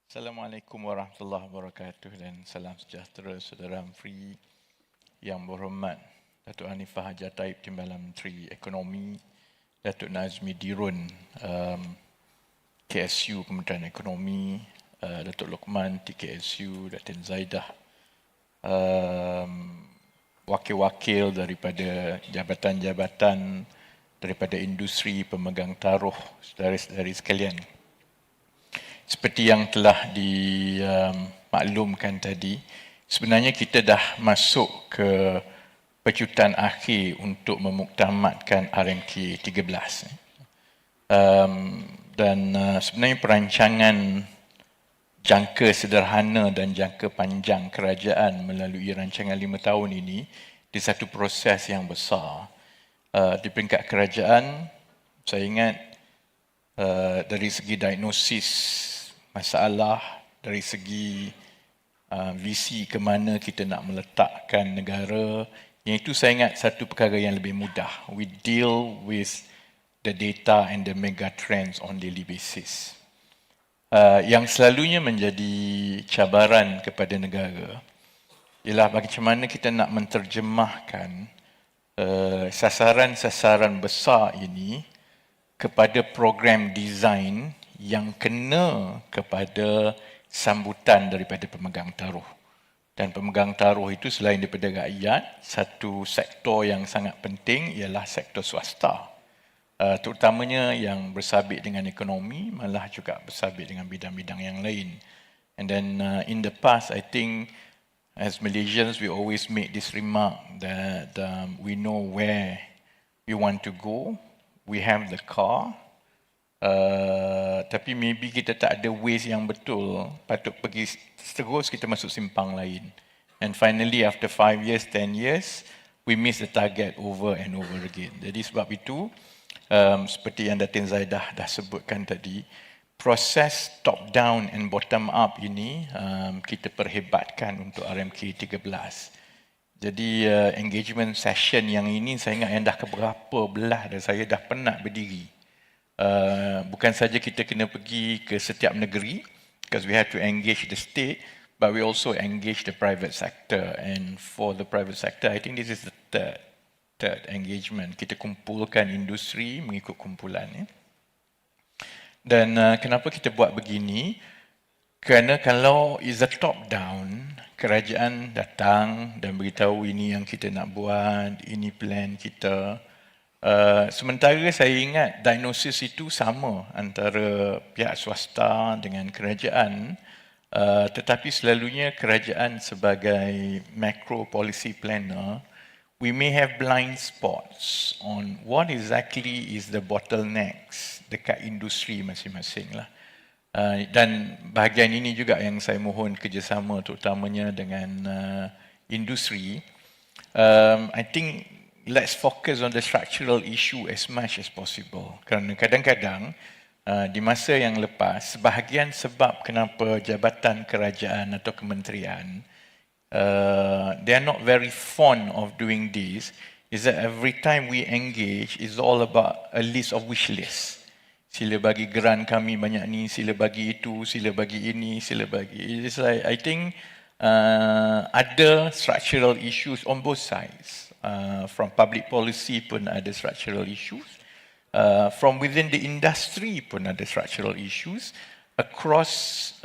Assalamualaikum warahmatullahi wabarakatuh dan salam sejahtera saudara Amri yang berhormat Datuk Hanifah Haji Taib Timbalan Menteri Ekonomi, Datuk Nazmi Dirun KSU Kementerian Ekonomi, Datuk Lokman TKSU, Datin Zaidah, wakil-wakil daripada jabatan-jabatan daripada industri pemegang taruh, saudara-saudari sekalian. Seperti yang telah dimaklumkan tadi, sebenarnya kita dah masuk ke pecutan akhir untuk memuktamadkan RMK 13. Dan sebenarnya perancangan jangka sederhana dan jangka panjang kerajaan melalui rancangan 5 tahun ini di satu proses yang besar. Di peringkat kerajaan, saya ingat dari segi diagnosis masalah, dari segi visi ke mana kita nak meletakkan negara, yang itu saya ingat satu perkara yang lebih mudah. We deal with the data and the mega trends on daily basis. Yang selalunya menjadi cabaran kepada negara ialah bagaimana kita nak menterjemahkan sasaran-sasaran besar ini kepada program design yang kena kepada sambutan daripada pemegang taruh. Dan pemegang taruh itu selain daripada rakyat, satu sektor yang sangat penting ialah sektor swasta. Terutamanya yang bersabit dengan ekonomi, malah juga bersabit dengan bidang-bidang yang lain. And then in the past, I think as Malaysians, we always make this remark that we know where we want to go. We have the car, tapi maybe kita tak ada ways yang betul, patut pergi terus kita masuk simpang lain. And finally after 5 years, 10 years, we miss the target over and over again. Jadi sebab itu, seperti yang Datin Zaidah dah sebutkan tadi, proses top down and bottom up ini kita perhebatkan untuk RMK 13. Jadi engagement session yang ini saya ingat yang dah keberapa belah dah saya dah penat berdiri. Bukan saja kita kena pergi ke setiap negeri because we have to engage the state, but we also engage the private sector. And for the private sector, I think this is the third engagement. Kita kumpulkan industri mengikut kumpulan. Dan kenapa kita buat begini? Kerana kalau is a top down, kerajaan datang dan beritahu ini yang kita nak buat, ini plan kita. Sementara saya ingat diagnosis itu sama antara pihak swasta dengan kerajaan, tetapi selalunya kerajaan sebagai macro policy planner, we may have blind spots on what exactly is the bottlenecks dekat industri masing-masing lah. Dan bahagian ini juga yang saya mohon kerjasama terutamanya dengan industri. I think let's focus on the structural issue as much as possible. Kerana kadang-kadang di masa yang lepas, sebahagian sebab kenapa jabatan kerajaan atau kementerian they are not very fond of doing this is that every time we engage is all about a list of wish list. Sila bagi grant kami banyak ni, sila bagi itu, sila bagi ini, sila bagi. It's like I think ada structural issues on both sides. From public policy pun ada structural issues. From within the industry pun ada structural issues. Across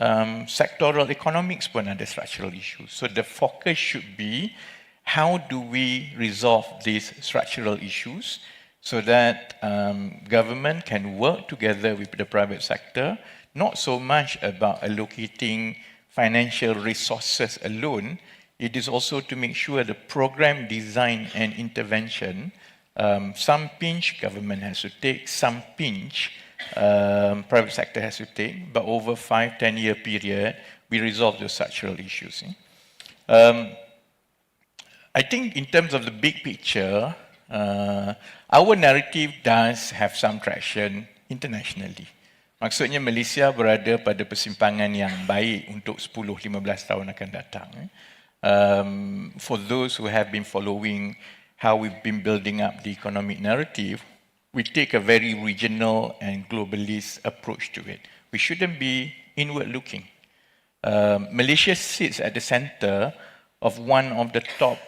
sectoral economics pun ada structural issues. So the focus should be how do we resolve these structural issues so that government can work together with the private sector, not so much about allocating financial resources alone. It is also to make sure the program design and intervention, some pinch government has to take, some pinch private sector has to take, but over 5-10 year period, we resolve those structural issues. I think in terms of the big picture, our narrative does have some traction internationally. Maksudnya Malaysia berada pada persimpangan yang baik untuk 10-15 tahun akan datang. For those who have been following how we've been building up the economic narrative, we take a very regional and globalist approach to it. We shouldn't be inward looking. Malaysia sits at the center of one of the top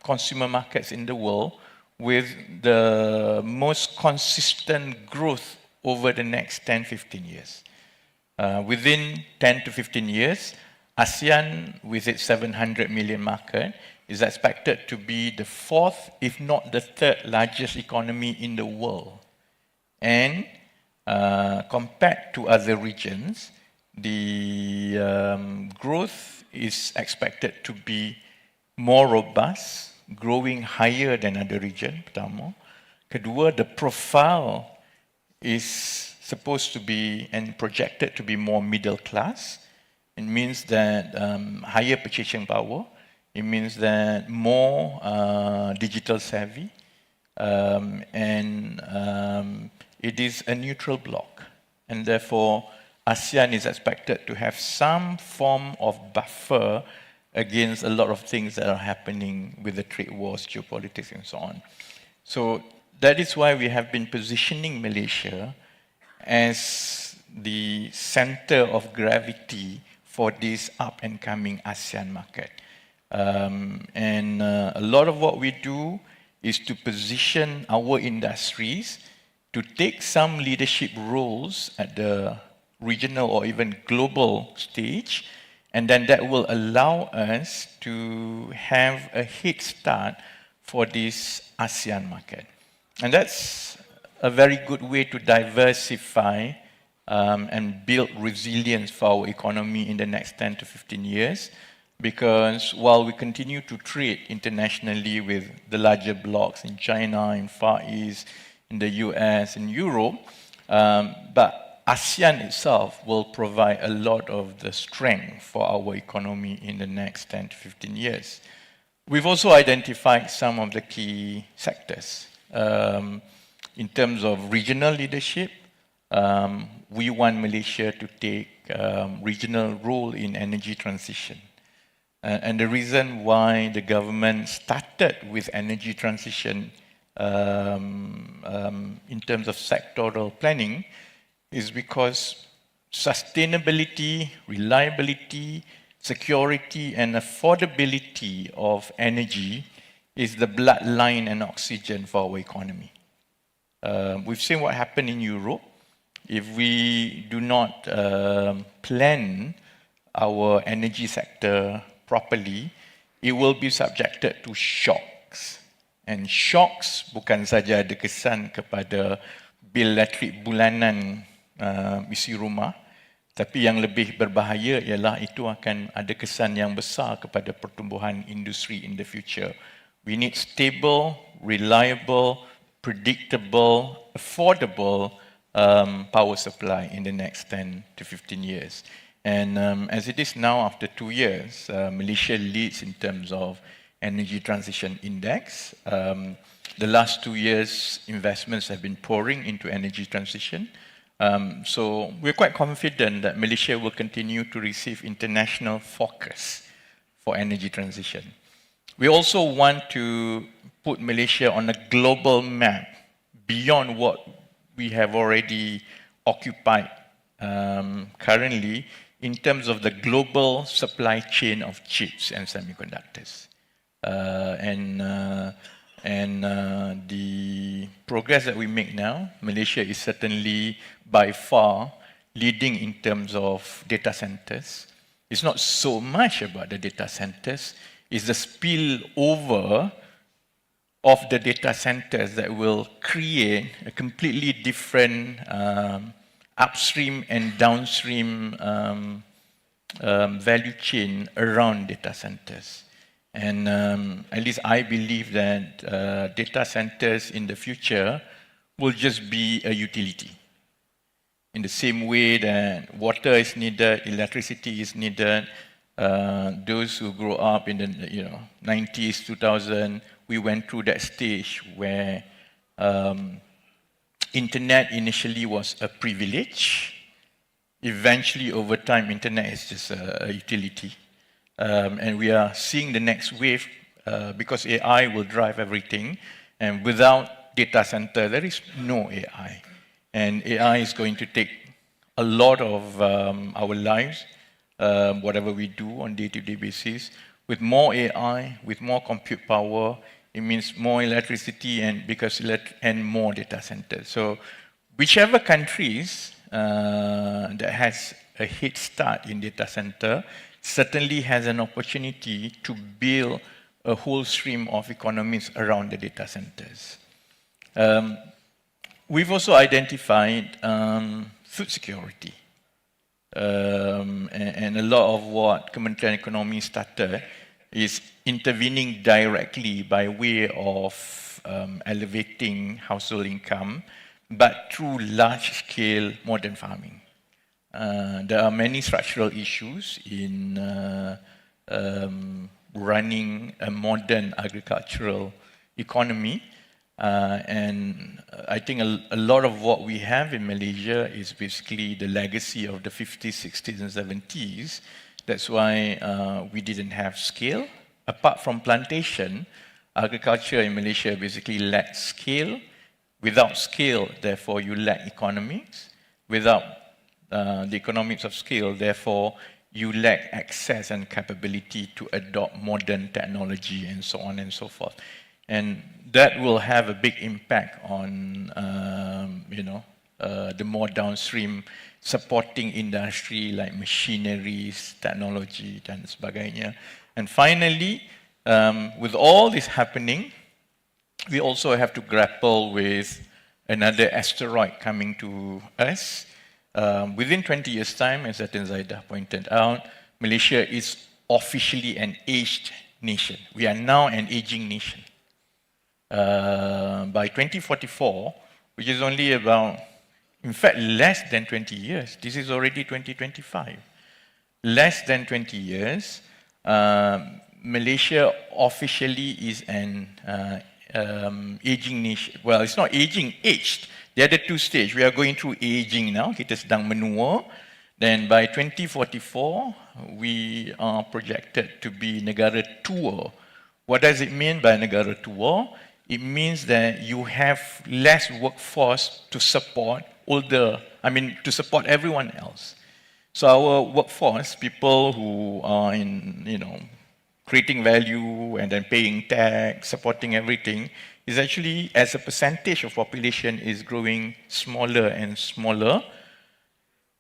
consumer markets in the world with the most consistent growth over the next 10, 15 years. Within 10 to 15 years, ASEAN, with its 700 million market, is expected to be the fourth, if not the third largest economy in the world. And compared to other regions, the growth is expected to be more robust, growing higher than other regions, pertama. Kedua, the profile is supposed to be and projected to be more middle class. It means that higher purchasing power. It means that more digital savvy. It is a neutral bloc. And therefore, ASEAN is expected to have some form of buffer against a lot of things that are happening with the trade wars, geopolitics, and so on. So that is why we have been positioning Malaysia as the center of gravity for this up-and-coming ASEAN market. A lot of what we do is to position our industries to take some leadership roles at the regional or even global stage, and then that will allow us to have a head start for this ASEAN market. And that's a very good way to diversify and build resilience for our economy in the next 10 to 15 years, because while we continue to trade internationally with the larger blocs in China, in Far East, in the US, in Europe, but ASEAN itself will provide a lot of the strength for our economy in the next 10 to 15 years. We've also identified some of the key sectors. In terms of regional leadership, we want Malaysia to take regional role in energy transition. And the reason why the government started with energy transition in terms of sectoral planning is because sustainability, reliability, security, and affordability of energy is the bloodline and oxygen for our economy. We've seen what happened in Europe. If we do not plan our energy sector properly, it will be subjected to shocks. And shocks bukan saja ada kesan kepada bil elektrik bulanan isi rumah, tapi yang lebih berbahaya ialah itu akan ada kesan yang besar kepada pertumbuhan industri in the future. We need stable, reliable, predictable, affordable power supply in the next 10 to 15 years. And as it is now, after 2 years, Malaysia leads in terms of energy transition index. The last 2 years, investments have been pouring into energy transition. So we're quite confident that Malaysia will continue to receive international focus for energy transition. We also want to put Malaysia on a global map beyond what we have already occupied currently in terms of the global supply chain of chips and semiconductors. The progress that we make now, Malaysia is certainly by far leading in terms of data centers. It's not so much about the data centers, it's the spillover of the data centers that will create a completely different upstream and downstream value chain around data centers. And at least I believe that data centers in the future will just be a utility. In the same way that water is needed, electricity is needed. Those who grow up in the 90s, 2000, we went through that stage where internet initially was a privilege. Eventually, over time, internet is just a utility. And we are seeing the next wave because AI will drive everything. And without data center, there is no AI. And AI is going to take a lot of our lives whatever we do on day-to-day basis. With more AI, with more compute power, it means more electricity and more data centers. So whichever countries that has a head start in data center certainly has an opportunity to build a whole stream of economies around the data centers. We've also identified food security. And a lot of what Kementerian Ekonomi started is intervening directly by way of elevating household income, but through large-scale modern farming. There are many structural issues in running a modern agricultural economy. And I think a lot of what we have in Malaysia is basically the legacy of the 50s, 60s, and 70s. That's why we didn't have scale. Apart from plantation, agriculture in Malaysia basically lacks scale. Without scale, therefore, you lack economics. Without the economics of scale, therefore, you lack access and capability to adopt modern technology and so on and so forth. And that will have a big impact on, the more downstream supporting industry like machineries, technology, dan sebagainya. And finally, with all this happening, we also have to grapple with another asteroid coming to us. Within 20 years' time, as Datin Zaidah pointed out, Malaysia is officially an aged nation. We are now an aging nation. By 2044, which is only about, in fact, less than 20 years. This is already 2025. Less than 20 years, Malaysia officially is an aging nation. Well, it's not aging, aged. The other two stages, we are going through aging now. Kita sedang menua. Then by 2044, we are projected to be negara tua. What does it mean by negara tua? It means that you have less workforce to support to support everyone else. So our workforce, people who are in, creating value and then paying tax, supporting everything, is actually, as a percentage of population, is growing smaller and smaller.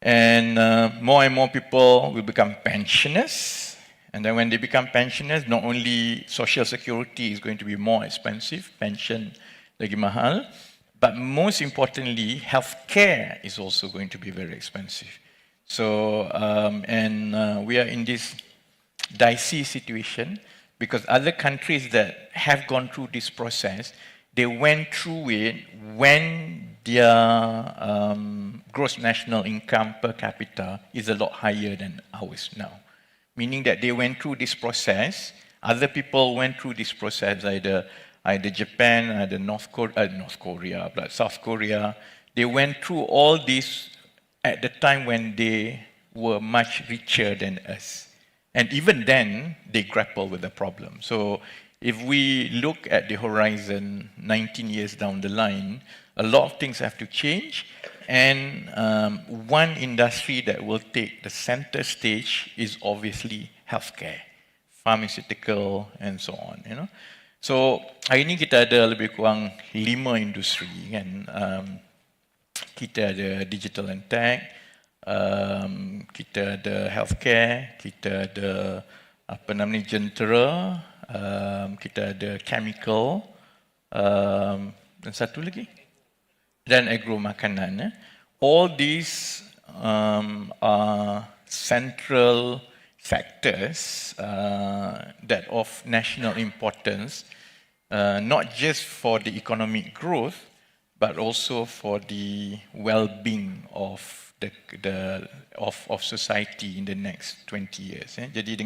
And more people will become pensioners. And then when they become pensioners, not only social security is going to be more expensive, pension lagi mahal, but most importantly, healthcare is also going to be very expensive. So, we are in this dicey situation because other countries that have gone through this process, they went through it when their gross national income per capita is a lot higher than ours now. Meaning that they went through this process, other people went through this process, either Japan, either South Korea. They went through all this at the time when they were much richer than us. And even then, they grapple with the problem. So if we look at the horizon 19 years down the line, a lot of things have to change. And one industry that will take the center stage is obviously healthcare, pharmaceutical, and so on. So hari ini kita ada lebih kurang 5 industri kan. Kita ada digital and tech, kita ada healthcare, kita ada jentera, kita ada chemical, dan satu lagi. Dan agro makanan. All these are central factors that of national importance, not just for the economic growth, but also for the well-being of society in the next 20 years. Jadi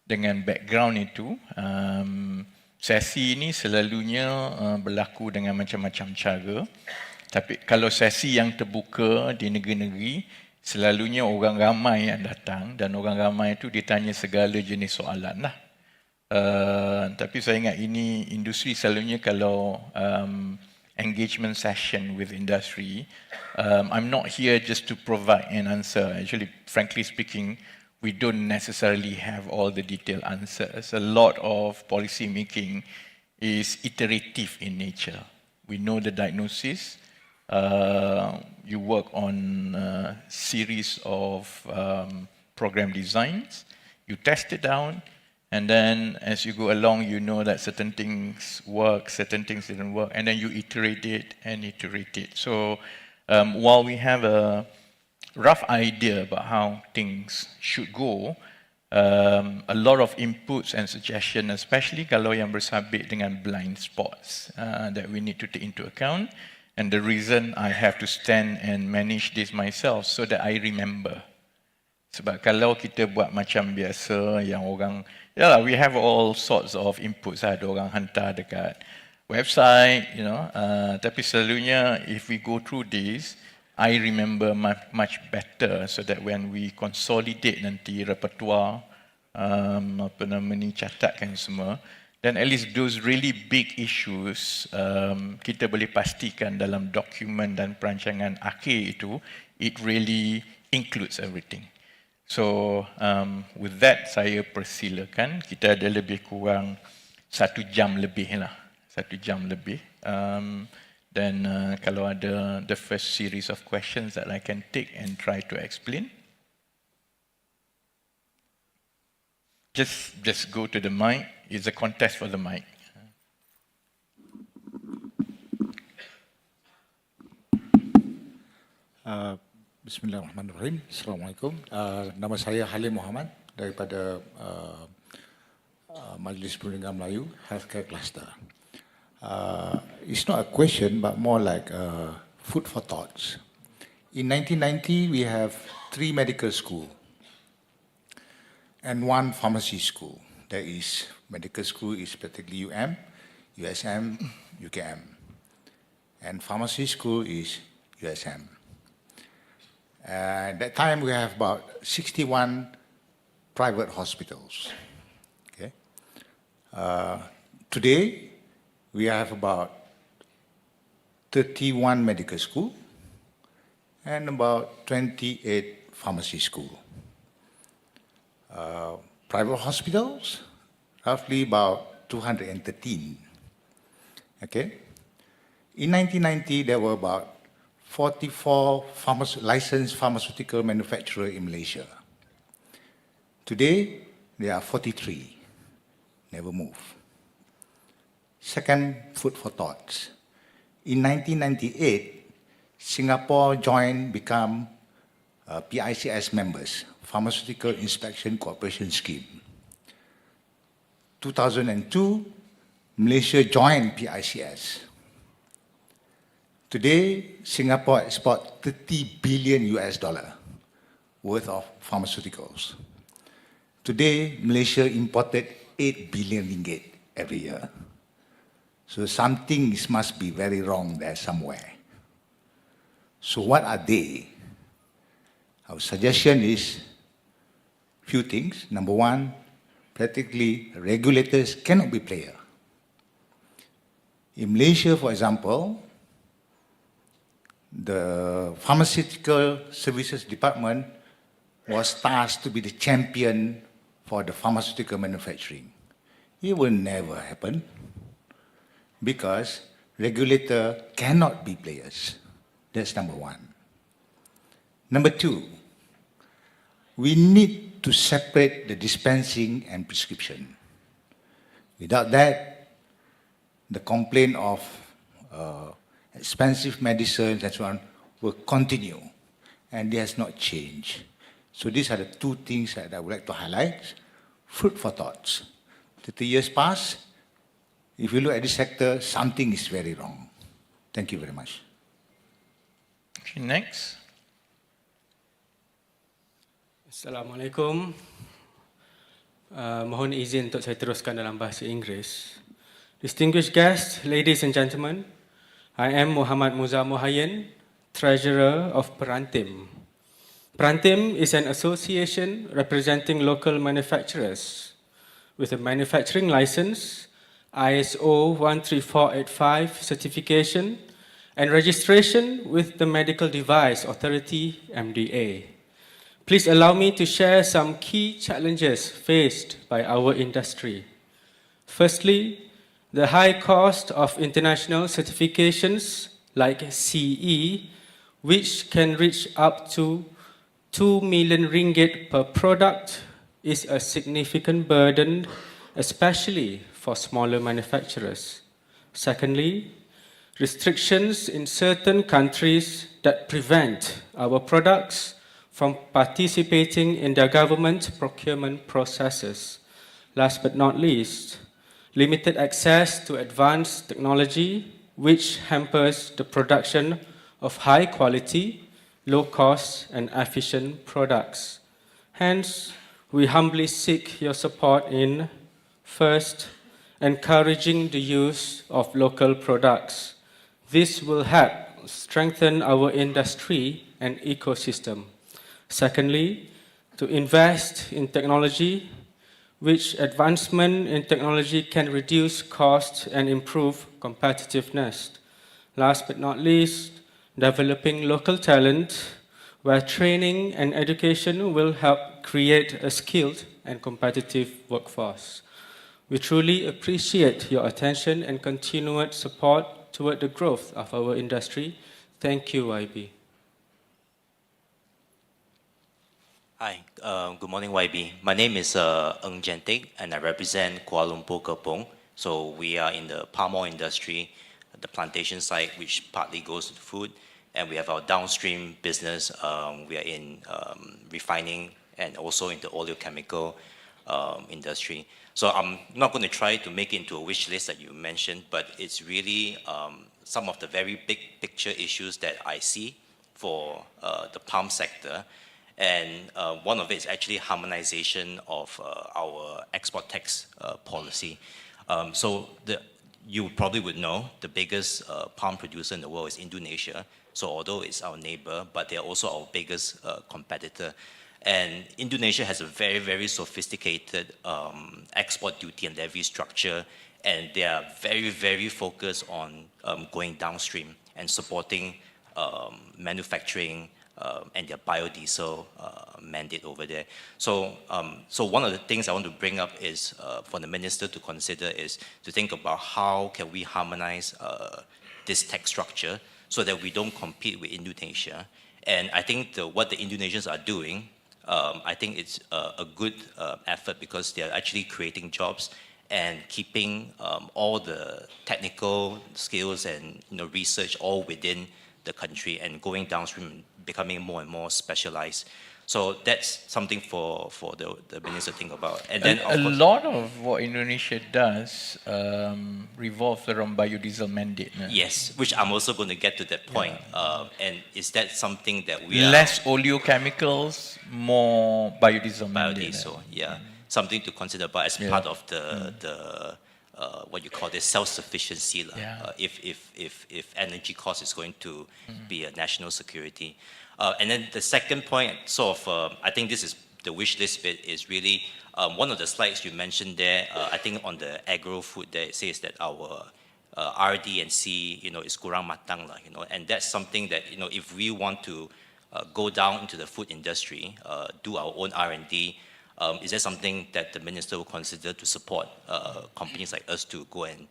dengan background itu, sesi ini selalunya berlaku dengan macam-macam cara. Tapi kalau sesi yang terbuka di negeri-negeri, selalunya orang ramai yang datang dan orang ramai itu ditanya segala jenis soalan lah. Tapi saya ingat ini industri selalunya kalau engagement session with industry, I'm not here just to provide an answer. Actually, frankly speaking, we don't necessarily have all the detailed answers. A lot of policy making is iterative in nature. We know the diagnosis. You work on a series of program designs. You test it down, and then as you go along, you know that certain things work, certain things didn't work, and then you iterate it and iterate it. So while we have a rough idea about how things should go, a lot of inputs and suggestions, especially kalau yang bersabit dengan blind spots that we need to take into account. And the reason I have to stand and manage this myself so that I remember. Sebab kalau kita buat macam biasa yang orang, yalah, we have all sorts of inputs. Ada orang hantar dekat website, tapi selalunya if we go through this, I remember much better so that when we consolidate nanti repertoire, catatkan semua, then at least those really big issues kita boleh pastikan dalam dokumen dan perancangan akhir itu, it really includes everything. So with that, saya persilakan. Kita ada lebih kurang 1 jam lebih lah. 1 jam lebih. Then kalau ada the first series of questions that I can take and try to explain. Just go to the mic. It's a contest for the mic. Bismillahirrahmanirrahim. Assalamualaikum. Nama saya Halim Muhammad daripada Majlis Perundingan Melayu Healthcare Cluster. It's not a question, but more like food for thoughts. In 1990, we have 3 medical schools and 1 pharmacy school. That is, medical school is particularly USM, UKM. And pharmacy school is USM. At that time, we have about 61 private hospitals. Okay. Today, we have about 31 medical schools and about 28 pharmacy schools. Private hospitals, roughly about 213. Okay. In 1990, there were about 44 licensed pharmaceutical manufacturers in Malaysia. Today, there are 43. Never move. Second, food for thoughts. In 1998, Singapore become PICS members, Pharmaceutical Inspection Cooperation Scheme. 2002, Malaysia joined PICS. Today, Singapore exports $30 billion worth of pharmaceuticals. Today, Malaysia imported 8 billion ringgit every year. So something must be very wrong there somewhere. So what are they? Our suggestion is few things. Number one, practically regulators cannot be players. In Malaysia, for example, the Pharmaceutical Services Department was tasked to be the champion for the pharmaceutical manufacturing. It will never happen because regulator cannot be players. That's number one. Number two, we need to separate the dispensing and prescription. Without that, the complaint of expensive medicines and so on will continue, and it has not changed. So these are the 2 things that I would like to highlight. Food for thoughts. 30 years pass. If you look at this sector, something is very wrong. Thank you very much. Okay, next. Assalamualaikum. Mohon izin untuk saya teruskan dalam bahasa Inggeris. Distinguished guests, ladies and gentlemen, I am Muhammad Muza Mohayen, Treasurer of Perantim. Perantim is an association representing local manufacturers with a manufacturing license, ISO 13485 certification, and registration with the Medical Device Authority, MDA. Please allow me to share some key challenges faced by our industry. Firstly, the high cost of international certifications like CE, which can reach up to 2 million ringgit per product, is a significant burden, especially for smaller manufacturers. Secondly, restrictions in certain countries that prevent our products from participating in their government procurement processes. Last but not least, limited access to advanced technology, which hampers the production of high quality, low cost, and efficient products. Hence, we humbly seek your support in, first, encouraging the use of local products. This will help strengthen our industry and ecosystem. Secondly, to invest in technology, which advancement in technology can reduce costs and improve competitiveness. Last but not least, developing local talent, where training and education will help create a skilled and competitive workforce. We truly appreciate your attention and continued support toward the growth of our industry. Thank you, YB. Hi, good morning, YB. My name is Ng Jentik, and I represent Kuala Lumpur Kepong. So we are in the palm oil industry, the plantation side, which partly goes to food, and we have our downstream business. We are in refining and also in the oleochemical industry. So I'm not going to try to make it into a wish list that you mentioned, but it's really some of the very big picture issues that I see for the palm sector. And one of it is actually harmonization of our export tax policy. You probably would know the biggest palm producer in the world is Indonesia. So although it's our neighbor, but they're also our biggest competitor. And Indonesia has a very, very sophisticated export duty and levy structure, and they are very, very focused on going downstream and supporting manufacturing and their biodiesel mandate over there. So one of the things I want to bring up is for the minister to consider is to think about how can we harmonize this tax structure so that we don't compete with Indonesia. And I think what the Indonesians are doing, I think it's a good effort because they are actually creating jobs and keeping all the technical skills and research all within the country and going downstream, becoming more and more specialized. So that's something for the minister to think about. And then A lot of what Indonesia does revolves around biodiesel mandate. No? yes, which I'm also going to get to that point. And is that something that we are Less oleochemicals, more biodiesel mandate. biodiesel? Yeah, something to consider about as part of the what you call this self-sufficiency. Yeah. If energy cost is going to be a national security. And then the second point, I think this is the wish list bit, is really one of the slides you mentioned there. I think on the agro-food there, it says that our RD and C, is kurang matang, and that's something that, if we want to go down into the food industry, do our own R&D, is that something that the minister will consider to support companies like us to go and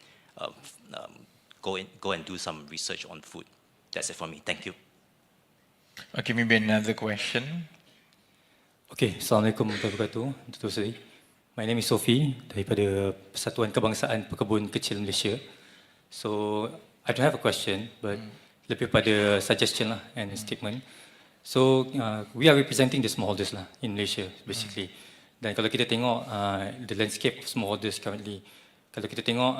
go and do some research on food? That's it for me. Thank you. Okay, maybe another question. Okay, Assalamualaikum warahmatullahi wabarakatuh. Datuk Seri. My name is Sophie daripada Persatuan Kebangsaan Pekebun Kecil Malaysia. So, I don't have a question, but lebih pada suggestion lah and a statement. So, we are representing the smallholders lah in Malaysia, basically. Dan kalau kita tengok the landscape of smallholders currently, kalau kita tengok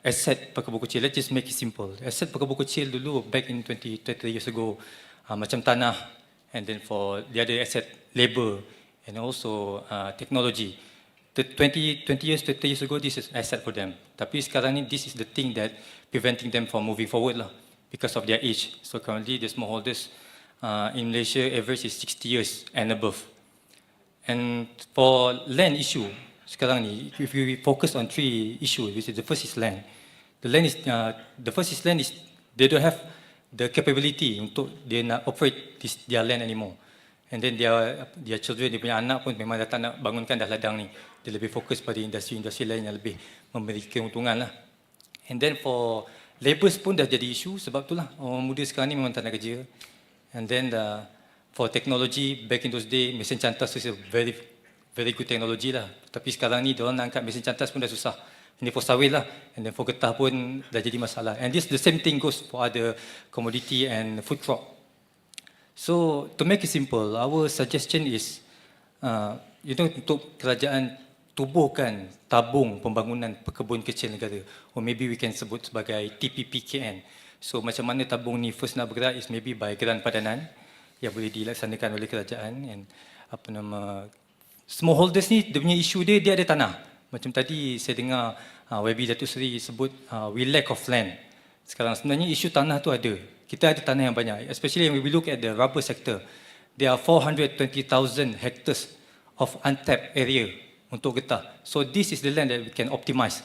aset pekebun kecil, let's just make it simple. Aset pekebun kecil dulu, back in 30 years ago, macam tanah, and then for the other asset, labor, and also technology. 20 years, 30 years ago, this is asset for them. Tapi sekarang ni, this is the thing that preventing them from moving forward lah, because of their age. So currently, the smallholders in Malaysia, average is 60 years and above. And for land issue, sekarang ni, if we focus on 3 issues, which is the first is land. The first is land is they don't have the capability untuk they not operate their land anymore. And then dia children, dia punya anak pun memang dah tak nak bangunkan dah ladang ni. Dia lebih fokus pada industri lain yang lebih memberi keuntungan lah. And then for labours pun dah jadi isu, sebab itulah orang muda sekarang ni memang tak nak kerja. And then for technology, back in those days, mesin cantas is a very good technology lah. Tapi sekarang ni diorang nak angkat mesin cantas pun dah susah. Ini for sawit lah. And then for getah pun dah jadi masalah. And this the same thing goes for other commodity and food crop. So to make it simple, our suggestion is, untuk kerajaan tubuhkan tabung pembangunan pekebun kecil negara, or maybe we can sebut sebagai TPPKN. So macam mana tabung ni first nak bergerak is maybe by geran padanan yang boleh dilaksanakan oleh kerajaan. And smallholders ni, dia punya isu dia ada tanah. Macam tadi saya dengar YB Datuk Seri sebut we lack of land. Sekarang sebenarnya isu tanah tu ada. Kita ada tanah yang banyak, especially when we look at the rubber sector. There are 420,000 hectares of untapped area untuk getah. So this is the land that we can optimize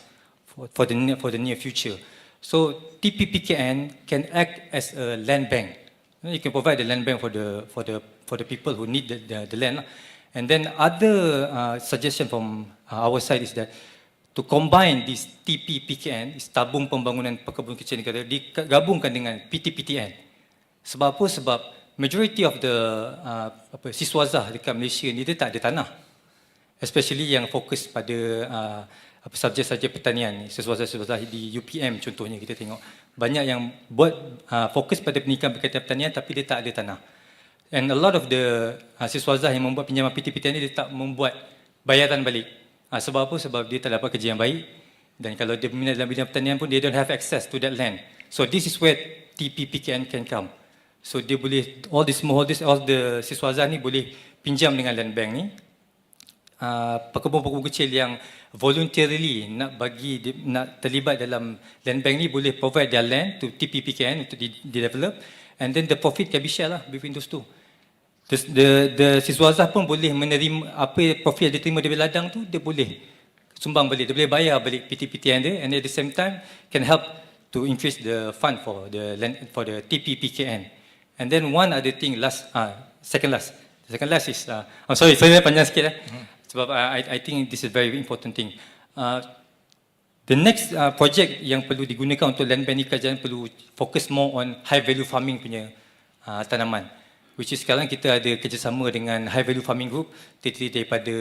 for the near future. So TPPKN can act as a land bank. You can provide the land bank for the people who need the land. And then other suggestion from our side is that to combine this TPPKN, tabung pembangunan pekebun kecil negara, digabungkan dengan PTPTN. Sebab apa? Sebab majority of the siswazah dekat Malaysia ni dia tak ada tanah. Especially yang fokus pada subjek-subjek pertanian ni, siswazah di UPM contohnya kita tengok. Banyak yang buat fokus pada pendidikan berkaitan pertanian tapi dia tak ada tanah. And a lot of the siswazah yang membuat pinjaman PTPTN ni dia tak membuat bayaran balik. Sebab apa? Sebab dia tak dapat kerja yang baik. Dan kalau dia berminat dalam bidang pertanian pun, dia don't have access to that land. So this is where TPPKN can come. So dia boleh, all the smallholders, all the siswazah ni boleh pinjam dengan land bank ni. Pekebun-pekebun kecil yang voluntarily nak terlibat dalam land bank ni boleh provide their land to TPPKN untuk di-develop. And then the profit can be shared lah between those two. The siswazah pun boleh menerima apa profit yang dia terima dari ladang tu, dia boleh sumbang balik, dia boleh bayar balik PTPTN dia, and at the same time can help to increase the fund for the TPPKN. And then one other thing, second last is, I'm sorry, saya panjang sikit sebab I think this is very important thing. The next project yang perlu digunakan untuk land bank ni, kerajaan perlu fokus more on high value farming punya tanaman. Which is sekarang kita ada kerjasama dengan High Value Farming Group, terdiri daripada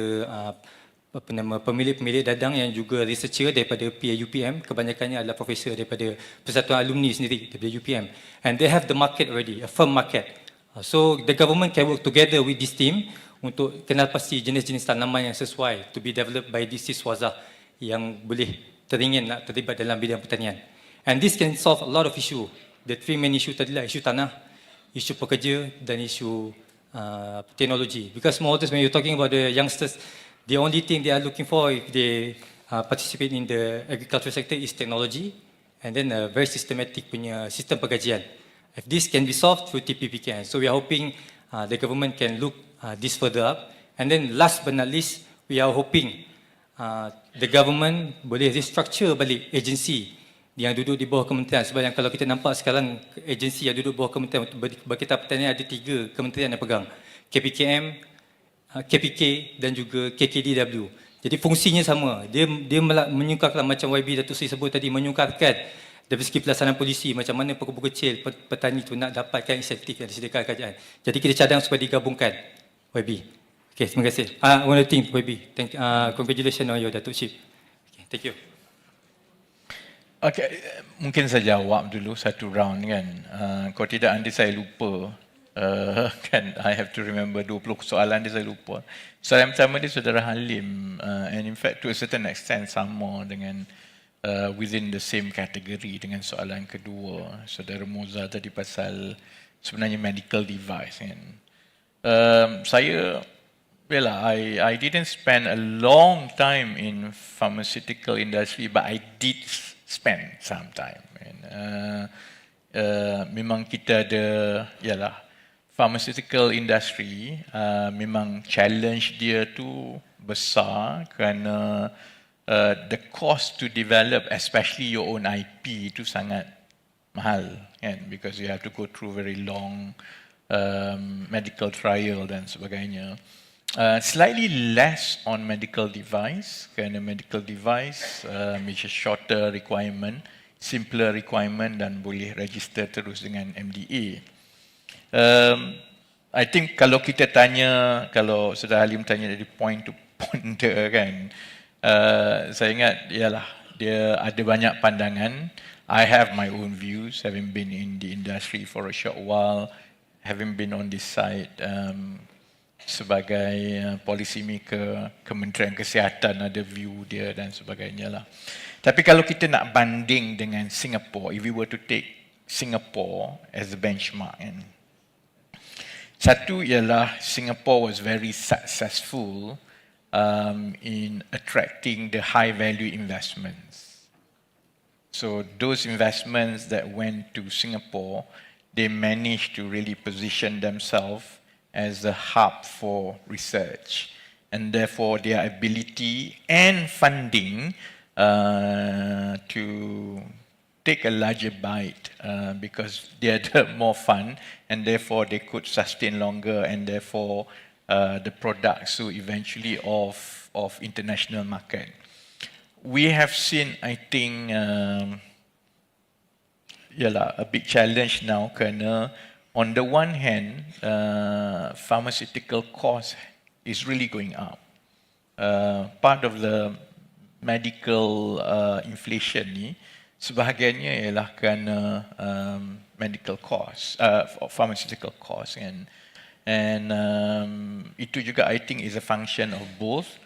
pemilik-pemilik dadang yang juga researcher daripada PAUPM, kebanyakannya adalah profesor daripada Persatuan Alumni sendiri daripada UPM. And they have the market already, a firm market. So the government can work together with this team untuk kenal pasti jenis-jenis tanaman yang sesuai to be developed by this siswazah yang boleh teringin nak terlibat dalam bidang pertanian. And this can solve a lot of issue. The three main issue tadi lah, isu tanah, isu pekerja dan isu teknologi. Because smallholders, when you're talking about the youngsters, the only thing they are looking for if they participate in the agricultural sector is technology and then a very systematic punya sistem penggajian. If this can be solved through TPPKN, so we are hoping the government can look this further up. And then last but not least, we are hoping the government boleh restructure balik agency yang duduk di bawah kementerian. Sebab yang kalau kita nampak sekarang agensi yang duduk bawah kementerian untuk berkaitan pertanian ada 3 kementerian yang pegang, KPKM, KPK dan juga KKDW. Jadi fungsinya sama. Dia menyukarkan macam YB Datuk Seri sebut tadi, menyukarkan dari segi pelaksanaan polisi macam mana pekebun kecil petani tu nak dapatkan insentif yang disediakan kerajaan. Jadi kita cadang supaya digabungkan. YB. Okay, terima kasih. One other thing YB. Congratulations on your Datukship. Okay, thank you. Okay, mungkin saya jawab dulu satu round kan. Kalau tidak nanti saya lupa. Kan, I have to remember 20 soalan dia saya lupa. Soalan pertama dia Saudara Halim, and in fact to a certain extent sama dengan within the same category dengan soalan kedua Saudara Moza tadi pasal sebenarnya medical device kan. Saya I didn't spend a long time in pharmaceutical industry, but I did spend some time. Memang kita ada, pharmaceutical industry memang challenge dia tu besar kerana the cost to develop, especially your own IP, itu sangat mahal, kan? Because you have to go through very long medical trial dan sebagainya. Slightly less on medical device, kerana medical device is a shorter requirement, simpler requirement dan boleh register terus dengan MDA. I think kalau kita tanya, kalau Saudara Halim tanya dari point to ponder kan, saya ingat ialah dia ada banyak pandangan. I have my own views, having been in the industry for a short while, having been on this side sebagai policy maker, Kementerian Kesihatan ada view dia dan sebagainya lah. Tapi kalau kita nak banding dengan Singapore, if we were to take Singapore as a benchmark, kan, satu ialah Singapore was very successful in attracting the high value investments. So those investments that went to Singapore, they managed to really position themselves as a hub for research, and therefore their ability and funding to take a larger bite because they had more fun, and therefore they could sustain longer, and therefore the products so eventually of international market. We have seen, I think, a big challenge now kerana on the one hand, pharmaceutical cost is really going up. Part of the medical inflation ni, sebahagiannya ialah kerana medical cost, pharmaceutical cost, and itu juga I think is a function of both.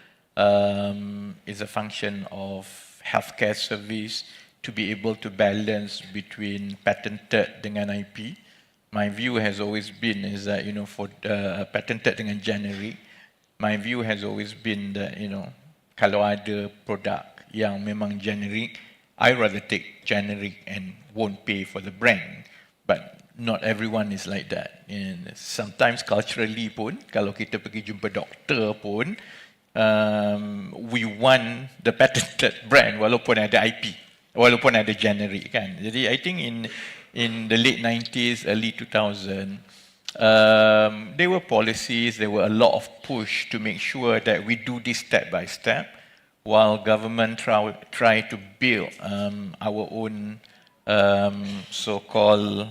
Is a function of healthcare service to be able to balance between patented dengan IP. My view has always been is that, you know, for patented dengan generic, my view has always been that, you know, kalau ada produk yang memang generic, I rather take generic and won't pay for the brand. But not everyone is like that. And sometimes culturally pun, kalau kita pergi jumpa doktor pun, we want the patented brand walaupun ada IP, walaupun ada generic kan. Jadi I think in the late 90s, early 2000, there were policies, there were a lot of push to make sure that we do this step by step, while government try to build our own so-called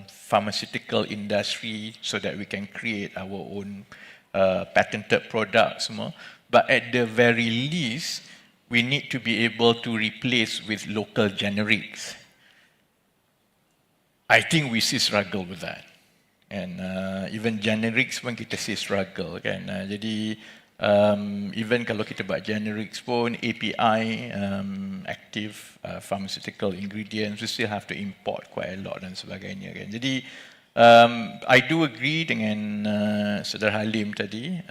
pharmaceutical industry so that we can create our own patented products. But at the very least, we need to be able to replace with local generics. I think we see struggle with that. And even generics pun kita see struggle kan. Jadi even kalau kita buat generics pun, API, active pharmaceutical ingredients, we still have to import quite a lot dan sebagainya kan. Jadi I do agree dengan Saudara Halim tadi.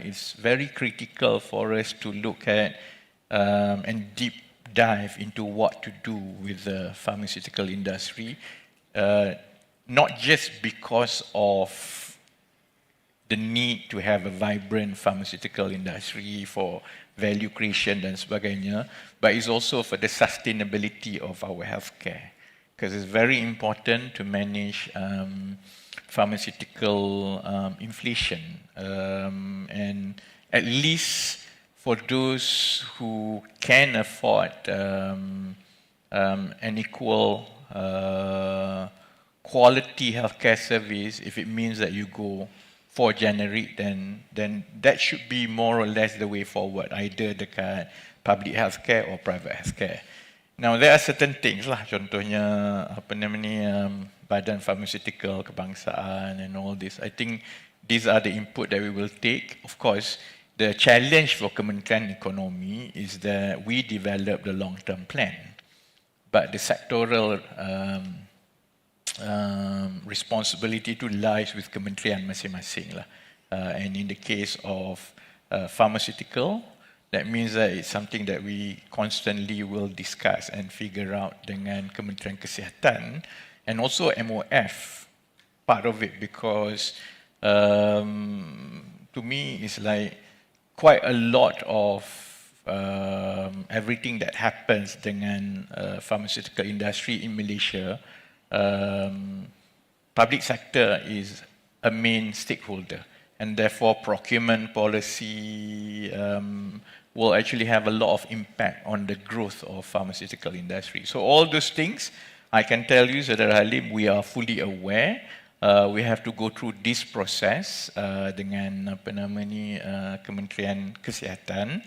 It's very critical for us to look at and deep dive into what to do with the pharmaceutical industry, not just because of the need to have a vibrant pharmaceutical industry for value creation dan sebagainya, but it's also for the sustainability of our healthcare. Because it's very important to manage pharmaceutical inflation, and at least for those who can afford an equal quality healthcare service, if it means that you go for generic, then that should be more or less the way forward, either dekat public healthcare or private healthcare. Now there are certain things lah, contohnya apa nama ni, Badan Pharmaceutical Kebangsaan and all this. I think these are the input that we will take. Of course, the challenge for Kementerian Ekonomi is that we develop the long-term plan, but the sectoral responsibility to lies with kementerian masing-masing lah. And in the case of pharmaceutical, that means that it's something that we constantly will discuss and figure out dengan Kementerian Kesihatan and also MOF, part of it, because to me it's like quite a lot of everything that happens dengan pharmaceutical industry in Malaysia public sector is a main stakeholder, and therefore procurement policy will actually have a lot of impact on the growth of pharmaceutical industry. So all those things, I can tell you, Saudara Halim, we are fully aware. We have to go through this process dengan Kementerian Kesihatan,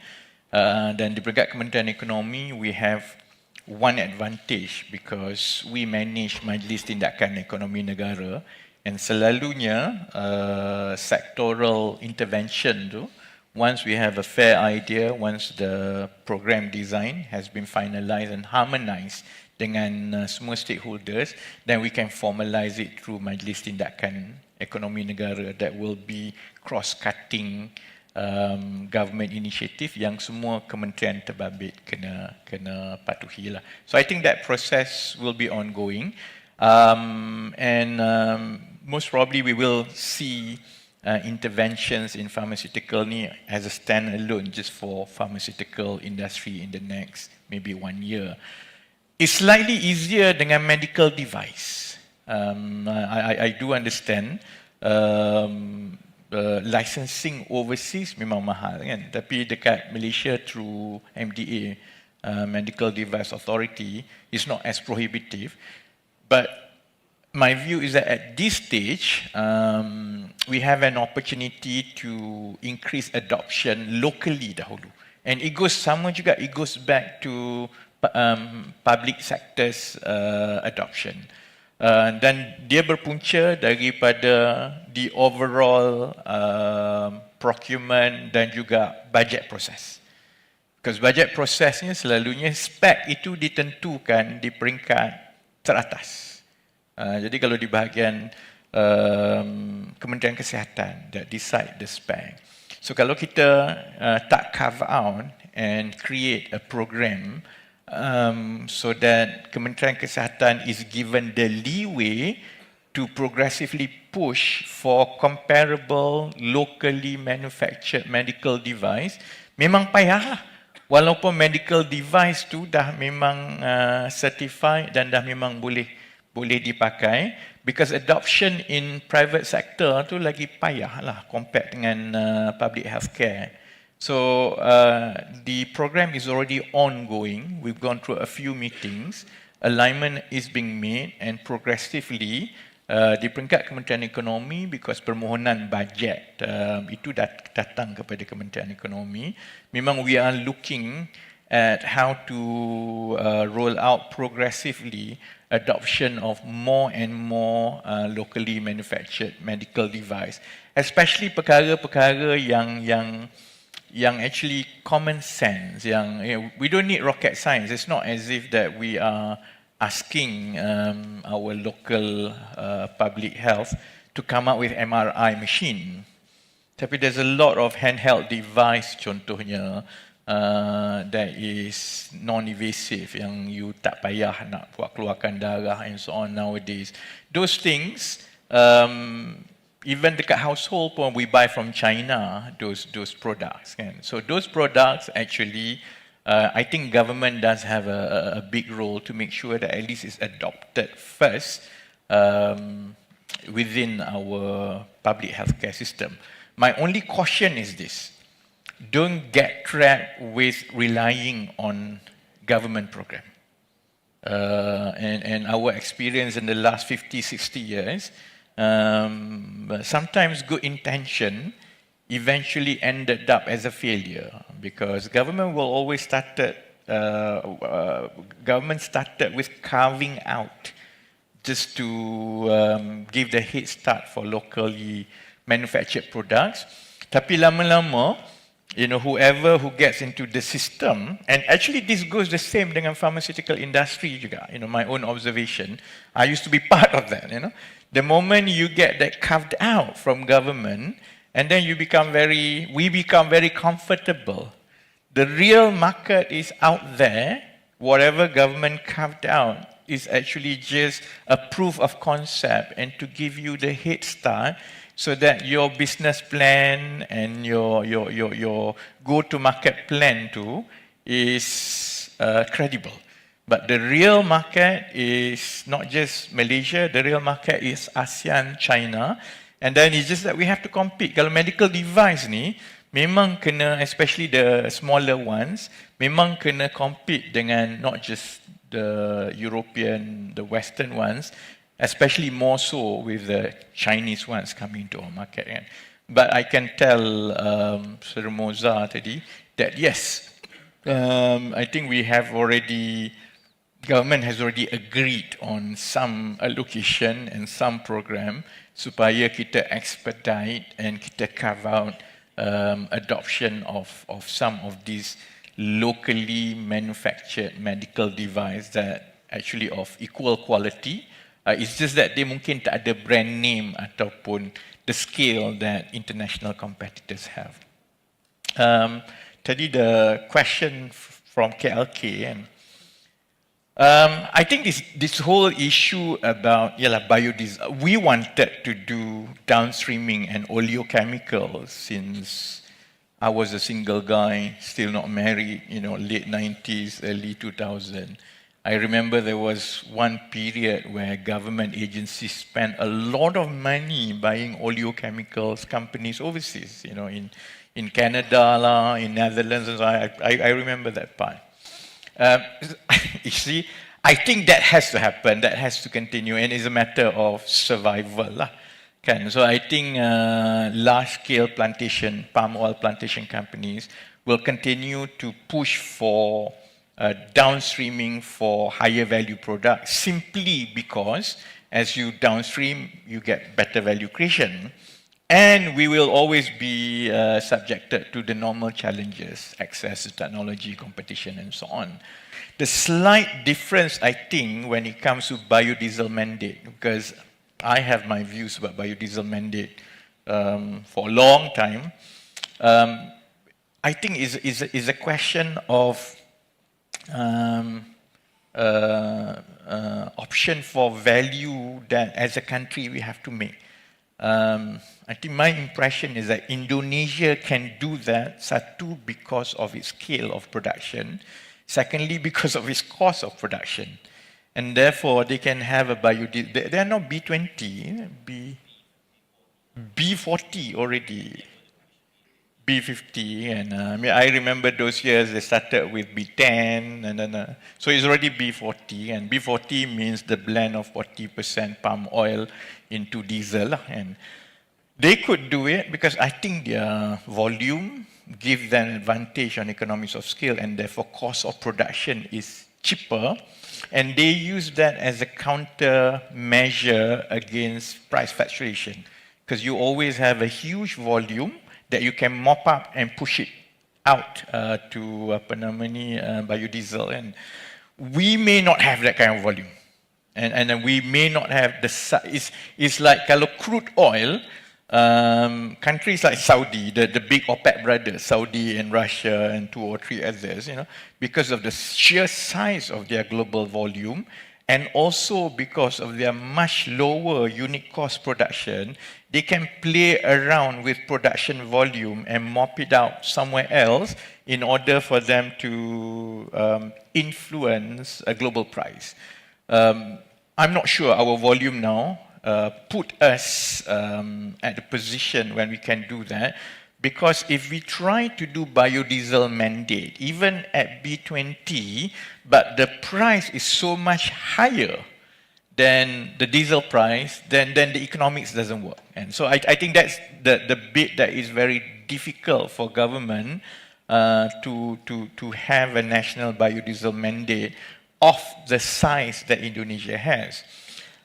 dan di peringkat Kementerian Ekonomi, we have one advantage because we manage Majlis Tindakan Ekonomi Negara, and selalunya sectoral intervention tu, once we have a fair idea, once the program design has been finalized and harmonized dengan semua stakeholders, then we can formalize it through Majlis Tindakan Ekonomi Negara that will be cross-cutting government initiative yang semua kementerian terbabit kena patuhi lah. So I think that process will be ongoing, and most probably we will see interventions in pharmaceutical ni as a standalone just for pharmaceutical industry in the next maybe 1 year. It's slightly easier dengan medical device. I do understand. Licensing overseas memang mahal kan, tapi dekat Malaysia through MDA, Medical Device Authority, is not as prohibitive. But my view is that at this stage, we have an opportunity to increase adoption locally dahulu, and it goes sama juga, it goes back to public sector's adoption. Dan dia berpunca daripada the overall procurement dan juga budget proses. Because budget prosesnya selalunya spek itu ditentukan di peringkat teratas. Jadi kalau di bahagian Kementerian Kesihatan that decide the spec. So kalau kita tak carve out and create a program so that Kementerian Kesihatan is given the leeway to progressively push for comparable locally manufactured medical device, memang payah lah. Walaupun medical device tu dah memang certified dan dah memang boleh dipakai, because adoption in private sector tu lagi payah lah compared dengan public healthcare. So the program is already ongoing. We've gone through a few meetings. Alignment is being made, and progressively di peringkat Kementerian Ekonomi, because permohonan bajet itu datang kepada Kementerian Ekonomi, memang we are looking at how to roll out progressively adoption of more and more locally manufactured medical device, especially perkara-perkara yang actually common sense, yang we don't need rocket science. It's not as if that we are asking our local public health to come up with MRI machine. Tapi there's a lot of handheld device contohnya that is non-invasive, yang you tak payah nak buat keluarkan darah and so on nowadays. Those things, even dekat household pun we buy from China those products kan. So those products actually, I think government does have a big role to make sure that at least it's adopted first within our public healthcare system. My only caution is this: don't get trapped with relying on government program. And our experience in the last 50, 60 years, sometimes good intention eventually ended up as a failure, because government started with carving out just to give the head start for locally manufactured products. Tapi lama-lama, whoever who gets into the system, and actually this goes the same dengan pharmaceutical industry juga, my own observation, I used to be part of that, The moment you get that carved out from government, and then we become very comfortable. The real market is out there. Whatever government carved out is actually just a proof of concept, and to give you the head start so that your business plan and your go-to-market plan too is credible. But the real market is not just Malaysia, the real market is ASEAN, China. And then it's just that we have to compete. Kalau medical device ni, memang kena, especially the smaller ones, memang kena compete dengan not just the European, the Western ones, especially more so with the Chinese ones coming to our market. Kan? But I can tell Sir Moza tadi that yes, I think we have already, government has already agreed on some allocation and some program supaya kita expedite and kita carve out adoption of some of these locally manufactured medical device that actually of equal quality. It's just that they mungkin tak ada brand name ataupun the scale that international competitors have. Tadi the question from KLK and I think this whole issue about biodiesel, we wanted to do downstreaming and oleochemicals since I was a single guy, still not married, late 90s, early 2000. I remember there was one period where government agencies spent a lot of money buying oleochemicals companies overseas, in Canada, in Netherlands, and so I remember that part. You see, I think that has to happen, that has to continue, and it's a matter of survival lah. So I think large-scale plantation, palm oil plantation companies will continue to push for downstreaming for higher value products simply because as you downstream, you get better value creation. And we will always be subjected to the normal challenges, access to technology, competition, and so on. The slight difference, I think, when it comes to biodiesel mandate, because I have my views about biodiesel mandate for a long time, I think is a question of option for value that as a country we have to make. I think my impression is that Indonesia can do that, satu, because of its scale of production, secondly, because of its cost of production. And therefore, they can have a biodiesel. They are not B20, B40 already, B50. And I remember those years they started with B10, and then so it's already B40. And B40 means the blend of 40% palm oil into diesel. And they could do it because I think their volume gives them advantage on economies of scale, and therefore cost of production is cheaper. And they use that as a counter measure against price fluctuation, because you always have a huge volume that you can mop up and push it out to biodiesel. And we may not have that kind of volume. And we may not have it's like kalau crude oil, countries like Saudi, the big OPEC brothers, Saudi and Russia and 2 or 3 others, because of the sheer size of their global volume, and also because of their much lower unit cost production, they can play around with production volume and mop it out somewhere else in order for them to influence a global price. I'm not sure our volume now put us at the position when we can do that, because if we try to do biodiesel mandate, even at B20, but the price is so much higher than the diesel price, then the economics doesn't work. And so I think that's the bit that is very difficult for government to have a national biodiesel mandate of the size that Indonesia has.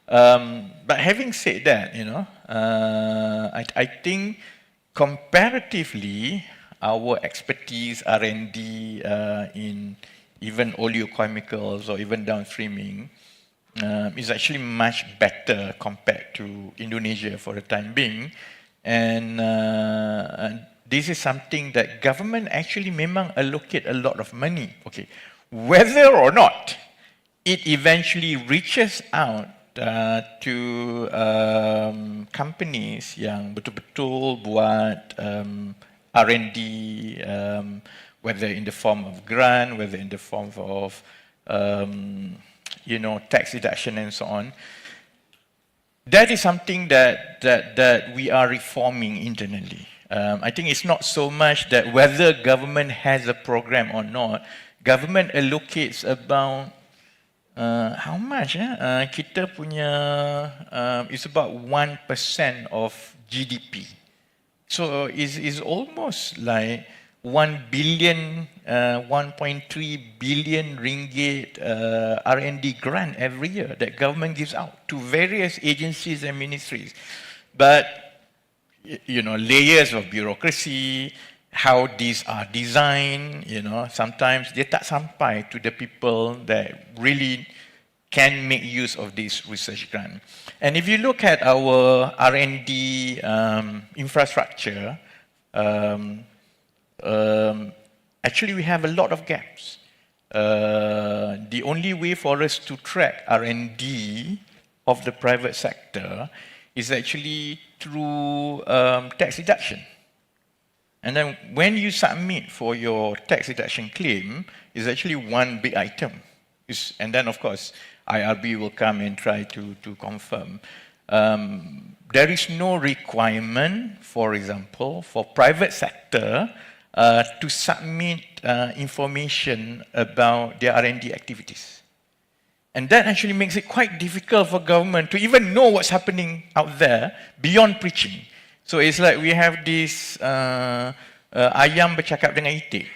But having said that, I think comparatively, our expertise, R&D in even oleochemicals or even downstreaming is actually much better compared to Indonesia for the time being. And this is something that government actually memang allocate a lot of money. Okay, whether or not it eventually reaches out to companies yang betul-betul buat R&D, whether in the form of grant, whether in the form of tax deduction and so on. That is something that we are reforming internally. I think it's not so much that whether government has a program or not. Government allocates about how much? Kita punya it's about 1% of GDP. So it's almost like 1 billion, 1.3 billion ringgit R&D grant every year that government gives out to various agencies and ministries. But, layers of bureaucracy, how these are designed, sometimes they tak sampai to the people that really can make use of this research grant. And if you look at our R&D infrastructure, actually we have a lot of gaps. The only way for us to track R&D of the private sector is actually through tax deduction. And then when you submit for your tax deduction claim, it's actually one big item. And then of course, IRB will come and try to confirm. There is no requirement, for example, for private sector to submit information about their R&D activities. And that actually makes it quite difficult for government to even know what's happening out there beyond preaching. So it's like we have this ayam bercakap dengan itik,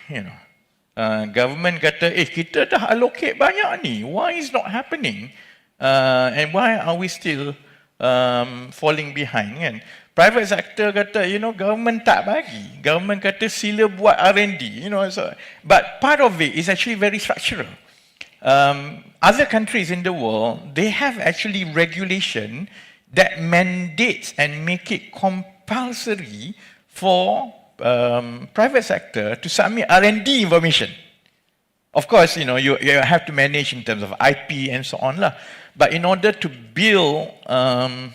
government kata, kita dah allocate banyak ni, why is not happening? And why are we still falling behind? Kan? Private sector kata, government tak bagi. Government kata sila buat R&D. But part of it is actually very structural. Other countries in the world, they have actually regulation that mandates and make it compulsory for private sector to submit R&D information. Of course, you have to manage in terms of IP and so on. But in order to build an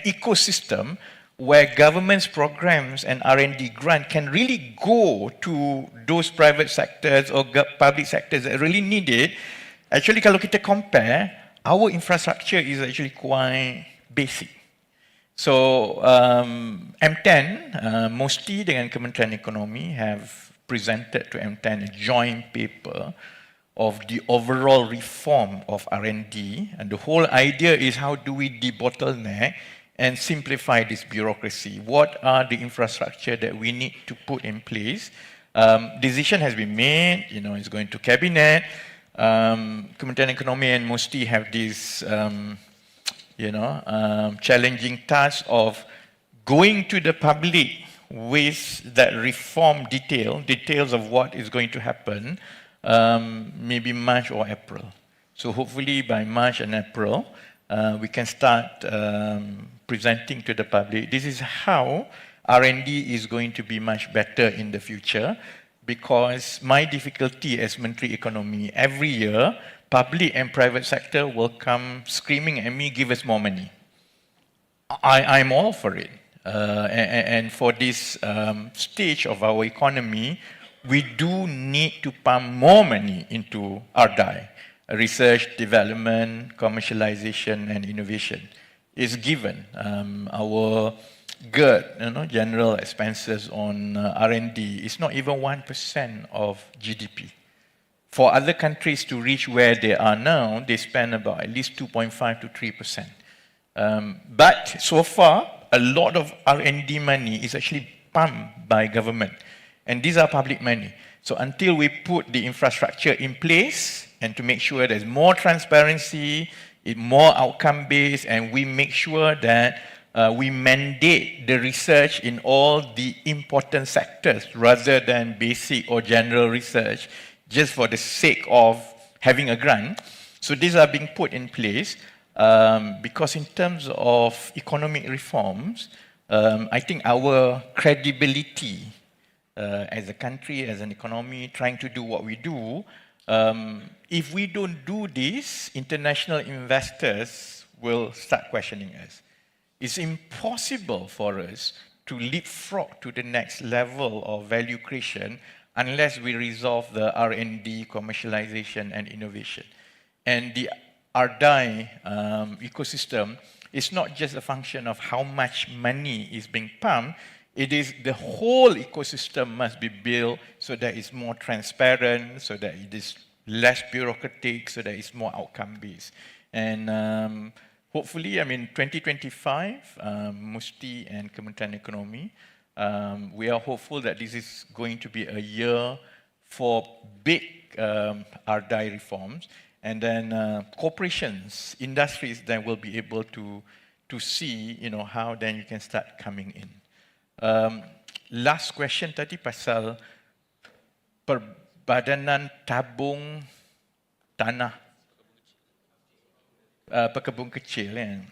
ecosystem where government's programs and R&D grant can really go to those private sectors or public sectors that really need it, actually kalau kita compare, our infrastructure is actually quite basic. So M10, mostly dengan Kementerian Ekonomi have presented to M10 a joint paper of the overall reform of R&D, and the whole idea is how do we debottleneck and simplify this bureaucracy? What are the infrastructure that we need to put in place? Decision has been made, it's going to cabinet. Kementerian Ekonomi and Musti have this, challenging task of going to the public with that reform details of what is going to happen, maybe March or April. So hopefully by March and April, we can start presenting to the public. This is how R&D is going to be much better in the future, because my difficulty as Menteri Ekonomi, every year, public and private sector will come screaming at me, give us more money. I'm all for it. And for this stage of our economy, we do need to pump more money into RDI, research, development, commercialization, and innovation. Is given. Our GERD, general expenses on R&D, is not even 1% of GDP. For other countries to reach where they are now, they spend about at least 2.5 to 3%. But so far, a lot of R&D money is actually pumped by government. And these are public money. So until we put the infrastructure in place and to make sure there's more transparency, more outcome-based, and we make sure that we mandate the research in all the important sectors rather than basic or general research just for the sake of having a grant. So these are being put in place because in terms of economic reforms, I think our credibility as a country, as an economy, trying to do what we do, if we don't do this, international investors will start questioning us. It's impossible for us to leapfrog to the next level of value creation unless we resolve the R&D, commercialization and innovation. And the RDI ecosystem is not just a function of how much money is being pumped, it is the whole ecosystem must be built so that it's more transparent, so that it is less bureaucratic, so that it's more outcome-based. And hopefully, I mean, 2025, Musti and Kementerian Ekonomi, we are hopeful that this is going to be a year for big RDI reforms, and then corporations, industries that will be able to see, you know, how then you can start coming in. Last question tadi pasal perbadanan tabung tanah pekebun kecil kan.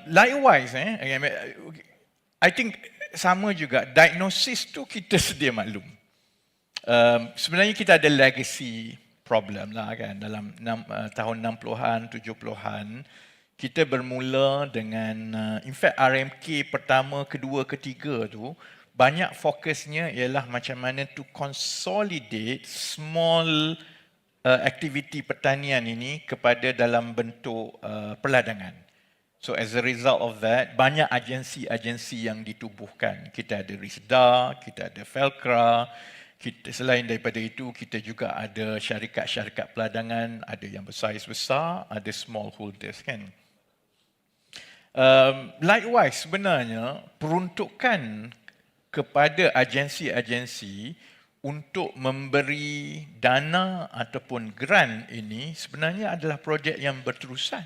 Likewise, I think sama juga, diagnosis tu kita sedia maklum. Sebenarnya kita ada legacy problem lah kan, dalam tahun 60-an, 70-an, kita bermula dengan, in fact RMK pertama, kedua, ketiga tu, banyak fokusnya ialah macam mana to consolidate small aktiviti pertanian ini kepada dalam bentuk perladangan. So as a result of that, banyak agensi-agensi yang ditubuhkan. Kita ada RISDA, kita ada Felcra, selain daripada itu, kita juga ada syarikat-syarikat peladangan, ada yang bersaiz-besar, ada smallholders kan. Likewise, sebenarnya peruntukan kepada agensi-agensi untuk memberi dana ataupun grant ini sebenarnya adalah projek yang berterusan.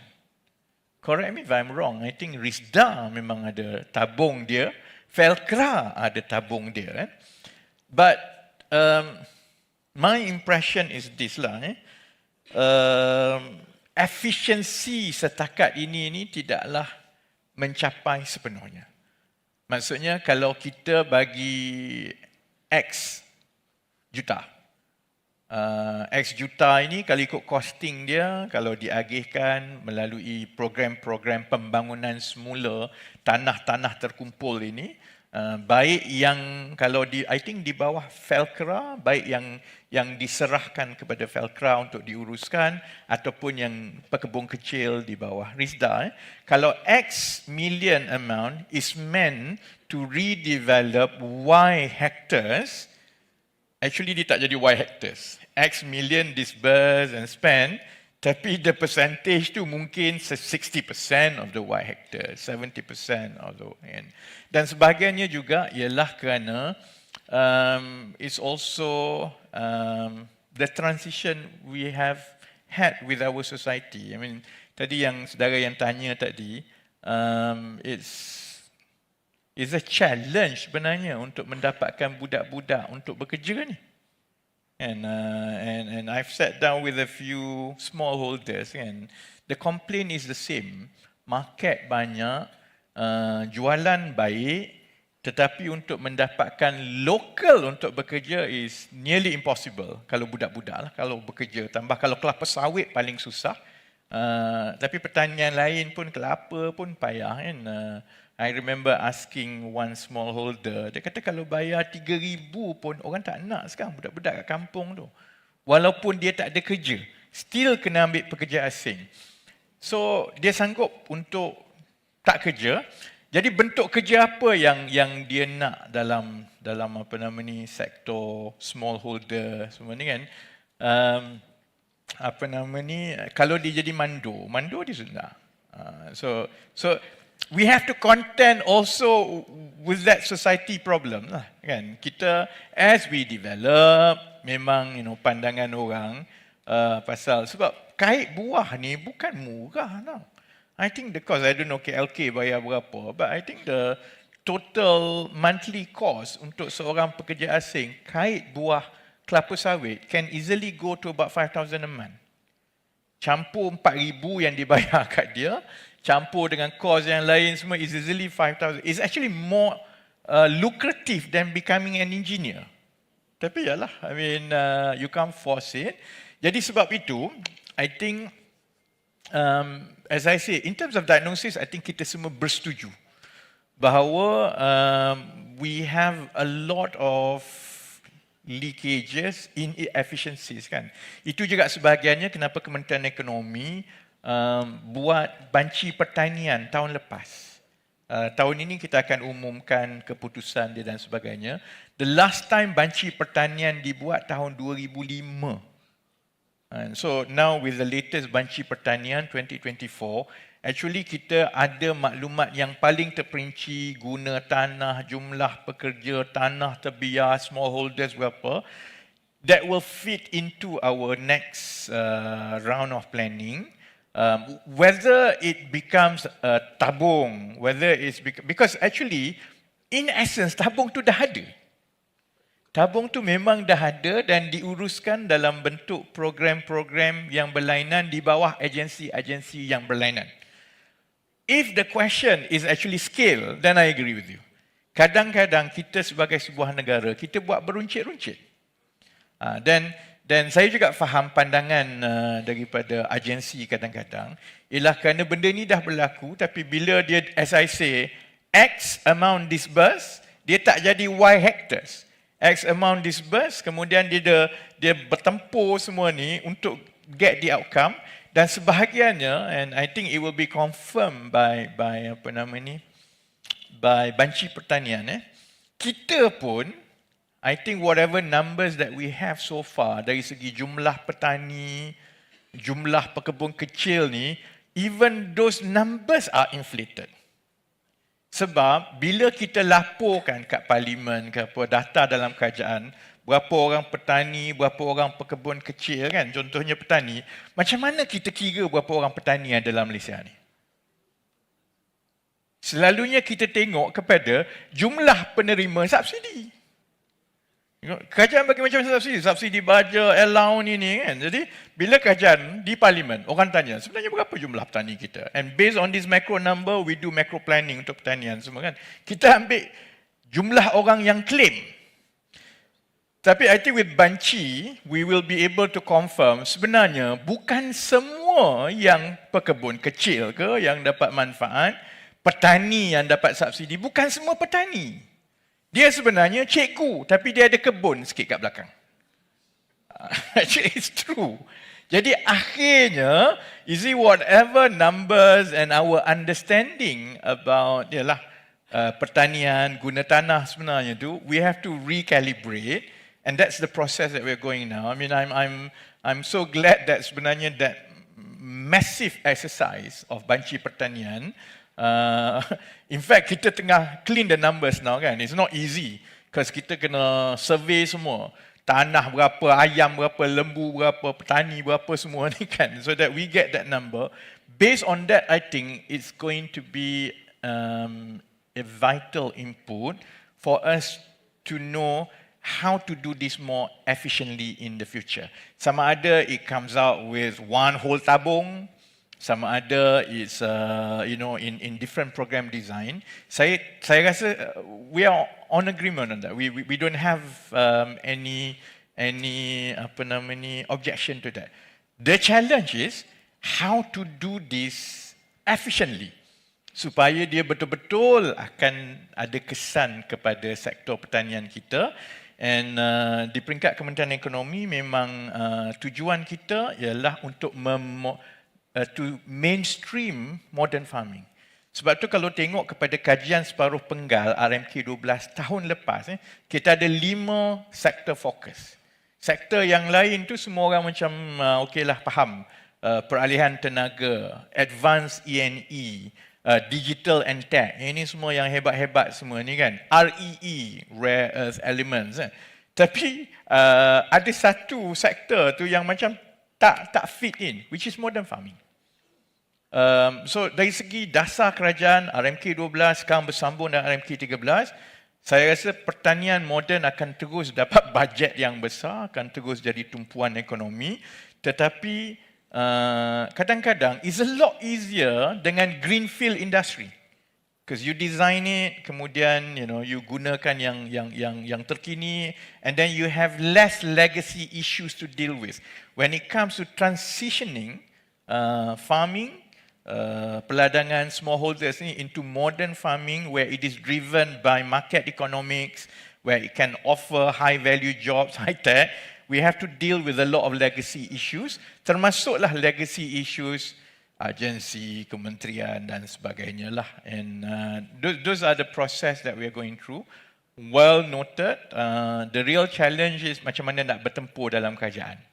Correct me if I'm wrong, I think RISDA memang ada tabung dia, Felcra ada tabung dia. But my impression is this lah, efisiensi setakat ini tidaklah mencapai sepenuhnya. Maksudnya kalau kita bagi X juta, X juta ini kalau ikut costing dia, kalau diagihkan melalui program-program pembangunan semula tanah-tanah terkumpul ini, baik yang kalau I think di bawah Felcra, baik yang diserahkan kepada Felcra untuk diuruskan ataupun yang pekebun kecil di bawah RISDA, kalau X million amount is meant to redevelop Y hectares, actually dia tak jadi Y hectares. X million disbursed and spent, tapi the percentage tu mungkin 60% of the Y hectare, 70% of the dan sebagainya juga ialah kerana it's also the transition we have had with our society. I mean, tadi yang saudara yang tanya tadi, it's a challenge sebenarnya untuk mendapatkan budak-budak untuk bekerja ni. And I've sat down with a few smallholders and the complaint is the same. Market banyak, jualan baik, tetapi untuk mendapatkan local untuk bekerja is nearly impossible kalau budak-budak lah, kalau bekerja. Tambah kalau kelapa sawit paling susah. Tapi pertanian lain pun, kelapa pun payah kan. I remember asking one smallholder, dia kata kalau bayar 3,000 pun orang tak nak sekarang budak-budak kat kampung tu. Walaupun dia tak ada kerja, still kena ambil pekerja asing. So dia sanggup untuk tak kerja. Jadi bentuk kerja apa yang dia nak dalam apa nama ni, sektor smallholder semua ni kan. Apa nama ni, kalau dia jadi mando dia sudah. So we have to contend also with that society problem lah kan. Kita as we develop, memang pandangan orang pasal sebab kait buah ni bukan murah tau. I think the cost, I don't know KLK bayar berapa, but I think the total monthly cost untuk seorang pekerja asing kait buah kelapa sawit can easily go to about 5,000 a month. Campur 4,000 yang dibayar kat dia, campur dengan kos yang lain semua is easily 5,000. It's actually more lucrative than becoming an engineer. Tapi yalah, I mean you can't force it. Jadi sebab itu, I think as I say, in terms of diagnosis, I think kita semua bersetuju bahawa we have a lot of leakages, inefficiencies kan. Itu juga sebahagiannya kenapa Kementerian Ekonomi buat banci pertanian tahun lepas. Tahun ini kita akan umumkan keputusan dia dan sebagainya. The last time banci pertanian dibuat tahun 2005. And so now with the latest banci pertanian 2024, actually kita ada maklumat yang paling terperinci, guna tanah, jumlah pekerja, tanah terbiar, smallholders berapa, that will fit into our next round of planning. Whether it becomes a tabung, whether it's because actually, in essence, tabung tu dah ada. Tabung tu memang dah ada dan diuruskan dalam bentuk program-program yang berlainan di bawah agensi-agensi yang berlainan. If the question is actually scale, then I agree with you. Kadang-kadang kita sebagai sebuah negara, kita buat beruncit-runcit. Dan saya juga faham pandangan daripada agensi kadang-kadang, ialah kerana benda ni dah berlaku, tapi bila dia, as I say, X amount disbursed, dia tak jadi Y hectares. X amount disbursed, kemudian dia bertempur semua ni untuk get the outcome, dan sebahagiannya, and I think it will be confirmed by banci pertanian, kita pun, I think whatever numbers that we have so far, dari segi jumlah petani, jumlah pekebun kecil ni, even those numbers are inflated. Sebab bila kita laporkan kat parlimen ke apa, data dalam kerajaan, berapa orang petani, berapa orang pekebun kecil kan, contohnya petani, macam mana kita kira berapa orang petani yang dalam Malaysia ni? Selalunya kita tengok kepada jumlah penerima subsidi. Kerajaan bagi macam-macam subsidi baja, allowance ini kan. Jadi bila kerajaan di parlimen, orang tanya sebenarnya berapa jumlah petani kita? And based on this macro number, we do macro planning untuk pertanian semua kan. Kita ambil jumlah orang yang claim. Tapi I think with banci, we will be able to confirm sebenarnya bukan semua yang pekebun kecil ke yang dapat manfaat, petani yang dapat subsidi, bukan semua petani. Dia sebenarnya cikgu, tapi dia ada kebun sikit kat belakang. Actually, it's true. Jadi akhirnya, you see whatever numbers and our understanding about pertanian, guna tanah sebenarnya tu, we have to recalibrate, and that's the process that we're going now. I mean, I'm so glad that sebenarnya that massive exercise of banci pertanian. In fact, kita tengah clean the numbers now kan. It's not easy because kita kena survey semua. Tanah berapa, ayam berapa, lembu berapa, petani berapa semua ni kan. So that we get that number. Based on that, I think it's going to be a vital input for us to know how to do this more efficiently in the future. Sama ada it comes out with one whole tabung, sama ada it's in different program design. Saya rasa we are on agreement on that. We don't have any objection to that. The challenge is how to do this efficiently supaya dia betul-betul akan ada kesan kepada sektor pertanian kita. And di peringkat Kementerian Ekonomi memang tujuan kita ialah untuk to mainstream modern farming. Sebab tu kalau tengok kepada kajian separuh penggal RMK 12 tahun lepas, kita ada 5 sektor fokus. Sektor yang lain tu semua orang macam okeylah faham. Peralihan tenaga, advanced E&E, digital and tech. Ini semua yang hebat-hebat semua ni kan. REE, rare earth elements. Tapi ada satu sektor tu yang macam tak fit in, which is modern farming. So dari segi dasar kerajaan RMK 12 sekarang bersambung dengan RMK 13, saya rasa pertanian moden akan terus dapat bajet yang besar, akan terus jadi tumpuan ekonomi, tetapi kadang-kadang is a lot easier dengan greenfield industry. Because you design it, kemudian you gunakan yang terkini, and then you have less legacy issues to deal with. When it comes to transitioning farming, peladangan smallholders ni into modern farming where it is driven by market economics, where it can offer high value jobs, high tech, we have to deal with a lot of legacy issues, termasuklah legacy issues agensi, kementerian dan sebagainya lah. And those are the process that we are going through. Well noted. The real challenge is macam mana nak bertempur dalam kerajaan.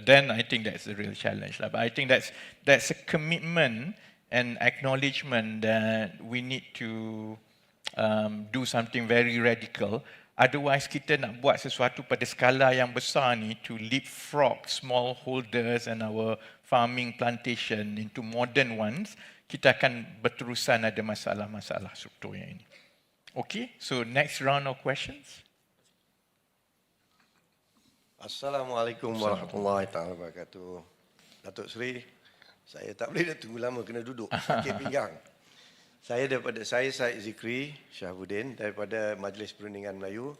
Then I think that's the real challenge lah. But I think that's a commitment and acknowledgement that we need to do something very radical. Otherwise kita nak buat sesuatu pada skala yang besar ni to leapfrog smallholders and our farming plantation into modern ones, kita akan berterusan ada masalah-masalah struktur yang ini. Okay, so next round of questions. Assalamualaikum warahmatullahi taala wabarakatuh. Datuk Seri, saya tak boleh dah tunggu lama, kena duduk sakit pinggang. Saya Syed Zikri Shahabuddin daripada Majlis Perundingan Melayu.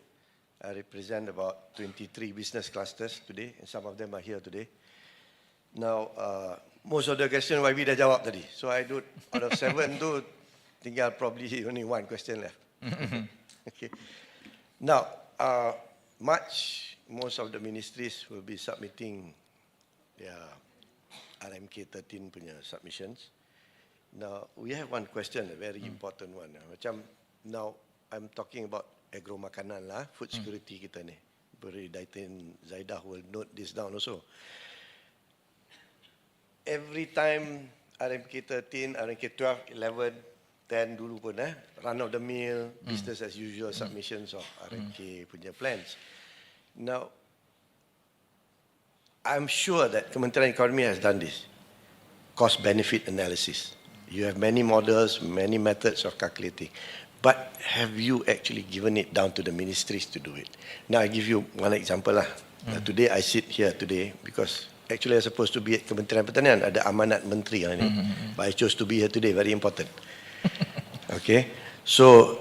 I represent about 23 business clusters today, and some of them are here today. Now, most of the question YB dah jawab tadi. So I do out of 7 tu tinggal probably only 1 question left. Okay. Now, most of the ministries will be submitting their RMK 13 punya submissions. Now, we have one question, a very important one. Macam now, I'm talking about agro makanan lah, food security kita ni. Daitin Zaidah will note this down also. Every time RMK 13, RMK 12, 11, 10 dulu pun run of the mill, business as usual submissions of RMK punya plans. Now, I'm sure that Kementerian Ekonomi has done this. Cost-benefit analysis. You have many models, many methods of calculating. But have you actually given it down to the ministries to do it? Now, I give you one example lah. Today, I sit here today because actually I'm supposed to be at Kementerian Pertanian. Ada amanat menteri ni. But I chose to be here today, very important. Okay, so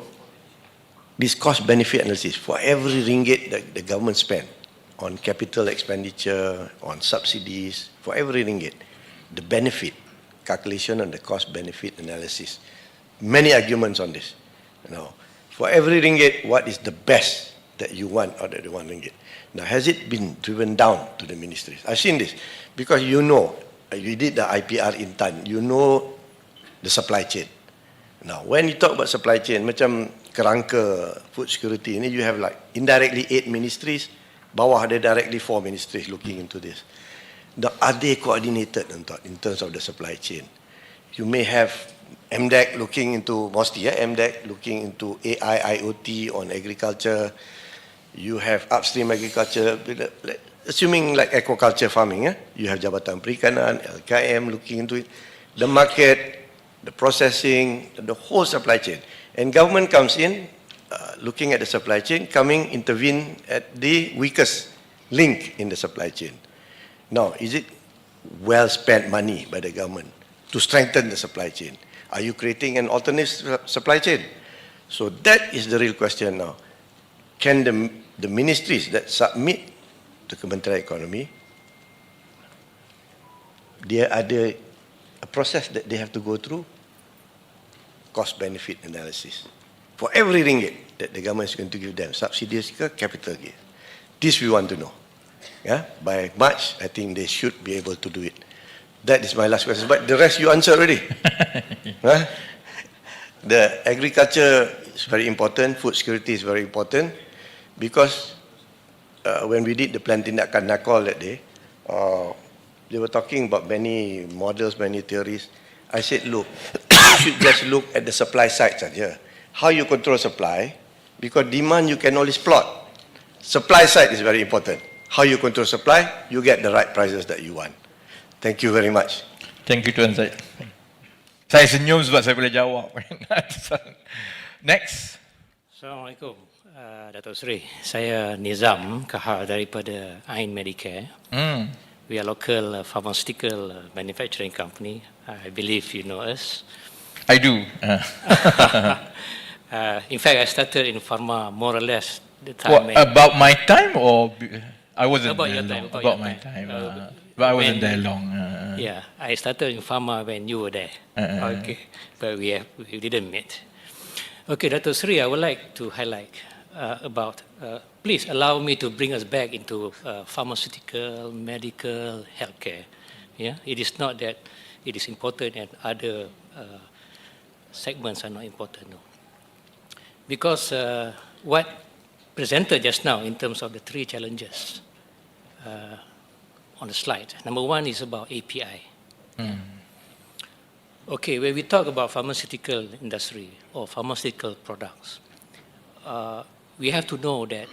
this cost-benefit analysis, for every ringgit that the government spend on capital expenditure, on subsidies, for every ringgit, the benefit, calculation on the cost-benefit analysis. Many arguments on this. Now, for every ringgit, what is the best that you want out of the 1 ringgit? Now, has it been driven down to the ministries? I've seen this because you know, you did the IPR in TAN, you know the supply chain. Now, when you talk about supply chain, macam kerangka food security ini, you have like indirectly 8 ministries, bawah ada directly 4 ministries looking into this. Now, are they coordinated in terms of the supply chain? You may have MDEC looking into, mostly MDEC looking into AI, IoT on agriculture. You have upstream agriculture, assuming like aquaculture farming, you have Jabatan Perikanan, LKM looking into it. The market, the processing, the whole supply chain. And government comes in, looking at the supply chain, intervene at the weakest link in the supply chain. Now, is it well spent money by the government to strengthen the supply chain? Are you creating an alternate supply chain? So that is the real question now. Can the ministries that submit to Kementerian Ekonomi, there ada a process that they have to go through, cost-benefit analysis. For every ringgit that the government is going to give them, subsidies ke capital gain. This we want to know. Yeah? By March, I think they should be able to do it. That is my last question. But the rest you answered already. Huh? The agriculture is very important. Food security is very important. Because when we did the plan tindakan nakol that day, they were talking about many models, many theories. I said, look, you should just look at the supply side saja. How you control supply, because demand you can always plot. Supply side is very important. How you control supply, you get the right prices that you want. Thank you very much. Thank you Tuan Syed. Saya senyum sebab saya boleh jawab. Next. Assalamualaikum. Datuk Seri, saya Nizam Kahar daripada Ain Medicare. We are local pharmaceutical manufacturing company. I believe you know us. I do. In fact, I started in pharma more or less the time. About my time or I wasn't About there your time, long. about your my time. time. But I wasn't there long. Yeah, I started in pharma when you were there. Okay, but we didn't meet. Okay, Dr. Sri, I would like to highlight about, please allow me to bring us back into pharmaceutical, medical, healthcare. Yeah, it is not that it is important and other segments are not important, no. Because what presented just now in terms of the three challenges on the slide. Number one is about API. Okay, when we talk about pharmaceutical industry or pharmaceutical products, we have to know that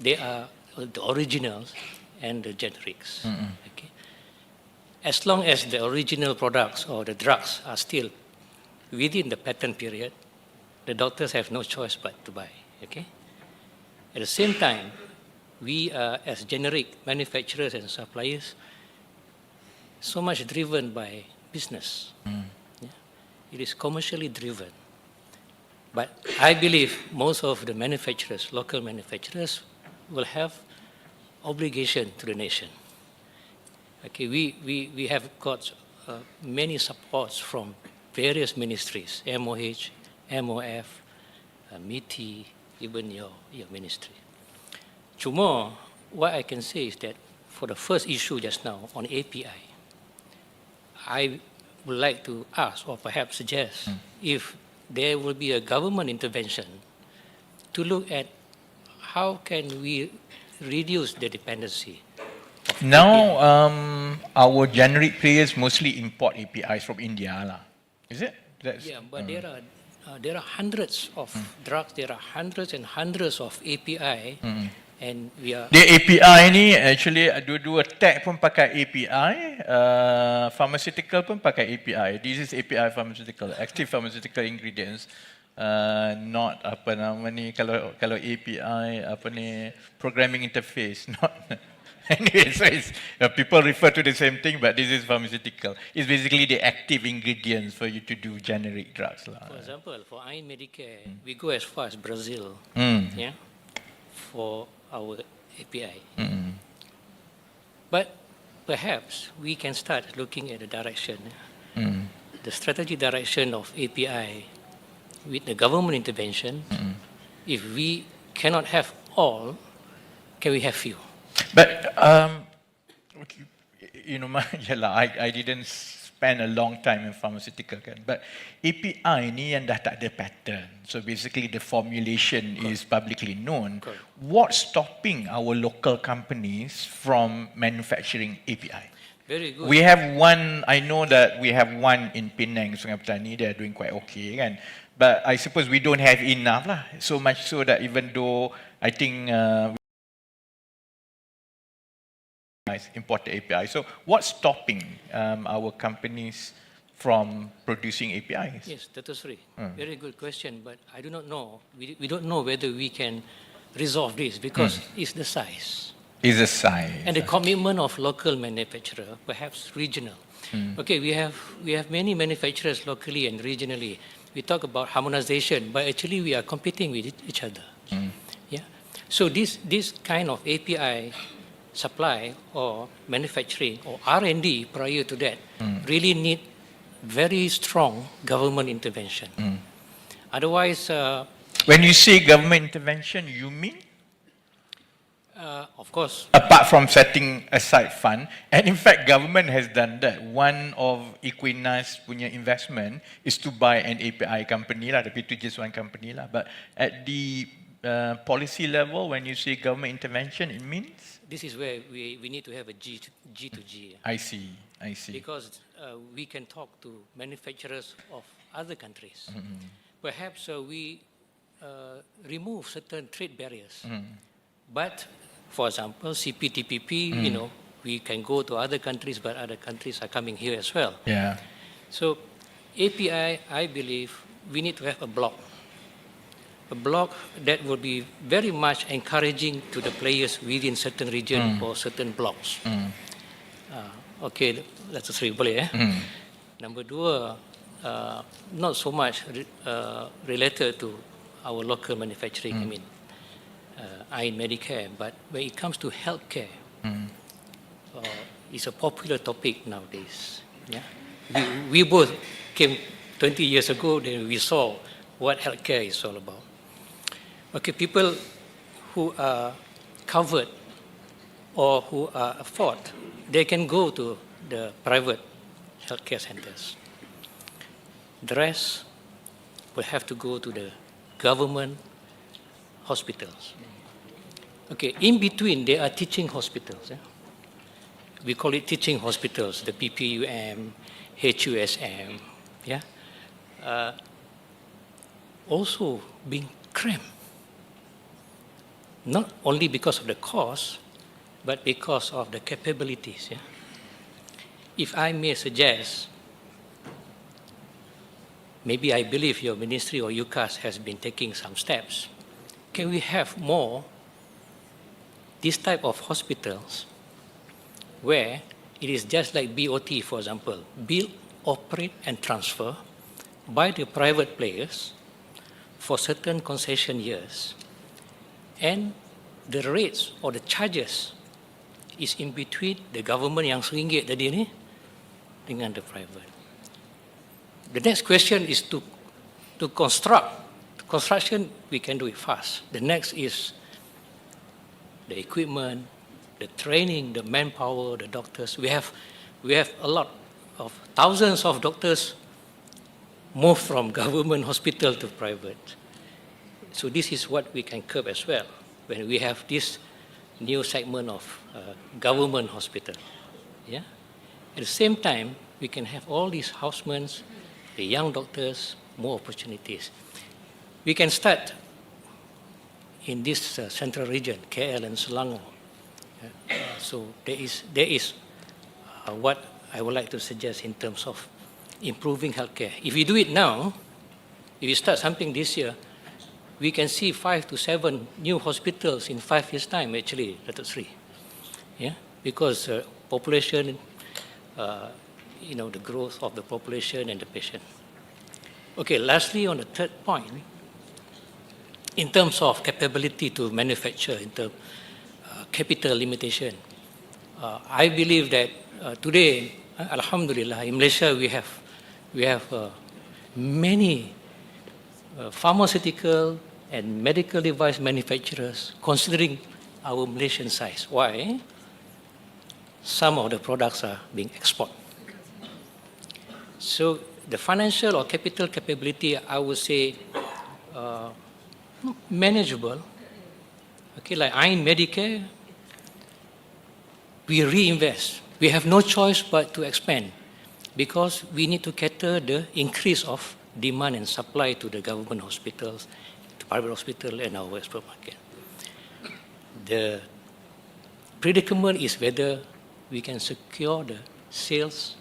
they are the originals and the generics. Okay? As long as the original products or the drugs are still within the patent period, the doctors have no choice but to buy. Okay? At the same time, we are, as generic manufacturers and suppliers, so much driven by business. Yeah? It is commercially driven. But I believe most of the manufacturers, local manufacturers, will have obligation to the nation. Okay, we have got many supports from various ministries, MOH, MOF, MITI, even your ministry. Cuma, what I can say is that for the first issue just now on API, I would like to ask or perhaps suggest if there will be a government intervention to look at how can we reduce the dependency. Now, our generic players mostly import APIs from India, lah. Is it? Yeah, but there are hundreds of drugs, there are hundreds and hundreds of API, and we are. The API ni actually dua-dua tech pun pakai API, pharmaceutical pun pakai API. This is API pharmaceutical, active pharmaceutical ingredients. Not apa nama ni, kalau API apa ni, programming interface, not. Anyway, so it's, people refer to the same thing, but this is pharmaceutical. It's basically the active ingredients for you to do generic drugs. For example, for iron Medicare, we go as far as Brazil, yeah, for our API. But perhaps we can start looking at the direction, the strategy direction of API with the government intervention. If we cannot have all, can we have few? But you know, I didn't spend a long time in pharmaceutical kan. But API ni yang dah tak ada pattern. So basically the formulation is publicly known. What's stopping our local companies from manufacturing API? Very good. We have one, I know that we have one in Penang, Sungai Petani, they are doing quite okay kan. But I suppose we don't have enough lah. So much so that even though I think imported API. So what's stopping our companies from producing APIs? Yes, Dr. Sri, very good question, but I do not know. We don't know whether we can resolve this because it's the size. It's the size. And the commitment of local manufacturer, perhaps regional. Okay, we have many manufacturers locally and regionally. We talk about harmonization, but actually we are competing with each other. Yeah. So this kind of API supply or manufacturing or R&D prior to that really need very strong government intervention. Otherwise, when you say government intervention, you mean? Of course. Apart from setting aside fund, and in fact, government has done that. One of Equinas punya investment is to buy an API company lah, tapi itu just one company lah. But at the policy level, when you say government intervention, it means? This is where we need to have a G to G. I see. Because we can talk to manufacturers of other countries. Perhaps we remove certain trade barriers. But, for example, CPTPP, you know, we can go to other countries, but other countries are coming here as well. Yeah. So, API, I believe, we need to have a block that will be very much encouraging to the players within certain region or certain blocks. Okay, that's three boleh Number two, not so much related to our local manufacturing, I mean, iron Medicare, but when it comes to healthcare, it's a popular topic nowadays. Yeah, we both came 20 years ago. Then we saw what healthcare is all about. Okay, people who are covered or who are afford, they can go to the private healthcare centers. The rest will have to go to the government hospitals. Okay, in between there are teaching hospitals. We call it teaching hospitals, the PPUM, HUSM, yeah, also being cramped. Not only because of the cost, but because of the capabilities. Yeah? If I may suggest, maybe I believe your ministry or UCAS has been taking some steps. Can we have more this type of hospitals where it is just like BOT, for example, build, operate, and transfer by the private players for certain concession years, and the rates or the charges is in between the government yang RM1 tadi ni dengan the private. The next question is to construct. Construction, we can do it fast. The next is the equipment, the training, the manpower, the doctors. We have a lot of thousands of doctors move from government hospital to private. So this is what we can curb as well when we have this new segment of government hospital. Yeah. At the same time, we can have all these housemen, the young doctors, more opportunities. We can start in this central region, KL and Selangor. So there is what I would like to suggest in terms of improving healthcare. If we do it now, if we start something this year, we can see 5 to 7 new hospitals in 5 years' time, actually, Datuk Sri. Yeah? Because population, the growth of the population and the patient. Okay, lastly, on the third point, in terms of capability to manufacture, in terms capital limitation, I believe that today, Alhamdulillah, in Malaysia we have many pharmaceutical and medical device manufacturers considering our Malaysian size. Why? Some of the products are being exported. So the financial or capital capability, I would say, manageable. Okay, like in Medicare, we reinvest. We have no choice but to expand because we need to cater the increase of demand and supply to the government hospitals, to private hospital, and our export market. The predicament is whether we can secure the sales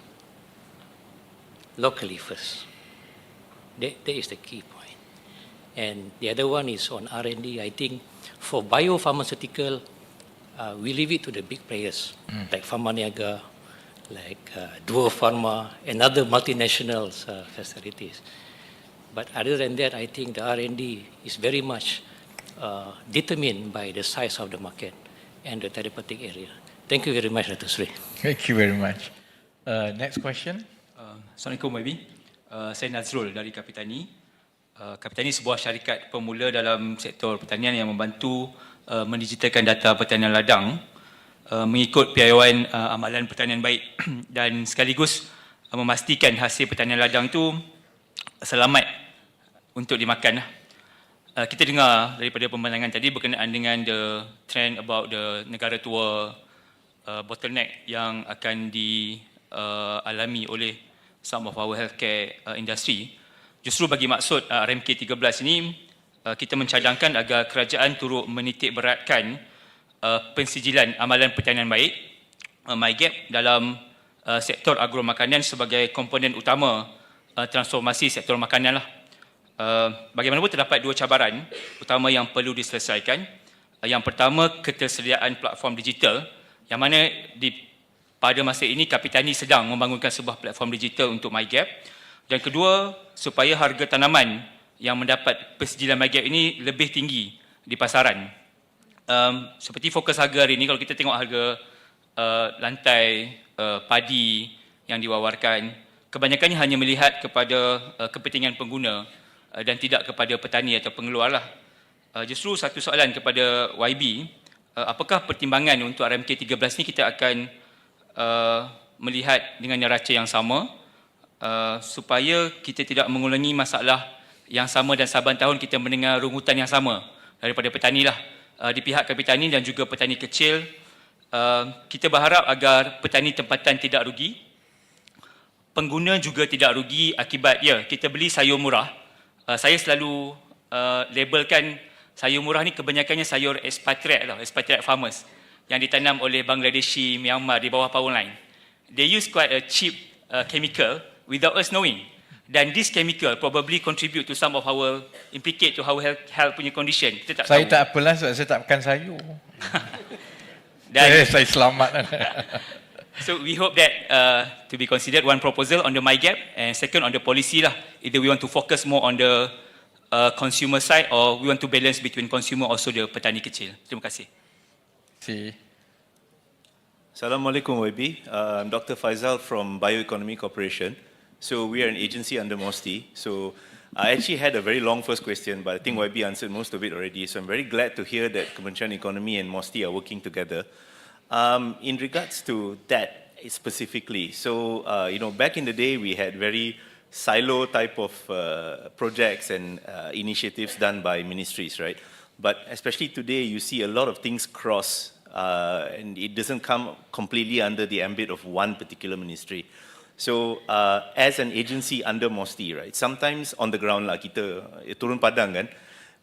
locally first. That is the key point. And the other one is on R&D. I think for biopharmaceutical, we leave it to the big players like Pharmaniaga, like Duo Pharma, and other multinational facilities. But other than that, I think the R&D is very much determined by the size of the market and the therapeutic area. Thank you very much, Datuk Sri. Thank you very much. Next question. Assalamualaikum, YB. Saya Nazrul dari Kapitani. Kapitani sebuah syarikat pemula dalam sektor pertanian yang membantu mendigitalkan data pertanian ladang mengikut piawaian amalan pertanian baik dan sekaligus memastikan hasil pertanian ladang itu selamat untuk dimakan. Kita dengar daripada pemandangan tadi berkenaan dengan the trend about the negara tua bottleneck yang akan dialami oleh some of our healthcare industry. Justru bagi maksud RMK 13 ini, kita mencadangkan agar kerajaan turut menitik beratkan pensijilan amalan pertanian baik, MyGap, dalam sektor agromakanan sebagai komponen utama transformasi sektor makanan. Bagaimanapun terdapat dua cabaran utama yang perlu diselesaikan. Yang pertama, ketersediaan platform digital, yang mana pada masa ini Kapitani sedang membangunkan sebuah platform digital untuk MyGap. Dan kedua, supaya harga tanaman yang mendapat pensijilan MyGap ini lebih tinggi di pasaran. Seperti fokus harga hari ini, kalau kita tengok harga lantai padi yang diwawarkan kebanyakannya hanya melihat kepada kepentingan pengguna dan tidak kepada petani atau pengeluar lah. Justru satu soalan kepada YB, apakah pertimbangan untuk RMK 13 ni kita akan melihat dengan neraca yang sama supaya kita tidak mengulangi masalah yang sama dan saban tahun kita mendengar rungutan yang sama daripada petani lah. Di pihak petani dan juga petani kecil, kita berharap agar petani tempatan tidak rugi, pengguna juga tidak rugi akibat kita beli sayur murah. Saya selalu labelkan sayur murah ni kebanyakannya sayur expatriate farmers yang ditanam oleh Bangladeshi, Myanmar di bawah power line. They use quite a cheap chemical without us knowing. Dan this chemical probably contribute to some of our, implicate to our health punya condition. Kita tak Saya tahu. tak apalah sebab saya tak makan sayur. Dan Saya selamat. so we hope that to be considered one proposal on the MyGap, and second on the policy lah. Either we want to focus more on the consumer side or we want to balance between consumer also the petani kecil. Terima kasih. Assalamualaikum YB. I'm Dr. Faisal from Bioeconomy Corporation. So we are an agency under MOSTI. So I actually had a very long first question, but I think YB answered most of it already. So I'm very glad to hear that Kementerian Ekonomi and MOSTI are working together. In regards to that specifically, so back in the day we had very silo type of projects and initiatives done by ministries, right? But especially today, you see a lot of things cross, and it doesn't come completely under the ambit of one particular ministry. So as an agency under MOSTI, right? Sometimes on the ground lah, kita turun padang kan.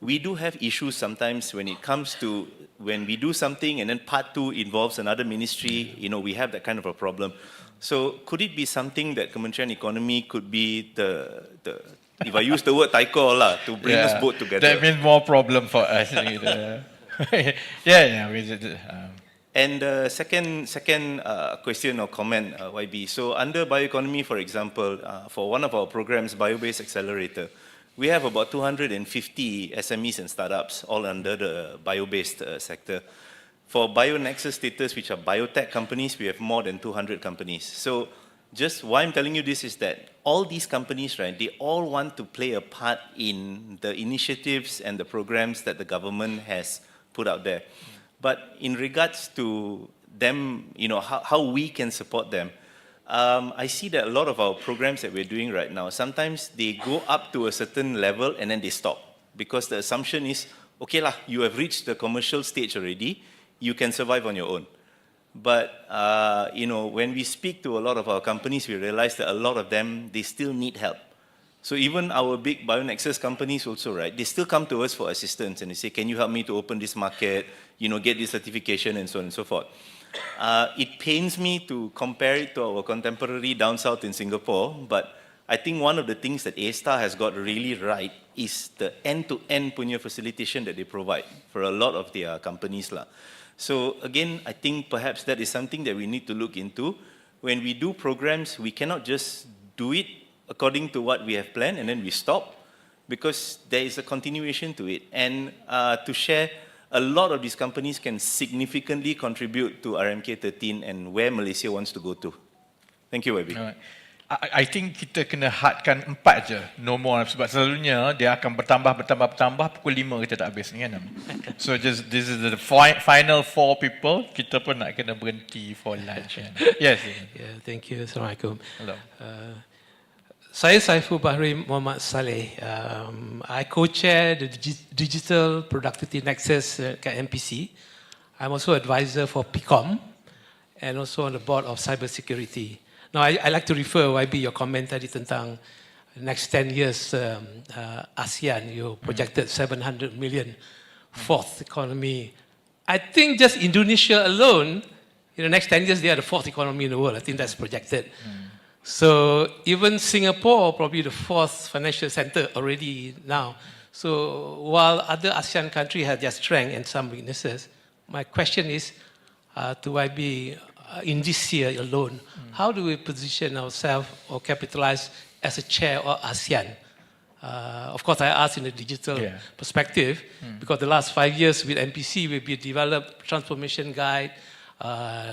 We do have issues sometimes when it comes to when we do something and then part 2 involves another ministry, we have that kind of a problem. So could it be something that Kementerian Ekonomi could be the if I use the word taikor lah, to bring us both together? That means more problem for us. Yeah. And second question or comment, YB. So under bioeconomy, for example, for one of our programs, Bio-Based Accelerator, we have about 250 SMEs and startups all under the bio-based sector. For BioNexus status, which are biotech companies, we have more than 200 companies. So just why I'm telling you this is that all these companies, right, they all want to play a part in the initiatives and the programs that the government has put out there. But in regards to them, how we can support them, I see that a lot of our programs that we're doing right now, sometimes they go up to a certain level and then they stop. Because the assumption is, okay lah, you have reached the commercial stage already, you can survive on your own. But, when we speak to a lot of our companies, we realize that a lot of them, they still need help. So even our big BioNexus companies also, right, they still come to us for assistance and they say, can you help me to open this market, get this certification and so on and so forth. It pains me to compare it to our contemporary down south in Singapore, but I think one of the things that A-Star has got really right is the end-to-end punya facilitation that they provide for a lot of their companies lah. So again, I think perhaps that is something that we need to look into. When we do programs, we cannot just do it according to what we have planned and then we stop, because there is a continuation to it. And to share, a lot of these companies can significantly contribute to RMK 13 and where Malaysia wants to go to. Thank you, YB. I think kita kena hadkan 4 je, no more, sebab selalunya dia akan bertambah, pukul 5 kita tak habis kan. So just this is the final 4 people, kita pun nak kena berhenti for lunch. Yes. Yeah, thank you. Assalamualaikum. Hello. Saya Saiful Bahri Muhammad Saleh. I co-chair the Digital Productivity Nexus at MPC. I'm also advisor for PICOM and also on the board of cybersecurity. Now, I like to refer, YB, your comment tadi tentang next 10 years ASEAN, you projected 700 million fourth economy. I think just Indonesia alone, in the next 10 years, they are the fourth economy in the world. I think that's projected. So even Singapore, probably the fourth financial center already now. So while other ASEAN countries have their strength and some weaknesses, my question is to YB, in this year alone, how do we position ourselves or capitalize as a chair of ASEAN? Of course, I ask in a digital perspective, because the last 5 years with MPC, we've developed transformation guide,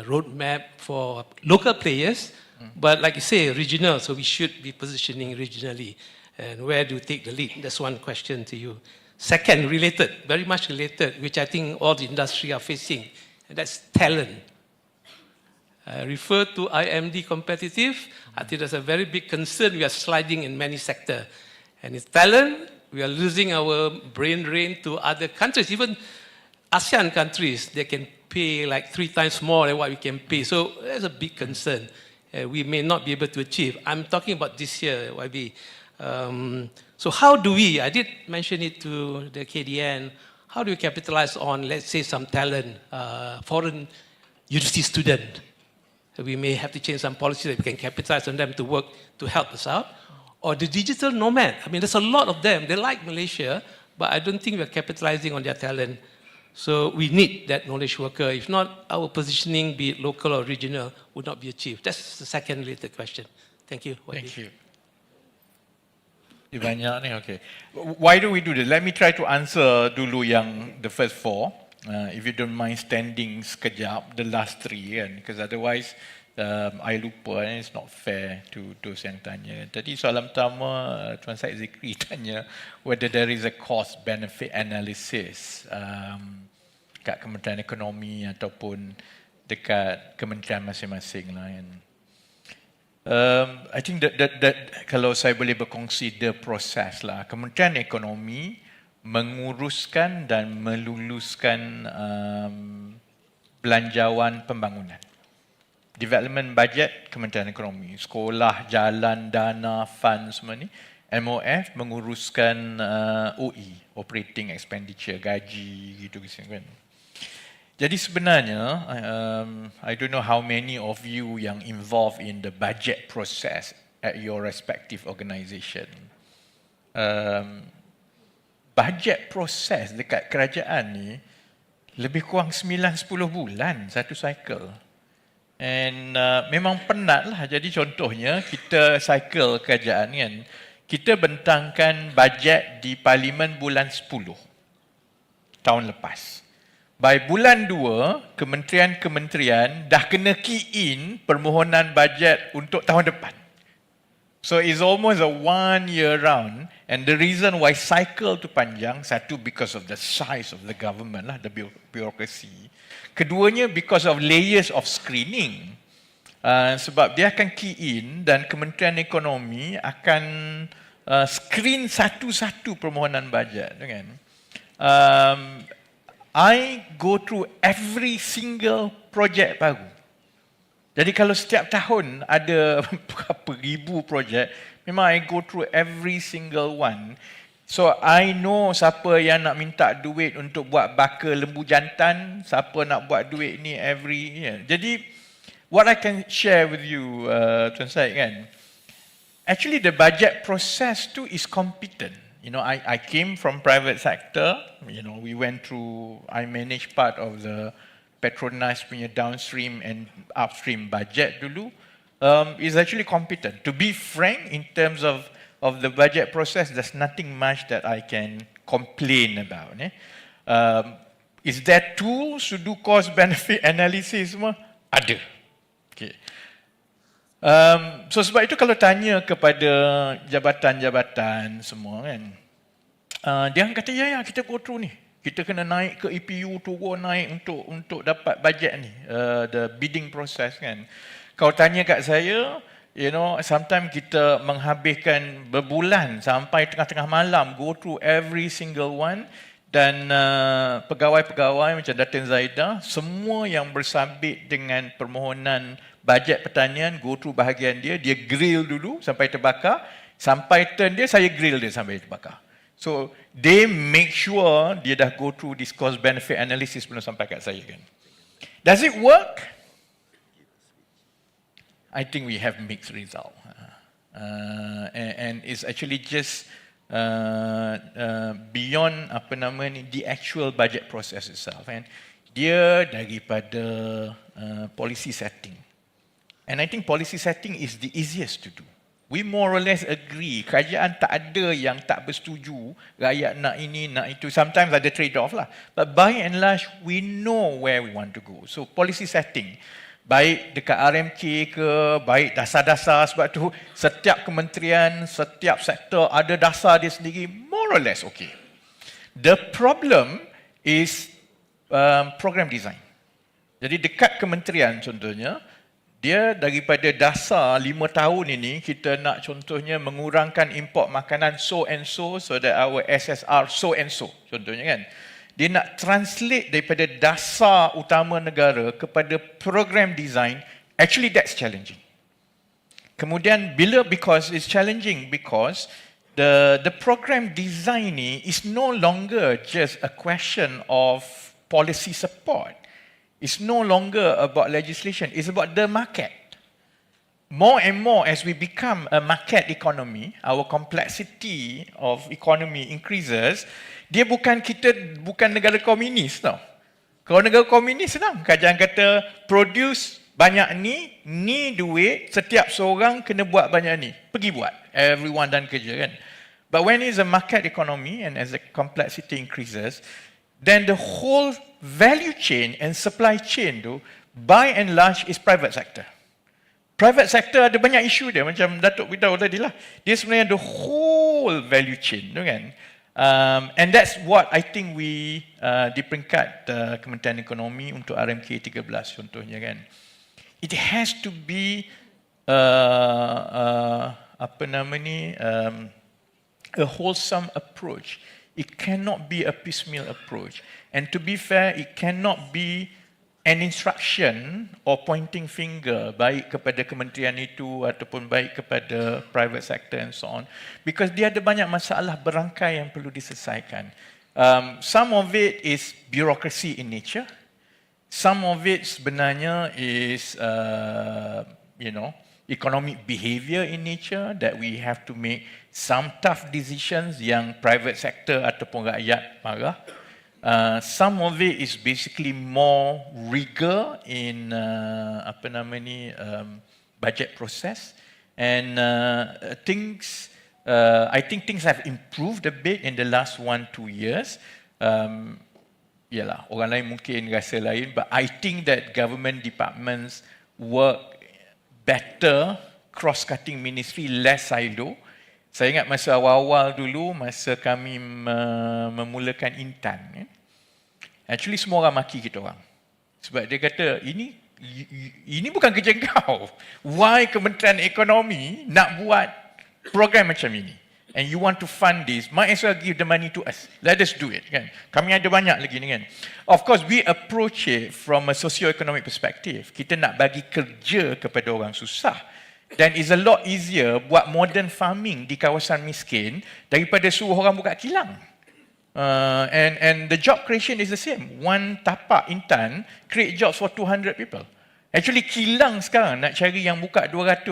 roadmap for local players, But like you say, regional, so we should be positioning regionally. And where do you take the lead? That's one question to you. Second, related, very much related, which I think all the industry are facing, and that's talent. I refer to IMD competitive. I think that's a very big concern. We are sliding in many sectors. And it's talent, we are losing our brain drain to other countries. Even ASEAN countries, they can pay like 3 times more than what we can pay. So there's a big concern. We may not be able to achieve. I'm talking about this year, YB. So how do we, I did mention it to the KDN, how do we capitalize on, let's say, some talent, foreign university student? We may have to change some policies that we can capitalize on them to work to help us out. Or the digital nomad. I mean, there's a lot of them. They like Malaysia, but I don't think we're capitalizing on their talent. So we need that knowledge worker. If not, our positioning, be it local or regional, would not be achieved. That's the second related question. Thank you. Thank you. Banyak ni, okay. Why do we do this? Let me try to answer dulu yang the first 4. If you don't mind standing sekejap, the last 3 kan, because otherwise I lupa and it's not fair to those yang tanya. Tadi soalan pertama Tuan Syed Zikri tanya whether there is a cost benefit analysis kat Kementerian Ekonomi ataupun dekat kementerian masing-masing lah kan. I think that kalau saya boleh berkongsi the proses lah, Kementerian Ekonomi menguruskan dan meluluskan belanjawan pembangunan. Development budget Kementerian Ekonomi, sekolah, jalan, dana, fund semua ni. MOF menguruskan OE, Operating Expenditure, gaji gitu kan. Jadi sebenarnya, I don't know how many of you yang involved in the budget process at your respective organisation. Budget proses dekat kerajaan ni lebih kurang 9-10 bulan satu cycle. And memang penat lah. Jadi contohnya kita cycle kerajaan kan, kita bentangkan bajet di Parlimen bulan 10 tahun lepas. By bulan 2, kementerian-kementerian dah kena key in permohonan bajet untuk tahun depan. So it's almost a 1 year round, and the reason why cycle tu panjang, satu because of the size of the government lah, the bureaucracy. Keduanya because of layers of screening. Sebab dia akan key in dan Kementerian Ekonomi akan screen satu-satu permohonan bajet kan. I go through every single project baru. Jadi kalau setiap tahun ada berapa ribu projek, memang I go through every single one. So I know siapa yang nak minta duit untuk buat baka lembu jantan, siapa nak buat duit ni every year. Jadi what I can share with you, Tuan Syed kan, actually the budget process too is competent. You know, I came from private sector. You know, we went through, I managed part of the Petronas punya downstream and upstream budget dulu, is actually competent. To be frank, in terms of the budget process, there's nothing much that I can complain about. Is there tools to do cost benefit analysis semua? Ada. Okay. So sebab itu kalau tanya kepada jabatan-jabatan semua kan, dia kata ya kita go through ni. Kita kena naik ke EPU, turun naik untuk dapat bajet ni, the bidding process kan. Kau tanya kat saya, you know, sometimes kita menghabiskan berbulan sampai tengah-tengah malam go through every single one, dan pegawai-pegawai macam Datin Zaidah, semua yang bersabit dengan permohonan bajet pertanian go through bahagian dia grill dulu sampai terbakar, sampai turn dia saya grill dia sampai terbakar. So they make sure dia dah go through this cost benefit analysis sebelum sampai kat saya kan. Does it work? I think we have mixed result. And it's actually just beyond apa nama ni, the actual budget process itself. And dia daripada policy setting. And I think policy setting is the easiest to do. We more or less agree. Kerajaan tak ada yang tak bersetuju. Rakyat nak ini, nak itu. Sometimes ada trade-off lah. But by and large, we know where we want to go. So policy setting. Baik dekat RMK ke, baik dasar-dasar, sebab tu setiap kementerian, setiap sektor ada dasar dia sendiri, more or less okay. The problem is program design. Jadi dekat kementerian contohnya, dia daripada dasar 5 tahun ini, kita nak contohnya mengurangkan import makanan so that our SSR so and so, contohnya kan. Dia nak translate daripada dasar utama negara kepada program design, actually that's challenging. Kemudian because it's challenging because the program design ni is no longer just a question of policy support. It's no longer about legislation, it's about the market. More and more as we become a market economy, our complexity of economy increases, kita bukan negara komunis tau. Kalau negara komunis senang, kerajaan kata produce banyak ni duit, setiap seorang kena buat banyak ni. Pergi buat, everyone dan kerja kan. But when it's a market economy and as the complexity increases, then the whole value chain and supply chain tu, by and large, is private sector. Private sector ada banyak isu dia, macam Datuk beritahu tadi lah. Dia sebenarnya the whole value chain tu kan. And that's what I think we di peringkat Kementerian Ekonomi untuk RMK 13 contohnya kan. It has to be a wholesome approach. It cannot be a piecemeal approach. And to be fair, it cannot be an instruction or pointing finger baik kepada kementerian itu ataupun baik kepada private sector and so on. Because dia ada banyak masalah berangkai yang perlu diselesaikan. Some of it is bureaucracy in nature. Some of it sebenarnya is, economic behavior in nature that we have to make some tough decisions yang private sector ataupun rakyat marah. Some of it is basically more rigor in budget process, and I think things have improved a bit in the last 1-2 years. Yalah, orang lain mungkin rasa lain, but I think that government departments work better, cross-cutting ministry, less silo. Saya ingat masa awal-awal dulu, masa kami memulakan Intan, actually semua orang maki kita orang. Sebab dia kata, ini bukan kerja kau. Why Kementerian Ekonomi nak buat program macam ini? And you want to fund this, might as well give the money to us. Let us do it. Kan? Kami ada banyak lagi ni kan. Of course, we approach it from a socio-economic perspective. Kita nak bagi kerja kepada orang susah. Dan it's a lot easier buat modern farming di kawasan miskin daripada suruh orang buka kilang. And the job creation is the same. One tapak Intan create jobs for 200 people. Actually kilang sekarang nak cari yang buka 200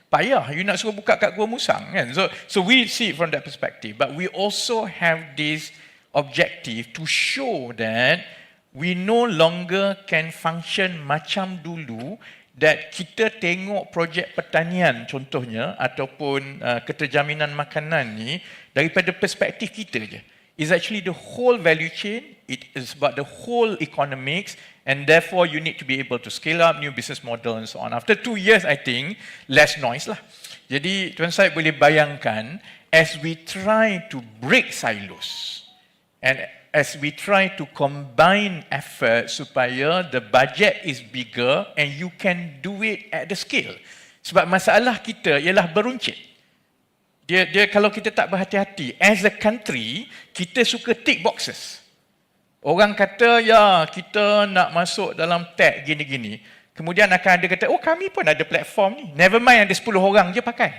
payah. You nak suruh buka kat Gua Musang kan. So we see it from that perspective. But we also have this objective to show that we no longer can function macam dulu, that kita tengok projek pertanian contohnya ataupun keterjaminan makanan ni daripada perspektif kita je. It's actually the whole value chain, it is about the whole economics, and therefore you need to be able to scale up new business model and so on. After 2 years, I think, less noise lah. Jadi Tuan Syed boleh bayangkan, as we try to break silos, and as we try to combine effort supaya the budget is bigger and you can do it at the scale. Sebab masalah kita ialah beruncit. Dia kalau kita tak berhati-hati, as a country, kita suka tick boxes. Orang kata, ya kita nak masuk dalam tech gini-gini. Kemudian akan ada kata, oh kami pun ada platform ni. Never mind ada 10 orang je pakai.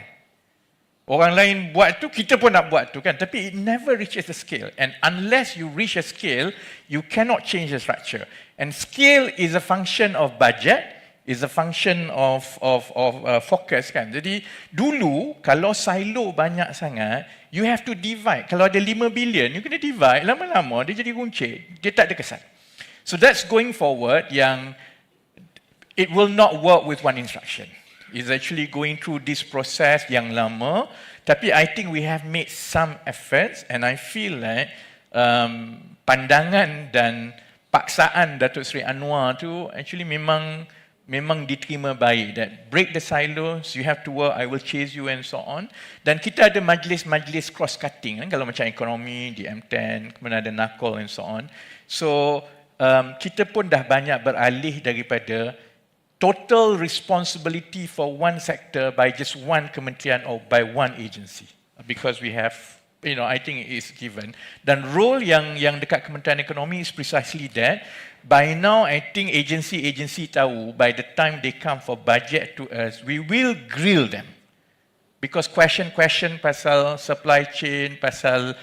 Orang lain buat tu, kita pun nak buat tu kan. Tapi it never reaches the scale. And unless you reach a scale, you cannot change the structure. And scale is a function of budget, is a function of focus kan. Jadi dulu kalau silo banyak sangat, you have to divide. Kalau ada 5 billion, you kena divide. Lama-lama dia jadi runcit. Dia tak ada kesan. So that's going forward yang it will not work with one instruction. It's actually going through this process yang lama. Tapi I think we have made some efforts and I feel like pandangan dan paksaan Datuk Seri Anwar tu actually memang memang diterima baik, that break the silos, you have to work, I will chase you and so on. Dan kita ada majlis-majlis cross-cutting kan, kalau macam ekonomi di M10, kemudian ada NACOL and so on. So kita pun dah banyak beralih daripada total responsibility for one sector by just one kementerian or by one agency, because we have, I think it is given. Dan role yang dekat Kementerian Ekonomi is precisely that. By now, I think agency tahu, by the time they come for budget to us, we will grill them. Because question pasal supply chain, pasal,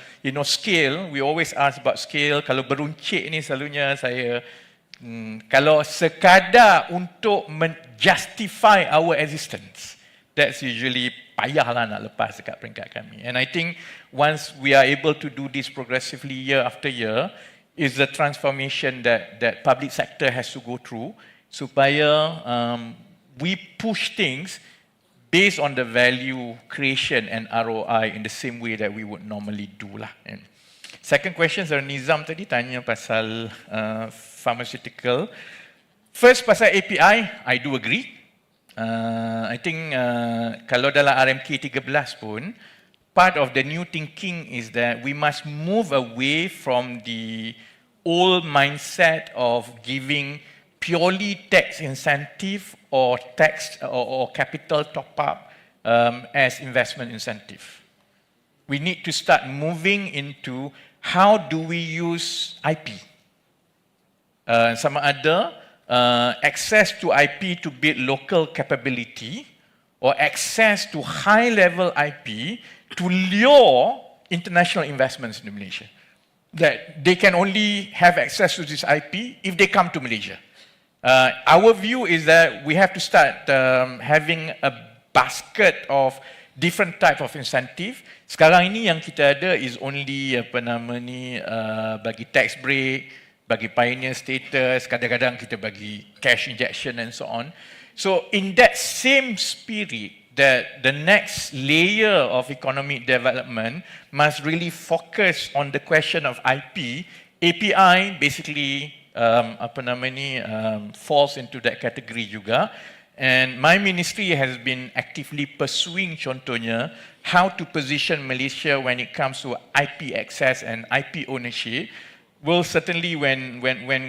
scale, we always ask about scale. Kalau beruncit ni selalunya saya, kalau sekadar untuk justify our existence, that's usually payahlah nak lepas dekat peringkat kami. And I think once we are able to do this progressively year after year, is the transformation that public sector has to go through, supaya we push things based on the value creation and ROI in the same way that we would normally do lah. And second question, Nizam tadi tanya pasal pharmaceutical. First pasal API, I do agree. I think kalau dalam RMK 13 pun, part of the new thinking is that we must move away from the old mindset of giving purely tax incentive or tax or capital top up as investment incentive. We need to start moving into how do we use IP. Sama ada access to IP to build local capability, or access to high level IP to lure international investments in Malaysia. That they can only have access to this IP if they come to Malaysia. Our view is that we have to start having a basket of different type of incentive. Sekarang ini yang kita ada is only bagi tax break, bagi pioneer status, kadang-kadang kita bagi cash injection and so on. So in that same spirit, that the next layer of economic development must really focus on the question of IP. API basically falls into that category juga. And my ministry has been actively pursuing, contohnya, how to position Malaysia when it comes to IP access and IP ownership. Will certainly, when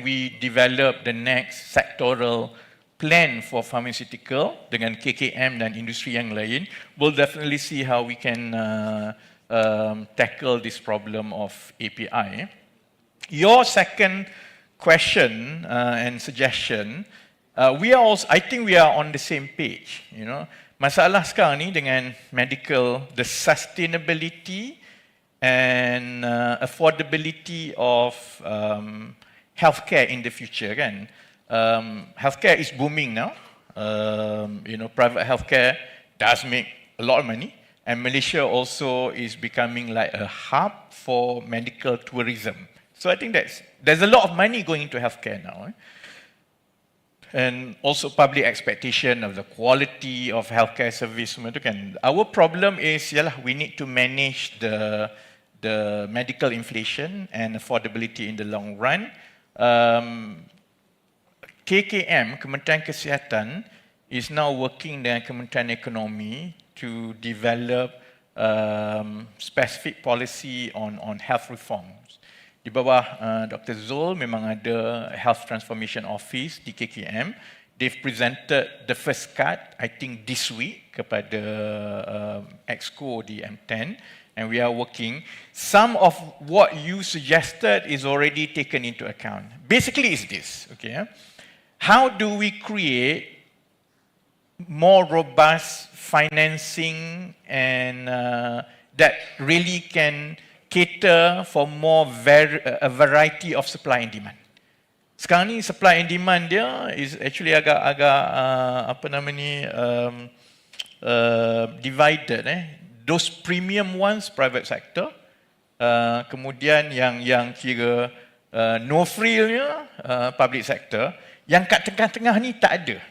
we develop the next sectoral plan for pharmaceutical dengan KKM dan industri yang lain, we'll definitely see how we can tackle this problem of API. Your second question and suggestion, I think we are on the same page. Masalah sekarang ni dengan medical, the sustainability and affordability of healthcare in the future, kan? Healthcare is booming now. Private healthcare does make a lot of money, and Malaysia also is becoming like a hub for medical tourism. So I think there's a lot of money going into healthcare now. And also public expectation of the quality of healthcare service. Our problem is, we need to manage the medical inflation and affordability in the long run. KKM, Kementerian Kesihatan, is now working dengan Kementerian Ekonomi to develop specific policy on health reforms. Di bawah Dr. Zul memang ada Health Transformation Office di KKM. They've presented the first cut, I think this week, kepada Exco di M10. And we are working. Some of what you suggested is already taken into account. Basically, it's this, okay? How do we create more robust financing and that really can cater for a variety of supply and demand? Sekarang ni supply and demand dia is actually agak divided. Those premium ones, private sector. Kemudian yang kira no frillnya, public sector. Yang kat tengah-tengah ni tak ada.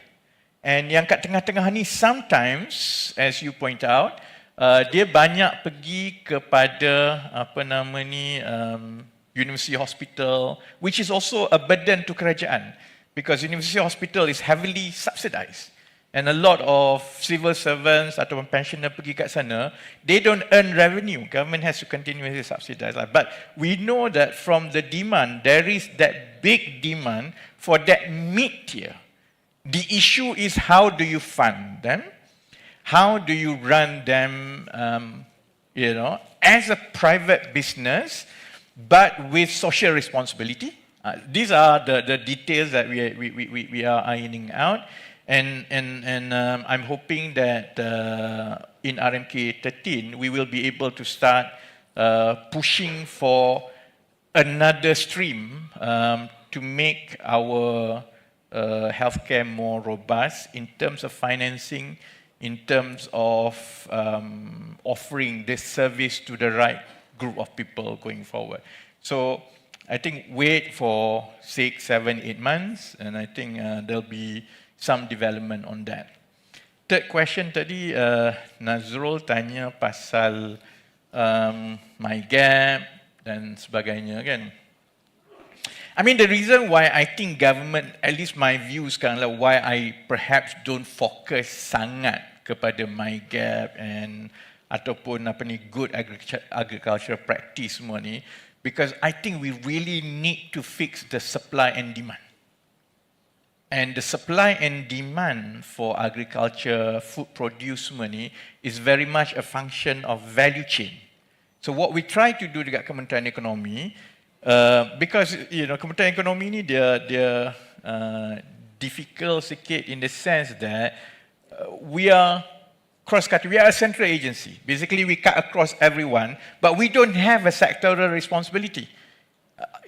And yang kat tengah-tengah ni sometimes, as you point out, dia banyak pergi kepada university hospital, which is also a burden to kerajaan. because University Hospital is heavily subsidized. And a lot of civil servants atau pensioner pergi kat sana, they don't earn revenue. Government has to continuously subsidize. But we know that from the demand, there is that big demand for that mid-tier. The issue is how do you fund them? How do you run them, as a private business, but with social responsibility? These are the details that we are ironing out. And I'm hoping that in RMK 13, we will be able to start pushing for another stream to make our healthcare more robust in terms of financing, in terms of offering this service to the right group of people going forward. So I think wait for 6, 7, 8 months, and I think there'll be some development on that. Third question tadi, Nazrul tanya pasal my gap dan sebagainya kan. I mean, the reason why I think government, at least my view sekarang lah, why I perhaps don't focus sangat kepada my gap and ataupun good agricultural practice semua ni, because I think we really need to fix the supply and demand. And the supply and demand for agriculture, food produce semua ni is very much a function of value chain. So what we try to do dekat Kementerian Ekonomi, because Kementerian Ekonomi ni dia difficult sikit in the sense that we are cross-cutting. We are a central agency. Basically, we cut across everyone, but we don't have a sectoral responsibility.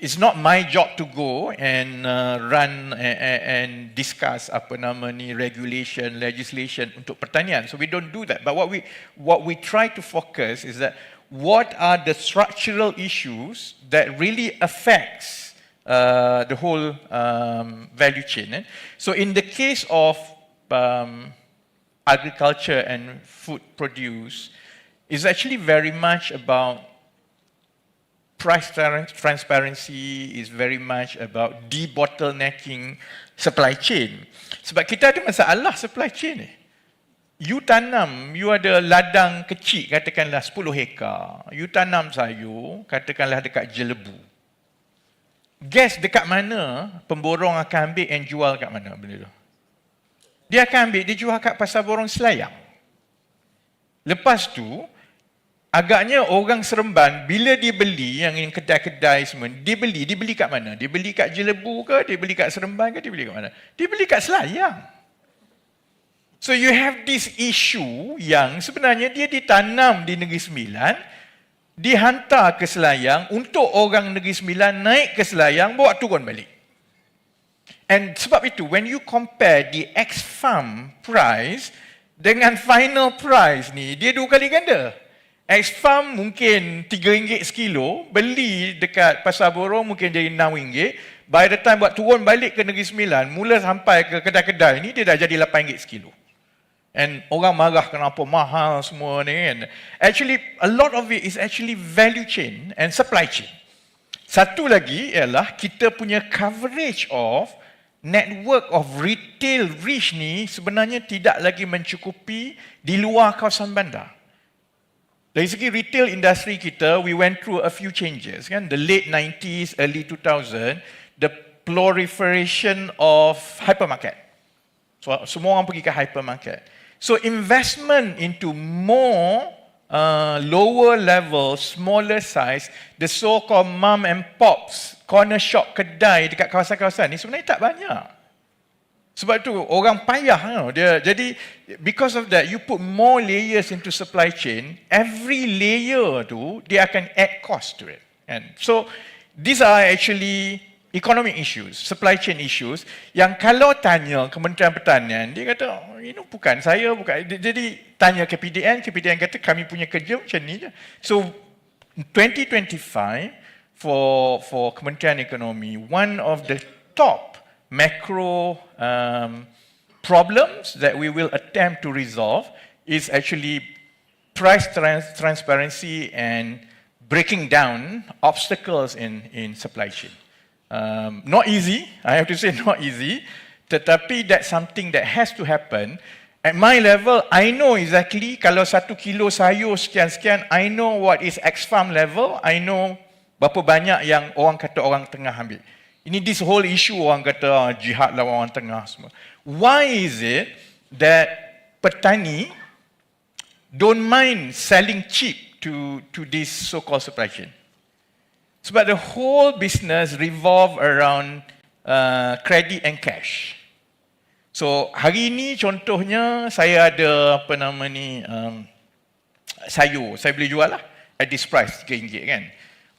It's not my job to go and run and discuss regulation, legislation untuk pertanian. So we don't do that. But what we try to focus is that what are the structural issues that really affects the whole value chain. So in the case of agriculture and food produce, is actually very much about price transparency, is very much about debottlenecking supply chain. Sebab kita ada masalah supply chain ni. You tanam, you ada ladang kecil, katakanlah 10 hektar. You tanam sayur, katakanlah dekat Jelebu. Guess dekat mana pemborong akan ambil and jual kat mana benda tu? Dia akan ambil, dia jual kat pasar borong Selayang. Lepas tu, agaknya orang Seremban, bila dia beli, yang kedai-kedai semua, dia beli kat mana? Dia beli kat Jelebu ke? Dia beli kat Seremban ke? Dia beli kat mana? Dia beli kat Selayang. So you have this issue yang sebenarnya dia ditanam di Negeri Sembilan, dihantar ke Selayang untuk orang Negeri Sembilan naik ke Selayang, bawa turun balik. And sebab itu, when you compare the ex-farm price dengan final price ni, dia 2 kali ganda. Ex-farm mungkin RM3 sekilo, beli dekat pasar borong mungkin jadi RM6. By the time buat turun balik ke Negeri Sembilan, mula sampai ke kedai-kedai ni, dia dah jadi RM8 sekilo. And orang marah kenapa mahal semua ni kan. Actually, a lot of it is actually value chain and supply chain. Satu lagi ialah kita punya coverage of network of retail reach ni sebenarnya tidak lagi mencukupi di luar kawasan bandar. Dari segi retail industri kita, we went through a few changes kan. The late 90s, early 2000, the proliferation of hypermarket. So, semua orang pergi ke hypermarket. So investment into more lower level, smaller size, the so-called mom and pops, corner shop, kedai dekat kawasan-kawasan ni sebenarnya tak banyak. Sebab tu orang payah. Jadi because of that, you put more layers into supply chain. Every layer tu dia akan add cost to it. And so these are actually economic issues, supply chain issues. Yang kalau tanya Kementerian Pertanian, dia kata bukan saya, bukan. Jadi tanya KPDN kata kami punya kerja macam ni je. So 2025 for Kementerian Ekonomi, one of the top macro problems that we will attempt to resolve is actually price transparency and breaking down obstacles in supply chain. Not easy, I have to say not easy, tetapi that's something that has to happen. At my level, I know exactly kalau 1 kilo sayur sekian-sekian, I know what is ex-farm level, I know berapa banyak yang orang kata orang tengah ambil. Ini this whole issue orang kata jihad lawan orang tengah semua. Why is it that petani don't mind selling cheap to this so-called supply chain? Sebab the whole business revolve around credit and cash. So hari ini contohnya saya ada sayur, saya boleh jual lah at this price RM3 kan.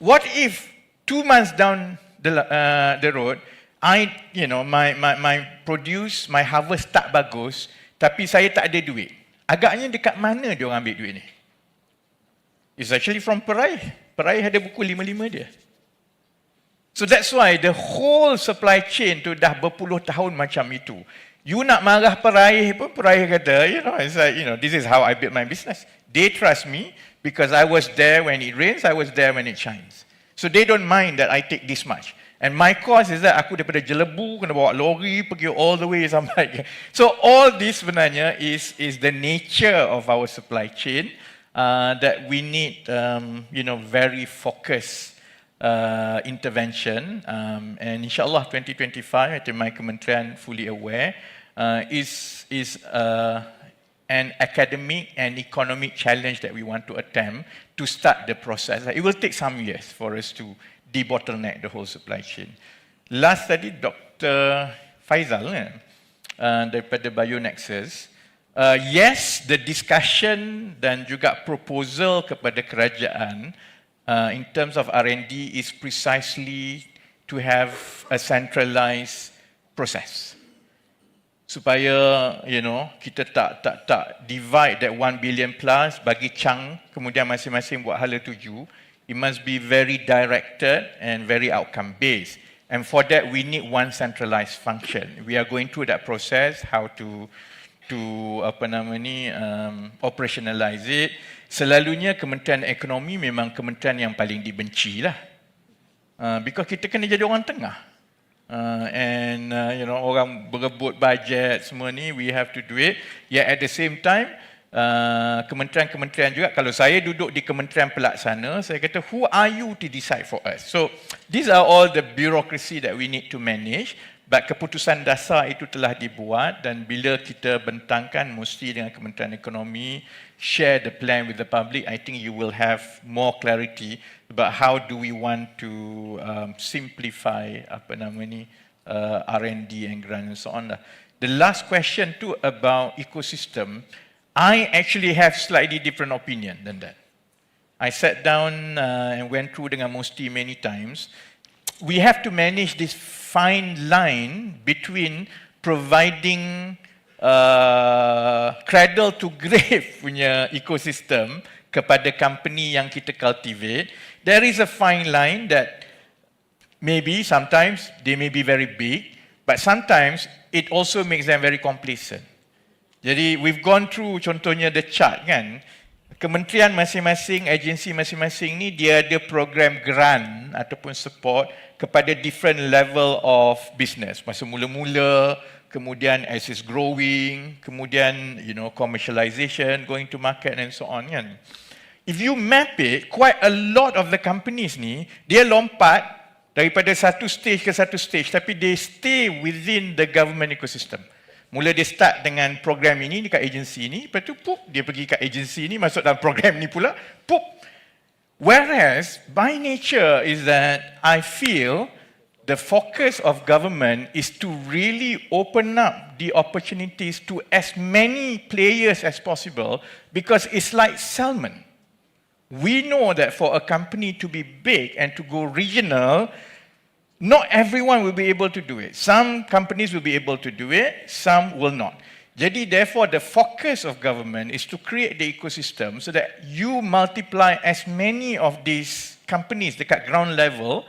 What if 2 months down the road, my produce, my harvest tak bagus, tapi saya tak ada duit. Agaknya dekat mana dia orang ambil duit ni? It's actually from Peraih. Peraih ada buku 55 dia. So that's why the whole supply chain tu dah berpuluh tahun macam itu. You nak marah Peraih pun, Peraih kata, it's like, this is how I build my business. They trust me because I was there when it rains, I was there when it shines. So they don't mind that I take this much. And my cost is that aku daripada Jelebu, kena bawa lori, pergi all the way sampai. So all this sebenarnya is the nature of our supply chain that we need, very focused intervention. And insyaAllah 2025, I think my kementerian fully aware, is an academic and economic challenge that we want to attempt to start the process. It will take some years for us to debottleneck the whole supply chain. Last tadi Dr. Faizal daripada BioNexus. Yes, the discussion dan juga proposal kepada kerajaan in terms of R&D is precisely to have a centralized process. Supaya, kita tak divide that 1 billion plus, bagi chunk, kemudian masing-masing buat hala tuju. It must be very directed and very outcome based. And for that, we need one centralized function. We are going through that process, how to operationalize it. Selalunya Kementerian Ekonomi memang kementerian yang paling dibenci lah. Because kita kena jadi orang tengah. Orang berebut bajet semua ni, we have to do it. Yet at the same time, kementerian-kementerian juga, kalau saya duduk di kementerian pelaksana, saya kata, who are you to decide for us? So, these are all the bureaucracy that we need to manage, but keputusan dasar itu telah dibuat, dan bila kita bentangkan mesti dengan Kementerian Ekonomi, share the plan with the public, I think you will have more clarity about how do we want to simplify R&D and grant and so on. The last question too about ecosystem, I actually have slightly different opinion than that. I sat down and went through dengan Musti many times. We have to manage this fine line between providing cradle to grave punya ecosystem kepada company yang kita cultivate. There is a fine line that maybe sometimes they may be very big, but sometimes it also makes them very complacent. Jadi we've gone through contohnya the chart kan. Kementerian masing-masing, agensi masing-masing ni dia ada program grant ataupun support kepada different level of business. Masa mula-mula, kemudian as it's growing, kemudian commercialization, going to market and so on kan. If you map it, quite a lot of the companies ni, dia lompat daripada satu stage ke satu stage, tapi they stay within the government ecosystem. Mula dia start dengan program ini dekat agensi ni, lepas tu dia pergi kat agensi ni, masuk dalam program ni pula, Whereas, by nature is that I feel the focus of government is to really open up the opportunities to as many players as possible, because it's like salmon. We know that for a company to be big and to go regional, not everyone will be able to do it. Some companies will be able to do it, some will not. Jadi therefore the focus of government is to create the ecosystem so that you multiply as many of these companies dekat ground level,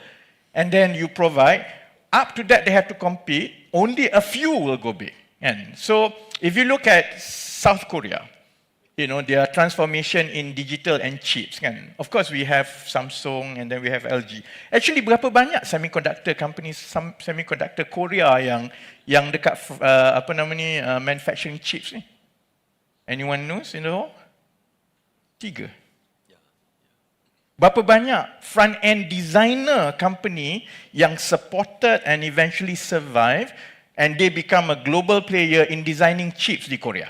and then you provide. Up to that they have to compete, only a few will go big. And so if you look at South Korea, their transformation in digital and chips kan. Of course we have Samsung and then we have LG. Actually berapa banyak semiconductor companies, semiconductor Korea yang dekat manufacturing chips ni? Anyone knows in the world? 3. Berapa banyak front-end designer company yang supported and eventually survive and they become a global player in designing chips di Korea?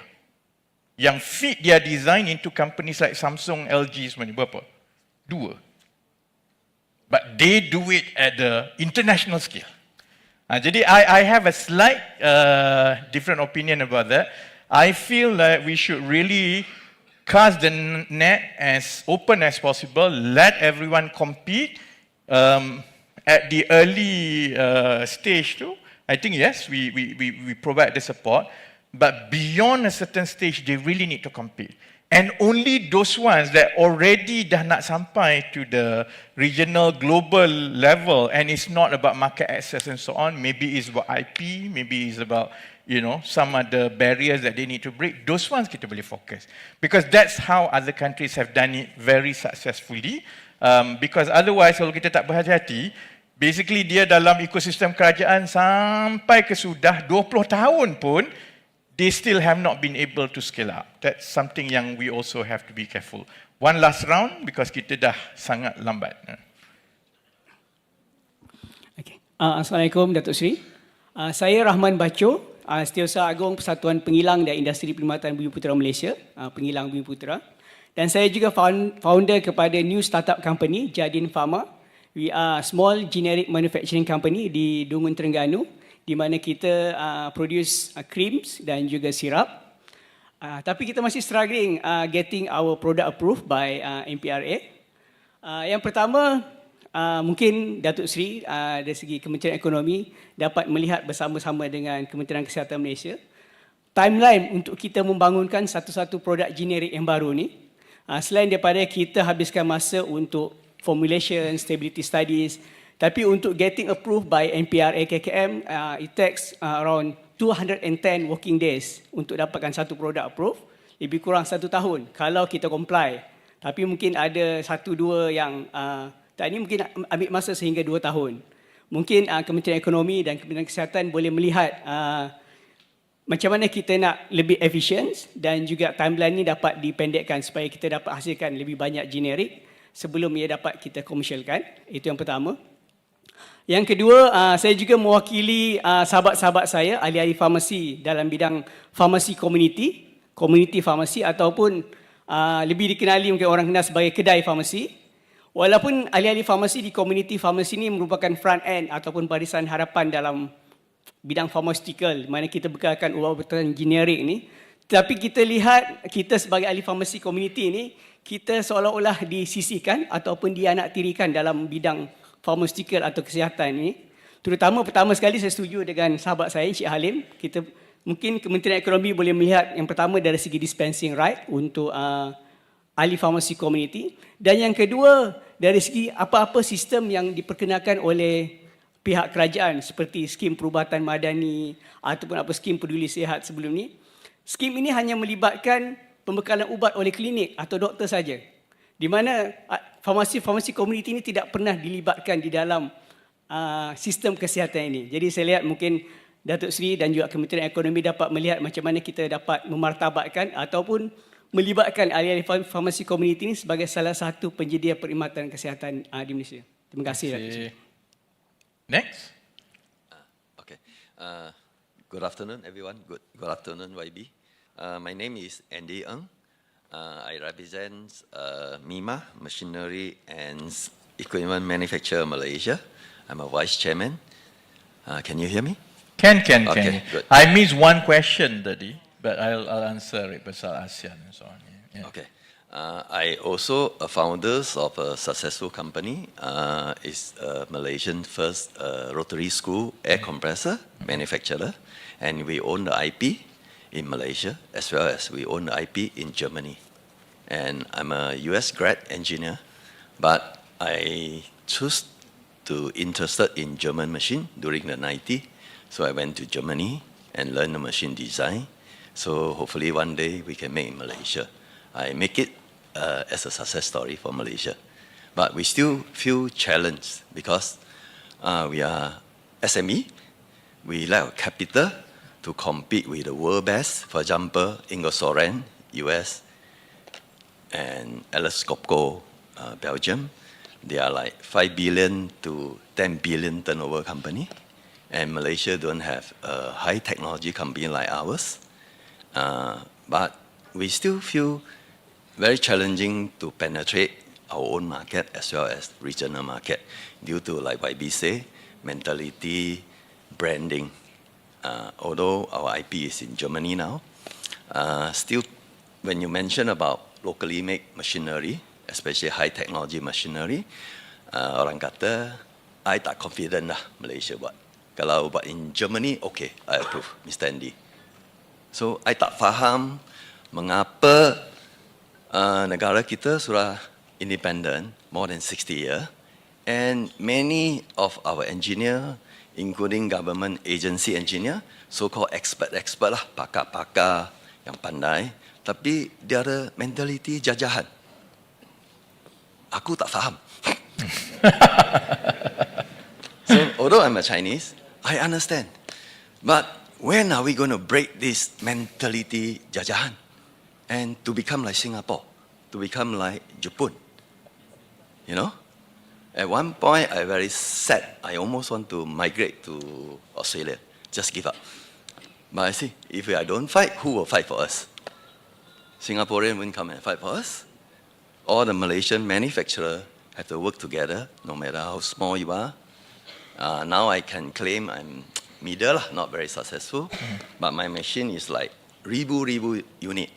Yang fit their design into companies like Samsung, LG semua ni, berapa? 2. But they do it at the international scale. Jadi I have a slight different opinion about that. I feel that we should really cast the net as open as possible, let everyone compete at the early stage too. I think yes, we provide the support, but beyond a certain stage, they really need to compete. And only those ones that already dah nak sampai to the regional, global level, and it's not about market access and so on, maybe it's about IP, maybe it's about some other barriers that they need to break, those ones kita boleh focus. Because that's how other countries have done it very successfully. Because otherwise, kalau kita tak berhati-hati, basically dia dalam ekosistem kerajaan sampai ke sudah 20 tahun pun, they still have not been able to scale up. That's something yang we also have to be careful. One last round, because kita dah sangat lambat. Okay. Assalamualaikum Datuk Seri. Saya Rahman Baco, Setiausaha Agung Persatuan Pengilang dan Industri Perkhidmatan Bumi Putera Malaysia, Pengilang Bumi Putera. Dan saya juga founder kepada new startup company, Jadin Pharma. We are small generic manufacturing company di Dungun, Terengganu, di mana kita produce creams dan juga sirap. Tapi kita masih struggling getting our product approved by MPRA. Yang pertama, mungkin Datuk Seri dari segi Kementerian Ekonomi dapat melihat bersama-sama dengan Kementerian Kesihatan Malaysia timeline untuk kita membangunkan satu-satu produk generik yang baru ni. Selain daripada kita habiskan masa untuk formulation, stability studies, tapi untuk getting approved by MPRA KKM, it takes around 210 working days untuk dapatkan satu produk approved, lebih kurang 1 tahun kalau kita comply. Tapi mungkin ada 1-2 yang tak, ini mungkin ambil masa sehingga 2 tahun. Mungkin Kementerian Ekonomi dan Kementerian Kesihatan boleh melihat macam mana kita nak lebih efisien dan juga timeline ni dapat dipendekkan supaya kita dapat hasilkan lebih banyak generik sebelum ia dapat kita komersialkan. Itu yang pertama. Yang kedua, saya juga mewakili sahabat-sahabat saya, ahli-ahli farmasi dalam bidang farmasi community farmasi ataupun lebih dikenali mungkin orang kenal sebagai kedai farmasi. Walaupun ahli-ahli farmasi di community farmasi ini merupakan front end ataupun barisan harapan dalam bidang pharmaceutical, mana kita bekalkan ubat-ubatan generik ni, tapi kita lihat kita sebagai ahli farmasi community ni, kita seolah-olah disisihkan ataupun dianaktirikan dalam bidang pharmaceutical atau kesihatan ini. Terutama pertama sekali saya setuju dengan sahabat saya Encik Halim, kita mungkin Kementerian Ekonomi boleh melihat yang pertama dari segi dispensing right untuk ahli farmasi community, dan yang kedua dari segi apa-apa sistem yang diperkenalkan oleh pihak kerajaan seperti skim perubatan madani ataupun apa skim peduli sihat sebelum ni. Skim ini hanya melibatkan pembekalan ubat oleh klinik atau doktor saja, di mana farmasi community ini tidak pernah dilibatkan di dalam sistem kesihatan ini. Jadi saya lihat mungkin Datuk Seri dan juga Kementerian Ekonomi dapat melihat macam mana kita dapat memartabatkan ataupun melibatkan ahli-ahli farmasi community ini sebagai salah satu penyedia perkhidmatan kesihatan di Malaysia. Terima kasih. Next. Okay. Good afternoon, everyone. Good afternoon, YB. My name is Andy Ng. I represent MIMA, Machinery and Equipment Manufacturer Malaysia. I'm a vice chairman. Can you hear me? Can. Good. I missed one question tadi, but I'll answer it pasal ASEAN and so on. Yeah. Okay. I also a founder of a successful company. It's a Malaysian first rotary school air compressor manufacturer, and we own the IP in Malaysia as well as we own the IP in Germany. And I'm a US grad engineer, but I chose to interested in German machine during the 90s. So I went to Germany and learned the machine design. So hopefully one day we can make in Malaysia. I make it as a success story for Malaysia. But we still feel challenged because we are SME, we lack capital to compete with the world best. For example, Ingersoll-Rand, US, and Atlas Copco, Belgium. They are like 5 billion to 10 billion turnover company. And Malaysia don't have a high technology company like ours. But we still feel very challenging to penetrate our own market as well as regional market due to, like YB say, mentality, branding. Although our IP is in Germany now, still, when you mention about locally made machinery, especially high technology machinery, orang kata, I tak confident lah Malaysia buat. Kalau buat in Germany, okay, I approve, Mr. Andy. So, I tak faham mengapa negara kita sudah independent more than 60 years, and many of our engineer, including government agency engineer, so-called expert lah, pakar-pakar yang pandai, tapi dia ada mentality jajahan. Aku tak faham. So, although I'm a Chinese, I understand. But when are we going to break this mentality jajahan and to become like Singapore, to become like Japan? You know? At one point, I very sad. I almost want to migrate to Australia. Just give up. But I see, if I don't fight, who will fight for us? Singaporean won't come and fight for us. All the Malaysian manufacturers have to work together, no matter how small you are. Now I can claim I'm middle, not very successful, but my machine is like ribu unit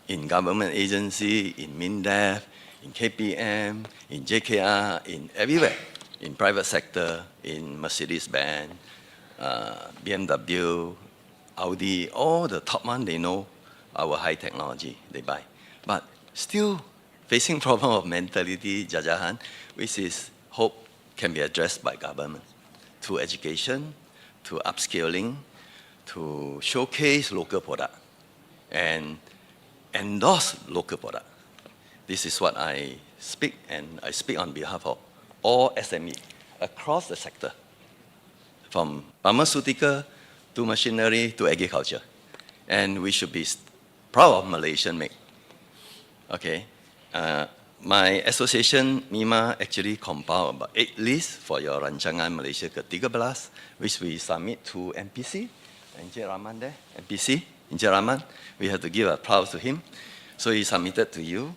in government agency, in MINDEF, in KPM, in JKR, in everywhere, in private sector, in Mercedes-Benz, BMW, Audi, all the top one, they know our high technology they buy. But still facing problem of mentality, jajahan, which is hope can be addressed by government through education, to upscaling, to showcase local product and endorse local product. This is what I speak, and I speak on behalf of all SME across the sector, from pharmaceutical to machinery to agriculture. And we should be proud of Malaysian make. Okay. My association, MIMA, actually compiled about 8 lists for your Rancangan Malaysia ke-13, which we submit to MPC. Encik Rahman there, MPC, Encik Rahman. We have to give applause to him. So he submitted to you.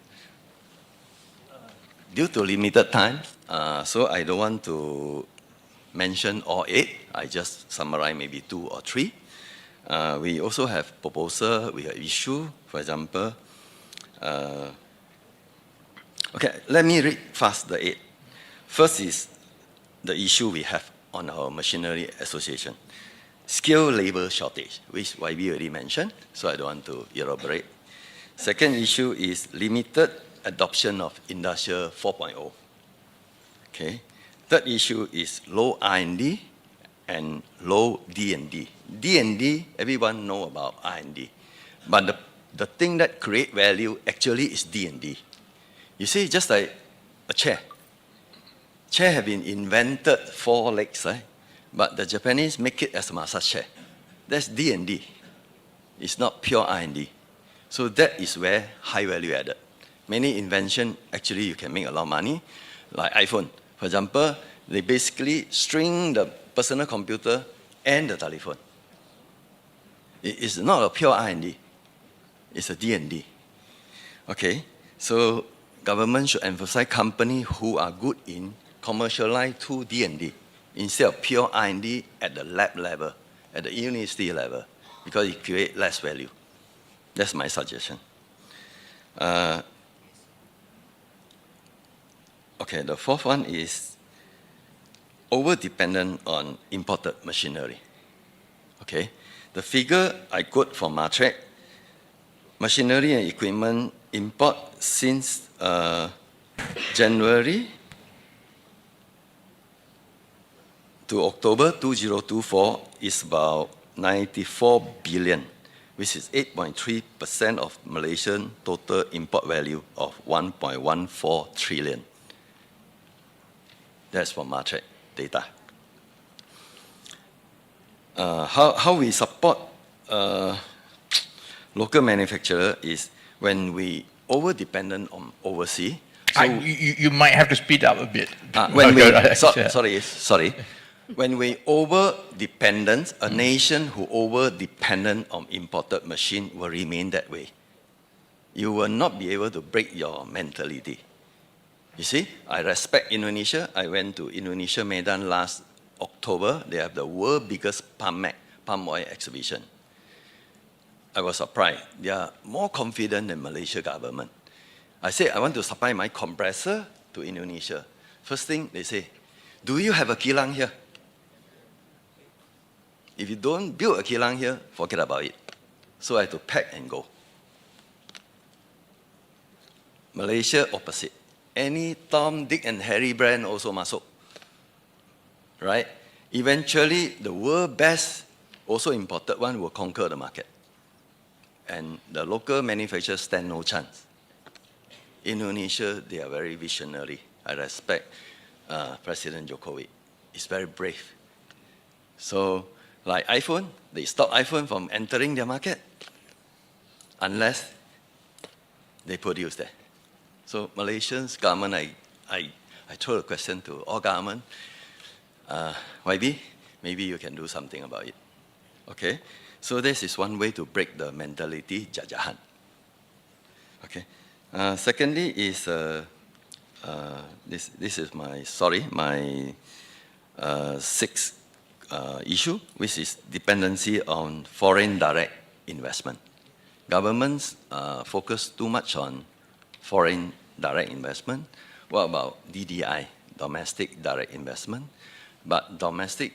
Due to limited time, so I don't want to mention all 8. I just summarize maybe 2 or 3. We also have proposal, we have issue, for example. Okay, let me read fast the 8. First is the issue we have on our machinery association. Skilled labor shortage, which YB already mentioned, so I don't want to elaborate. Second issue is limited adoption of Industrial 4.0. Okay. Third issue is low R&D and low D&D. D&D, everyone know about R&D. But the thing that create value actually is D&D. You see, just like a chair. Chair have been invented 4 legs, right? But the Japanese make it as a massage chair. That's D&D. It's not pure R&D. So that is where high value added. Many invention, actually you can make a lot of money, like iPhone. For example, they basically string the personal computer and the telephone. It is not a pure R&D. It's a D&D. Okay, so government should emphasize companies who are good in commercialize to D&D instead of pure R&D at the lab level, at the university level, because it creates less value. That's my suggestion. Okay, the fourth one is over-dependent on imported machinery. Okay, the figure I quote from Matrec, machinery and equipment import since January to October 2024 is about 94 billion, which is 8.3% of Malaysian total import value of 1.14 trillion. That's from Martrack data. How we support local manufacturer is when we over-dependent on overseas. So You might have to speed up a bit. when we, Okay. sorry. When we over-dependent, a nation who over-dependent on imported machine will remain that way. You will not be able to break your mentality. You see, I respect Indonesia. I went to Indonesia, Medan last October. They have the world's biggest palm oil exhibition. I was surprised. They are more confident than Malaysia government. I said, I want to supply my compressor to Indonesia. First thing, they say, do you have a kilang here? If you don't build a kilang here, forget about it. So I had to pack and go. Malaysia, opposite. Any Tom, Dick and Harry brand also masuk. Right? Eventually, the world best, also imported one, will conquer the market. And the local manufacturers stand no chance. Indonesia, they are very visionary. I respect President Jokowi. He's very brave. So, like iPhone, they stop iPhone from entering their market unless they produce there. So Malaysians government, I throw a question to all government. YB, maybe you can do something about it. Okay, so this is one way to break the mentality, jajahan. Okay, secondly is this is my sixth issue, which is dependency on foreign direct investment. Governments focus too much on foreign direct investment. What about DDI, domestic direct investment? But domestic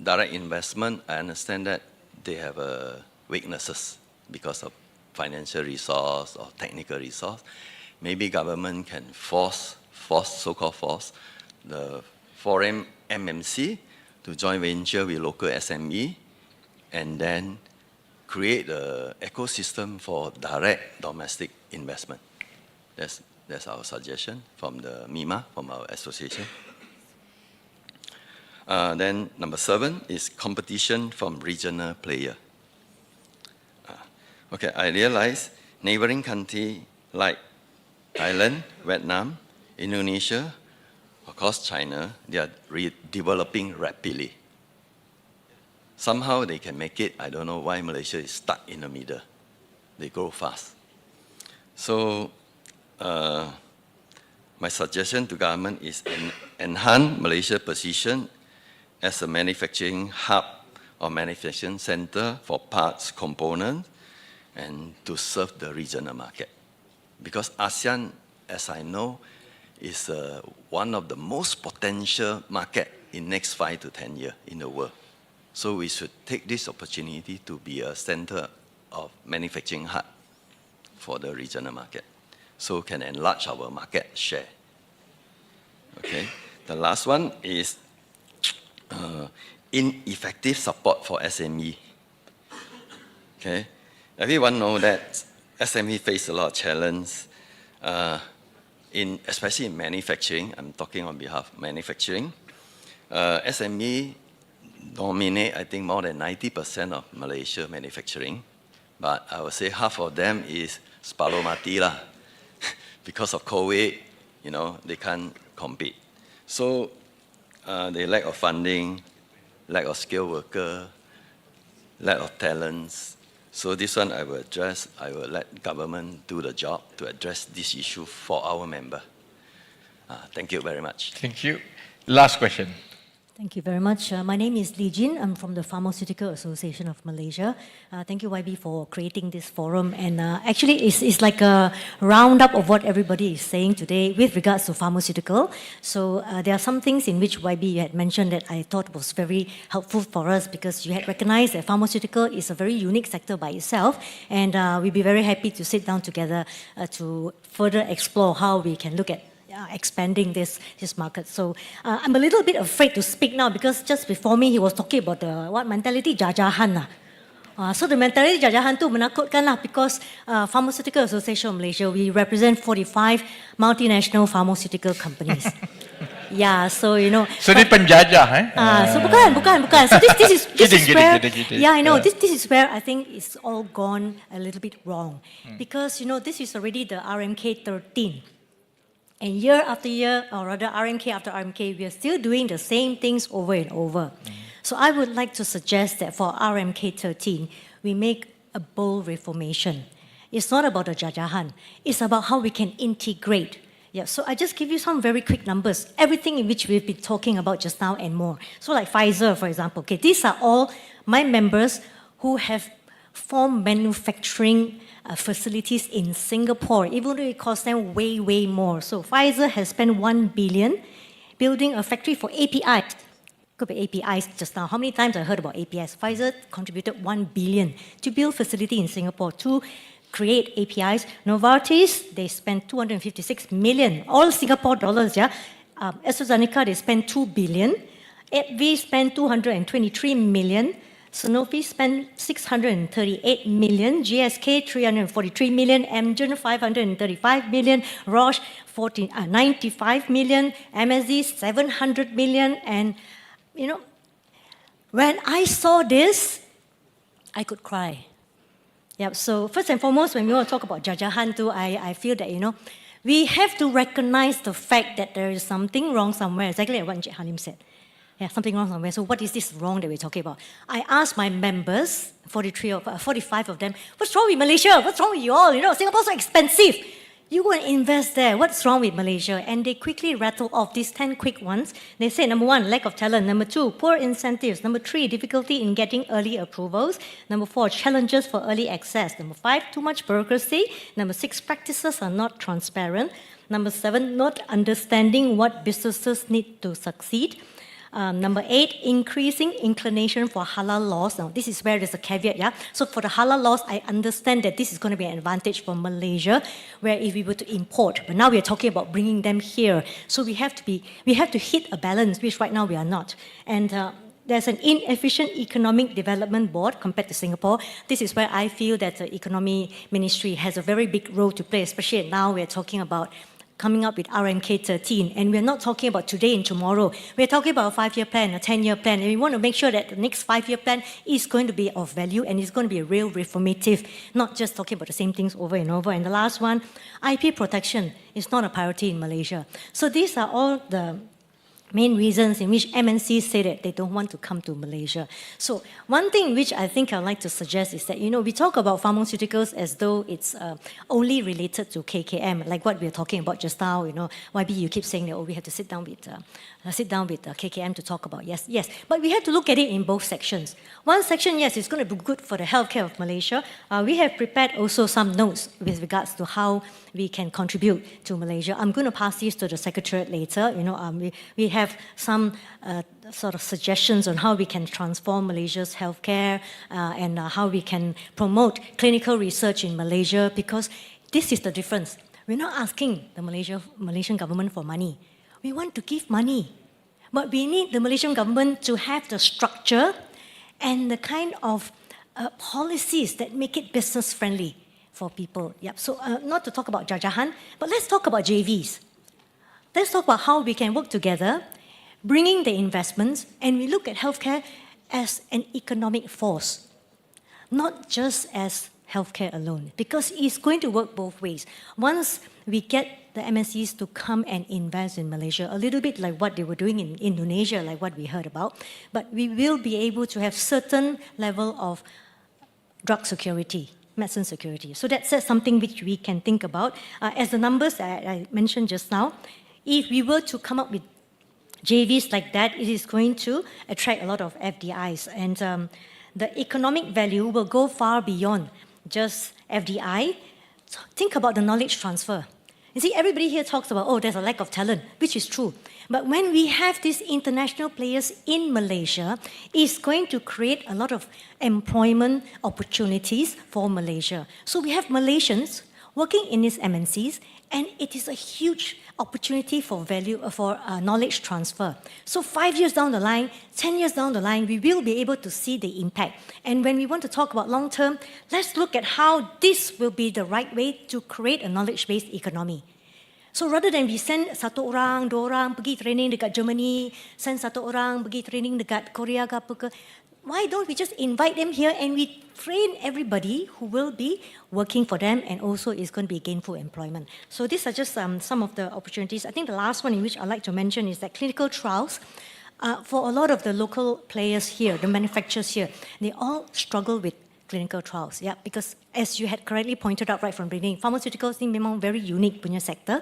direct investment, I understand that they have weaknesses because of financial resource or technical resource. Maybe government can so-called force the foreign MNC to join venture with local SME and then create an ecosystem for direct domestic investment. That's our suggestion from the MIMA, from our association. Then number 7 is competition from regional player. Okay, I realize neighboring countries like Thailand, Vietnam, Indonesia, of course China, they are developing rapidly. Somehow they can make it. I don't know why Malaysia is stuck in the middle. They grow fast. So my suggestion to government is enhance Malaysia's position as a manufacturing hub or manufacturing center for parts, components, and to serve the regional market. Because ASEAN, as I know, is one of the most potential market in next 5 to 10 years in the world. So we should take this opportunity to be a center of manufacturing hub for the regional market. So can enlarge our market share. Okay. The last one is ineffective support for SME. Okay. Everyone knows that SME face a lot of challenge, especially in manufacturing. I'm talking on behalf of manufacturing. SME dominate, I think, more than 90% of Malaysia manufacturing. But I would say half of them is separuh mati lah. Because of COVID, they can't compete. So they lack of funding, lack of skilled worker, lack of talents. So this one I will address. I will let government do the job to address this issue for our member. Thank you very much. Thank you. Last question. Thank you very much. My name is Lee Jin. I'm from the Pharmaceutical Association of Malaysia. Thank you, YB, for creating this forum. And actually, it's like a roundup of what everybody is saying today with regards to pharmaceutical. So there are some things in which YB you had mentioned that I thought was very helpful for us because you had recognized that pharmaceutical is a very unique sector by itself. And we'd be very happy to sit down together to further explore how we can look at expanding this market. So I'm a little bit afraid to speak now because just before me he was talking about the what mentality, jajahan. So the mentality jajahan tu menakutkan lah because Pharmaceutical Association of Malaysia, we represent 45 multinational pharmaceutical companies. Yeah, so you know. So dia penjajah, eh? So bukan. So this is where. Kidding. Yeah, I know. This is where I think it's all gone a little bit wrong, because you know this is already the RMK 13, and year after year, or rather RMK after RMK, we are still doing the same things over and over. So I would like to suggest that for RMK 13, we make a bold reformation. It's not about the jajahan. It's about how we can integrate. Yeah, so I just give you some very quick numbers. Everything in which we've been talking about just now and more. So like Pfizer, for example. Okay, these are all my members who have formed manufacturing facilities in Singapore, even though it costs them way, way more. So Pfizer has spent 1 billion building a factory for APIs. Could be APIs just now. How many times I heard about APIs? Pfizer contributed 1 billion to build facility in Singapore to create APIs. Novartis, they spent 256 million, all Singapore dollars, yeah. AstraZeneca, they spent 2 billion. AbbVie spent 223 million. Sanofi spent 638 million. GSK, 343 million. Amgen, 535 million. Roche, 95 million. MSD, 700 million. And you know, when I saw this, I could cry. Yeah, so first and foremost, when we want to talk about jajahan too, I feel that, you know, we have to recognize the fact that there is something wrong somewhere, exactly like what Encik Halim said. Yeah, something wrong somewhere. So what is this wrong that we're talking about? I asked my members, 45 of them, what's wrong with Malaysia? What's wrong with you all? You know, Singapore's so expensive. You go and invest there. What's wrong with Malaysia? And they quickly rattle off these 10 quick ones. They say, number 1, lack of talent. Number 2, poor incentives. Number 3, difficulty in getting early approvals. Number 4, challenges for early access. Number 5, too much bureaucracy. Number 6, practices are not transparent. Number 7, not understanding what businesses need to succeed. Number 8, increasing inclination for halal laws. Now, this is where there's a caveat, yeah? So for the halal laws, I understand that this is going to be an advantage for Malaysia, where if we were to import, but now we are talking about bringing them here. So we have to hit a balance, which right now we are not. And there's an inefficient economic development board compared to Singapore. This is where I feel that the economy ministry has a very big role to play, especially now we're talking about coming up with RMK 13, and we're not talking about today and tomorrow. We're talking about a 5-year plan, a 10-year plan, and we want to make sure that the next 5-year plan is going to be of value and it's going to be a real reformative, not just talking about the same things over and over. And the last one, IP protection is not a priority in Malaysia. So these are all the main reasons in which MNCs say that they don't want to come to Malaysia. So one thing which I think I'd like to suggest is that, you know, we talk about pharmaceuticals as though it's only related to KKM, like what we were talking about just now, you know, YB, you keep saying that, oh, we have to sit down with KKM to talk about. Yes. But we have to look at it in both sections. One section, yes, it's going to be good for the healthcare of Malaysia. We have prepared also some notes with regards to how we can contribute to Malaysia. I'm going to pass these to the Secretariat later. You know, we have some sort of suggestions on how we can transform Malaysia's healthcare and how we can promote clinical research in Malaysia, because this is the difference. We're not asking the Malaysian government for money. We want to give money, but we need the Malaysian government to have the structure and the kind of policies that make it business friendly for people. Yep. So not to talk about jajahan, but let's talk about JVs. Let's talk about how we can work together, bringing the investments, and we look at healthcare as an economic force, not just as healthcare alone, because it's going to work both ways. Once we get the MNCs to come and invest in Malaysia, a little bit like what they were doing in Indonesia, like what we heard about, but we will be able to have certain level of drug security, medicine security. So that's something which we can think about. As the numbers that I mentioned just now, if we were to come up with JVs like that, it is going to attract a lot of FDIs. And the economic value will go far beyond just FDI. So think about the knowledge transfer. You see, everybody here talks about, oh, there's a lack of talent, which is true. But when we have these international players in Malaysia, it's going to create a lot of employment opportunities for Malaysia. So we have Malaysians working in these MNCs, and it is a huge opportunity for knowledge transfer. So 5 years down the line, 10 years down the line, we will be able to see the impact. And when we want to talk about long term, let's look at how this will be the right way to create a knowledge-based economy. So rather than we send satu orang, dua orang pergi training dekat Germany, send satu orang pergi training dekat Korea ke apa ke, why don't we just invite them here and we train everybody who will be working for them and also is going to be gainful employment. So these are just some of the opportunities. I think the last one in which I'd like to mention is that clinical trials, for a lot of the local players here, the manufacturers here, they all struggle with clinical trials, yeah, because as you had correctly pointed out right from the beginning, pharmaceuticals ni memang very unique punya sector.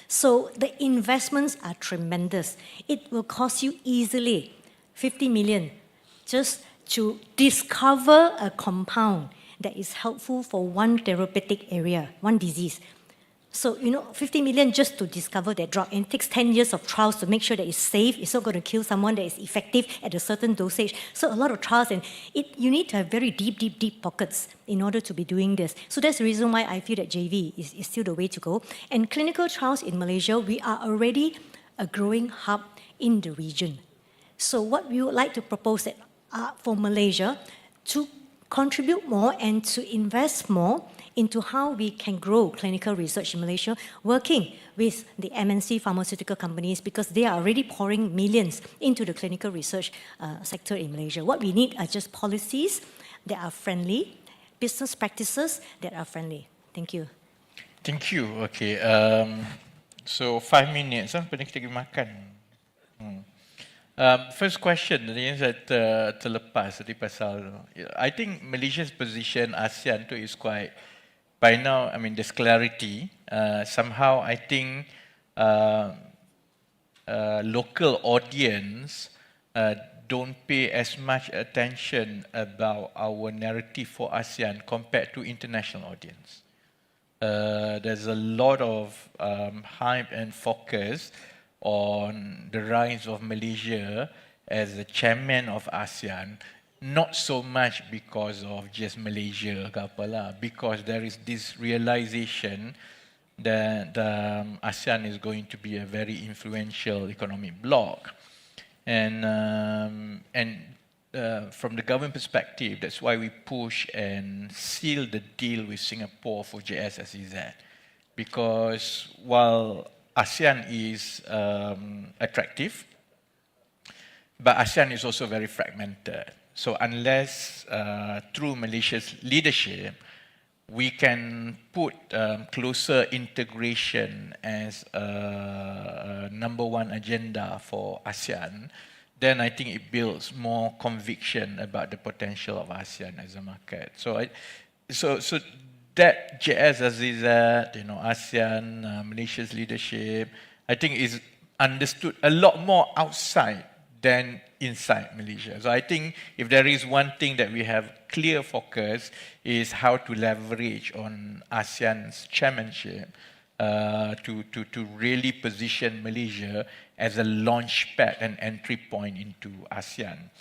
So the investments are tremendous. It will cost you easily 50 million just to discover a compound that is helpful for one therapeutic area, one disease. So, 50 million just to discover that drug, and it takes 10 years of trials to make sure that it's safe, it's not going to kill someone, that it's effective at a certain dosage. So a lot of trials, and you need to have very deep pockets in order to be doing this. So that's the reason why I feel that JV is still the way to go. And clinical trials in Malaysia, we are already a growing hub in the region. So what we would like to propose that for Malaysia to contribute more and to invest more into how we can grow clinical research in Malaysia, working with the MNC pharmaceutical companies, because they are already pouring millions into the clinical research sector in Malaysia. What we need are just policies that are friendly, business practices that are friendly. Thank you. Thank you. Okay. So 5 minutes, pernah kita pergi makan. First question, tadi yang saya terlepas tadi pasal, I think Malaysia's position ASEAN tu is quite, by now, I mean, there's clarity. Somehow, I think local audience don't pay as much attention about our narrative for ASEAN compared to international audience. There's a lot of hype and focus on the rise of Malaysia as the chairman of ASEAN, not so much because of just Malaysia ke apalah, because there is this realization that ASEAN is going to be a very influential economic bloc. And from the government perspective, that's why we push and seal the deal with Singapore for JSSEZ. Because while ASEAN is attractive, but ASEAN is also very fragmented. So unless through Malaysia's leadership, we can put closer integration as a number one agenda for ASEAN, then I think it builds more conviction about the potential of ASEAN as a market. So that JSSEZ, ASEAN, Malaysia's leadership, I think is understood a lot more outside than inside Malaysia. So I think if there is one thing that we have clear focus is how to leverage on ASEAN's chairmanship to really position Malaysia as a launch pad and entry point into ASEAN.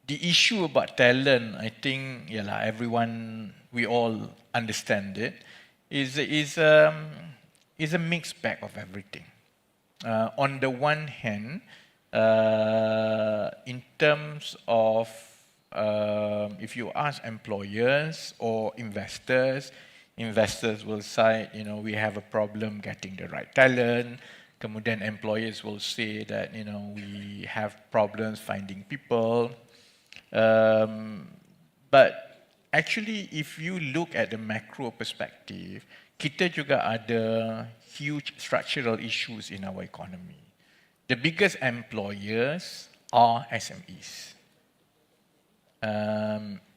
The issue about talent, I think, everyone, we all understand it, is a mixed bag of everything. On the one hand, in terms of if you ask employers or investors will say, we have a problem getting the right talent. Kemudian employers will say that, we have problems finding people. But actually, if you look at the macro perspective, kita juga ada huge structural issues in our economy. The biggest employers are SMEs.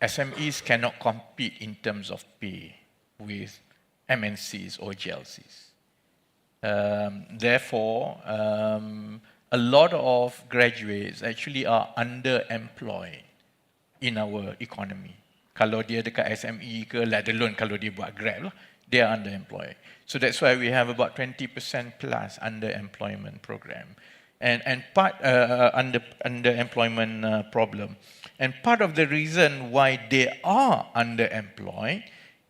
SMEs cannot compete in terms of pay with MNCs or GLCs. Therefore, a lot of graduates actually are underemployed in our economy. Kalau dia dekat SME ke, let alone kalau dia buat Grab, they are underemployed. So that's why we have about 20% plus underemployment program. And part underemployment problem. And part of the reason why they are underemployed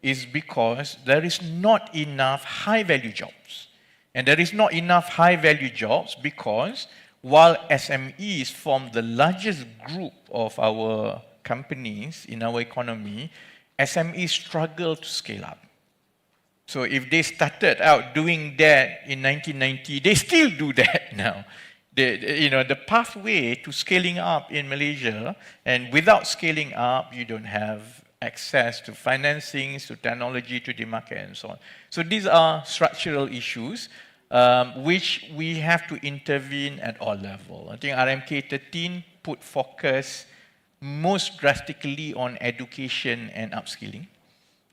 is because there is not enough high-value jobs. And there is not enough high-value jobs because while SMEs form the largest group of our companies in our economy, SMEs struggle to scale up. So if they started out doing that in 1990, they still do that now. The pathway to scaling up in Malaysia, and without scaling up, you don't have access to financing, to technology, to the market, and so on. So these are structural issues which we have to intervene at all levels. I think RMK 13 put focus most drastically on education and upskilling.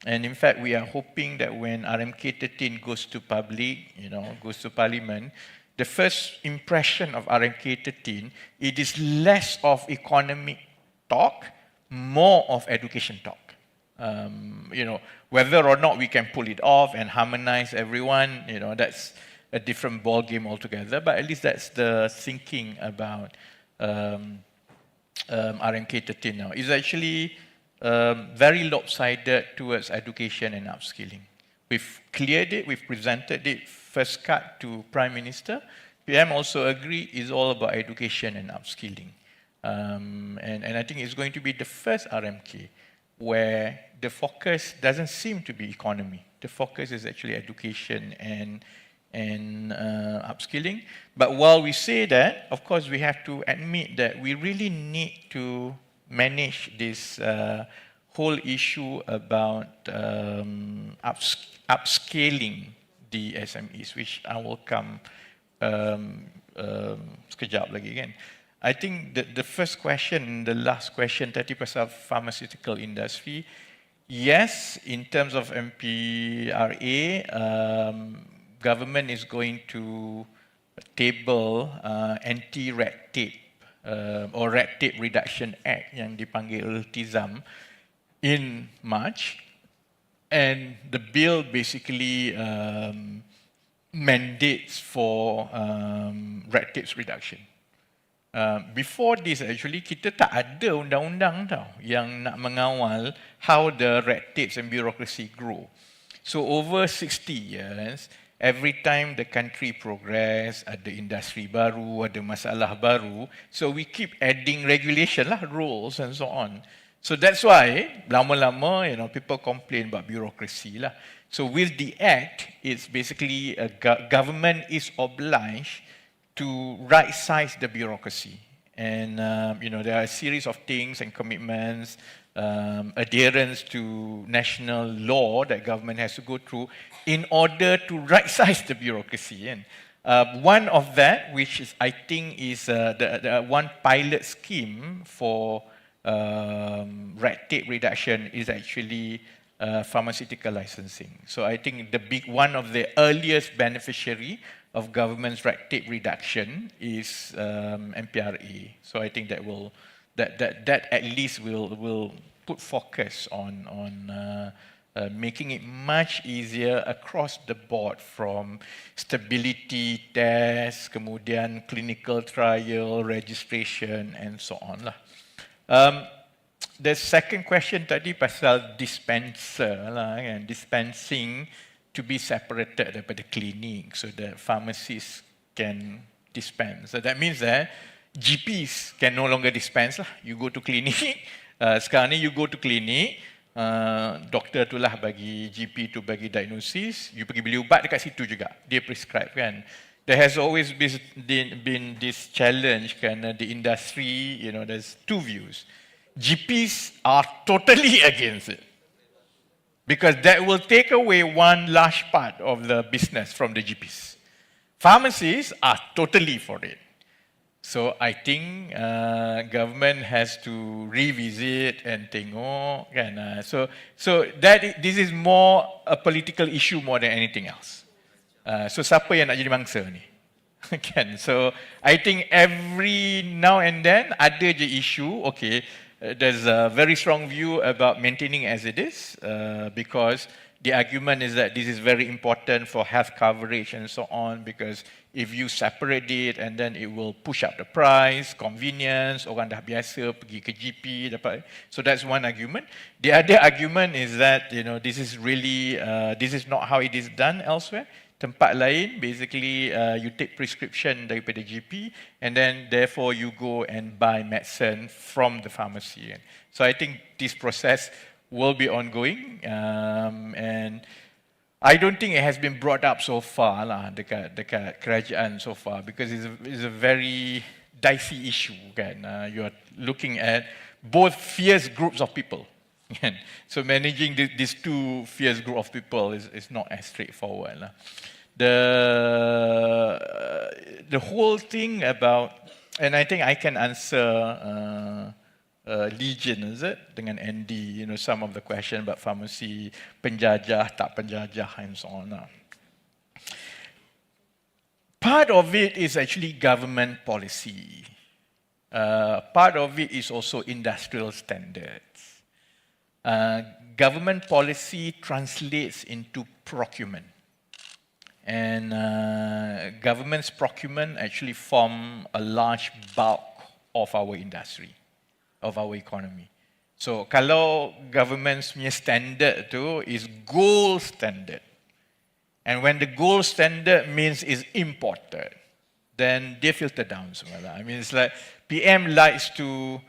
And in fact, we are hoping that when RMK 13 goes to public, goes to parliament, the first impression of RMK 13, it is less of economic talk, more of education talk. Whether or not we can pull it off and harmonize everyone, that's a different ball game altogether. But at least that's the thinking about RMK 13 now. It's actually very lopsided towards education and upskilling. We've cleared it, we've presented it, first cut to Prime Minister. PM also agree it's all about education and upskilling. And I think it's going to be the first RMK where the focus doesn't seem to be economy. The focus is actually education and upskilling. But while we say that, of course, we have to admit that we really need to manage this whole issue about upscaling the SMEs, which I will come sekejap lagi kan. I think the first question, the last question, 30% pharmaceutical industry, yes, in terms of MPRA, government is going to table anti-red tape or Red Tape Reduction Act yang dipanggil TIZAM in March, and the bill basically mandates for red tapes reduction. Before this actually kita tak ada undang-undang tau yang nak mengawal how the red tapes and bureaucracy grow. So over 60 years, every time the country progress, ada industri baru, ada masalah baru, so we keep adding regulation lah, rules and so on. So that's why lama-lama, people complain about bureaucracy lah. So with the act, it's basically a government is obliged to right-size the bureaucracy. And there are a series of things and commitments, adherence to national law that government has to go through in order to right-size the bureaucracy. And one of that, which is, I think is the one pilot scheme for red tape reduction is actually pharmaceutical licensing. So I think one of the earliest beneficiary of government's red tape reduction is MPRA. So I think that at least will put focus on making it much easier across the board, from stability tests, kemudian clinical trial, registration, and so on lah. The second question tadi pasal dispenser lah, kan? Dispensing to be separated daripada klinik so that pharmacists can dispense. So that means that GPs can no longer dispense lah. You go to klinik, sekarang ni you go to klinik, doktor tu lah bagi GP tu bagi diagnosis, you pergi beli ubat dekat situ juga, dia prescribe kan. There has always been this challenge kan, the industry, there's two views. GPs are totally against it because that will take away one large part of the business from the GPs. Pharmacists are totally for it. So I think government has to revisit and tengok kan. So this is more a political issue more than anything else. So siapa yang nak jadi mangsa ni? Kan? So I think every now and then ada je issue. Okay, there's a very strong view about maintaining as it is because the argument is that this is very important for health coverage and so on, because if you separate it and then it will push up the price, convenience, orang dah biasa pergi ke GP dapat. So that's one argument. The other argument is that this is really this is not how it is done elsewhere. Tempat lain, basically you take prescription daripada GP and then therefore you go and buy medicine from the pharmacy. So I think this process will be ongoing and I don't think it has been brought up so far lah dekat kerajaan so far because it's a very dicey issue kan. You are looking at both fierce groups of people. So managing these two fierce group of people is not as straightforward lah. The whole thing about, and I think I can answer Legion, is it? Dengan Andy, some of the question about pharmacy, penjajah, tak penjajah, and so on. Part of it is actually government policy. Part of it is also industrial standards. Government policy translates into procurement. And government's procurement actually form a large bulk of our industry, of our economy. So kalau government's punya standard tu is gold standard, and when the gold standard means is imported, then they filter down semua lah. I mean, it's like PM likes to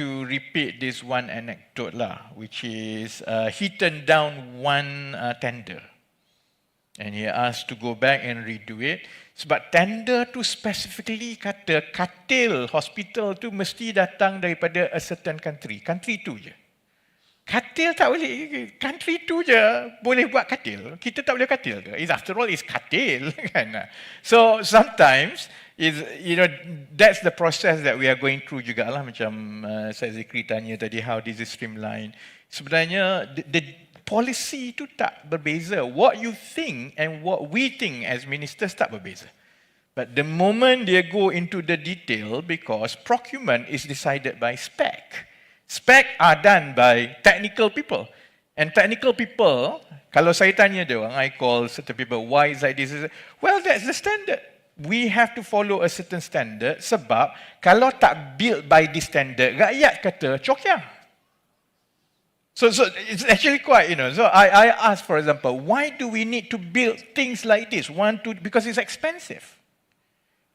repeat this one anecdote lah, which is he turned down one tender. And he asked to go back and redo it. Sebab tender tu specifically kata katil hospital tu mesti datang daripada a certain country. Country tu je. Katil tak boleh. Country tu je boleh buat katil. Kita tak boleh katil ke? After all, it's katil. So sometimes, that's the process that we are going through juga lah. Macam saya Zikri tanya tadi, how this is streamlined. Sebenarnya, the policy itu tak berbeza. What you think and what we think as ministers tak berbeza. But the moment they go into the detail, because procurement is decided by spec. Spec are done by technical people. And technical people, kalau saya tanya dia orang, I call certain people, why is like this? Well, that's the standard. We have to follow a certain standard sebab kalau tak built by this standard, rakyat kata cokia. So it's actually quite, so I ask, for example, why do we need to build things like this? Because it's expensive.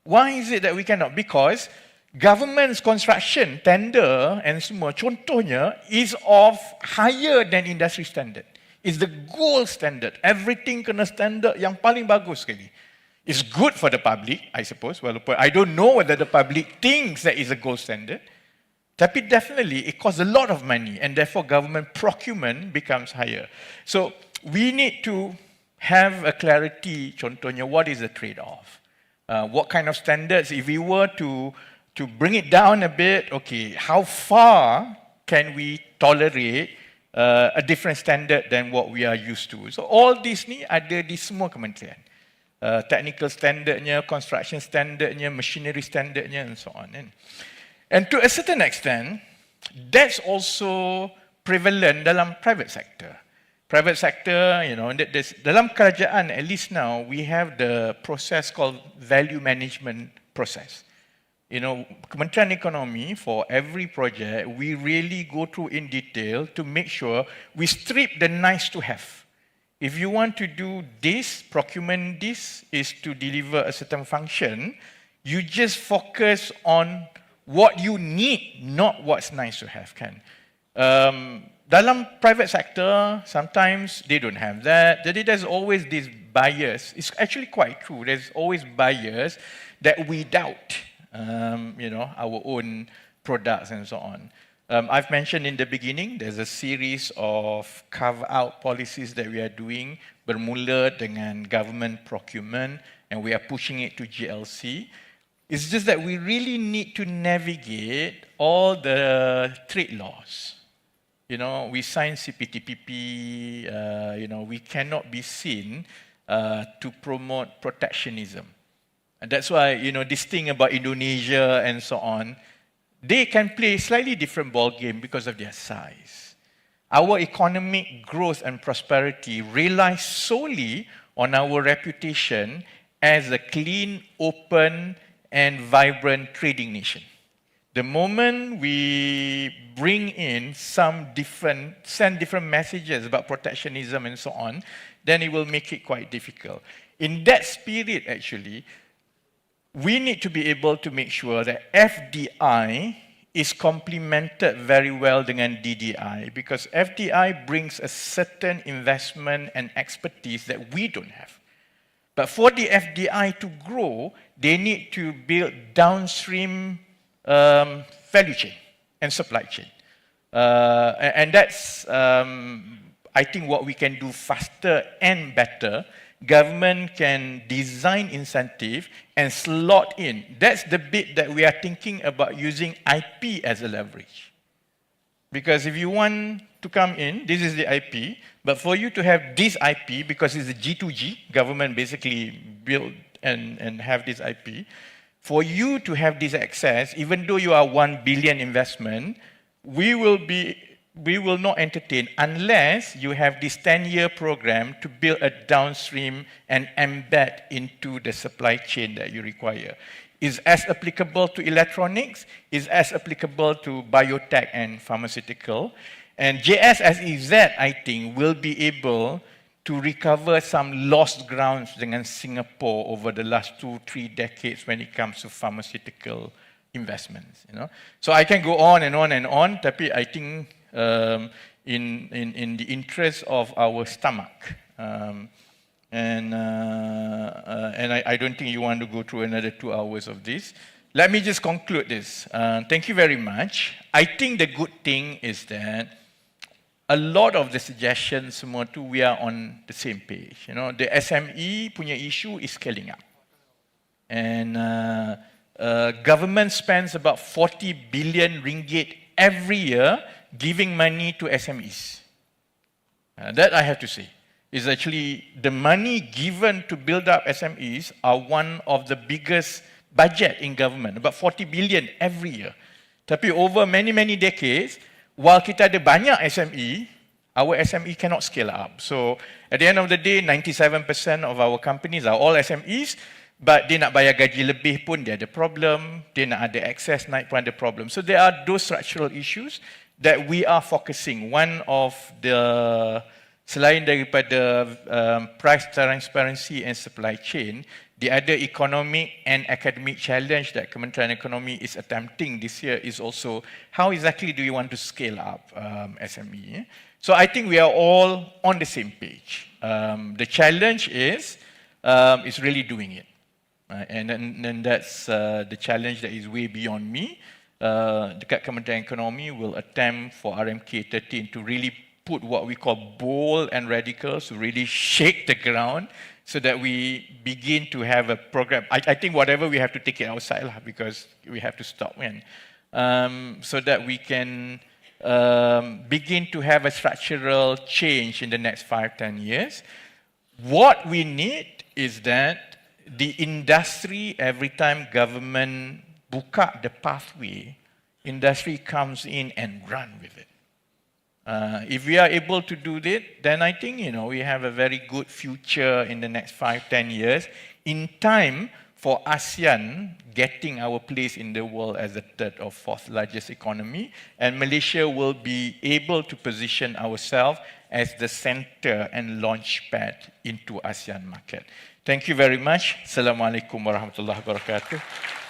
Why is it that we cannot? Because government's construction, tender and semua, contohnya, is of higher than industry standard. It's the gold standard. Everything kena standard yang paling bagus sekali. It's good for the public, I suppose. Walaupun I don't know whether the public thinks that it's a gold standard. Tapi definitely it costs a lot of money and therefore government procurement becomes higher. So we need to have a clarity, contohnya, what is the trade-off? What kind of standards, if we were to bring it down a bit, okay, how far can we tolerate a different standard than what we are used to? So all this ni ada di semua kementerian. Technical standardnya, construction standardnya, machinery standardnya and so on. And to a certain extent, that's also prevalent dalam private sector. Private sector, dalam kerajaan, at least now, we have the process called value management process. Kementerian Ekonomi, for every project, we really go through in detail to make sure we strip the nice to have. If you want to do this, procurement this is to deliver a certain function, you just focus on what you need, not what's nice to have, kan? Dalam private sector, sometimes they don't have that. Jadi there's always this bias. It's actually quite true. There's always bias that we doubt, our own products and so on. I've mentioned in the beginning, there's a series of carve-out policies that we are doing, bermula dengan government procurement, and we are pushing it to GLC. It's just that we really need to navigate all the trade laws. We sign CPTPP, we cannot be seen to promote protectionism. And that's why, this thing about Indonesia and so on, they can play a slightly different ball game because of their size. Our economic growth and prosperity relies solely on our reputation as a clean, open, and vibrant trading nation. The moment we bring in send different messages about protectionism and so on, then it will make it quite difficult. In that spirit, actually, we need to be able to make sure that FDI is complemented very well dengan DDI, because FDI brings a certain investment and expertise that we don't have. But for the FDI to grow, they need to build downstream value chain and supply chain. And that's, I think, what we can do faster and better. Government can design incentive and slot in. That's the bit that we are thinking about, using IP as a leverage. Because if you want to come in, this is the IP, but for you to have this IP, because it's a G2G, government basically build and have this IP, for you to have this access, even though you are 1 billion investment, we will not entertain unless you have this 10-year program to build a downstream and embed into the supply chain that you require. Is as applicable to electronics, is as applicable to biotech and pharmaceutical. And JSSEZ, I think, will be able to recover some lost grounds dengan Singapore over the last 2-3 decades when it comes to pharmaceutical investments. You know? So I can go on and on and on, tapi I think in the interest of our stomach, and I don't think you want to go through another 2 hours of this. Let me just conclude this. Thank you very much. I think the good thing is that a lot of the suggestions semua tu, we are on the same page. You know, the SME punya issue is scaling up. And government spends about 40 billion ringgit every year giving money to SMEs. That I have to say is actually the money given to build up SMEs are one of the biggest budget in government, about 40 billion every year. Tapi over many decades, while kita ada banyak SME, our SME cannot scale up. So at the end of the day, 97% of our companies are all SMEs, but dia nak bayar gaji lebih pun dia ada problem, dia nak ada access naik pun ada problem. So there are those structural issues that we are focusing. One of the, selain daripada price transparency and supply chain, the other economic and academic challenge that Kementerian Ekonomi is attempting this year is also how exactly do you want to scale up SME. So I think we are all on the same page. The challenge is really doing it. And then that's the challenge that is way beyond me. Dekat Kementerian Ekonomi will attempt for RMK 13 to really put what we call bold and radicals, to really shake the ground so that we begin to have a program. I think whatever we have to take it outside because we have to stop when. So that we can begin to have a structural change in the next 5-10 years. What we need is that the industry, every time government buka the pathway, industry comes in and run with it. If we are able to do that, then I think we have a very good future in the next 5-10 years, in time for ASEAN getting our place in the world as the 3rd or 4th largest economy, and Malaysia will be able to position ourselves as the center and launch pad into ASEAN market. Thank you very much. Assalamualaikum warahmatullahi wabarakatuh.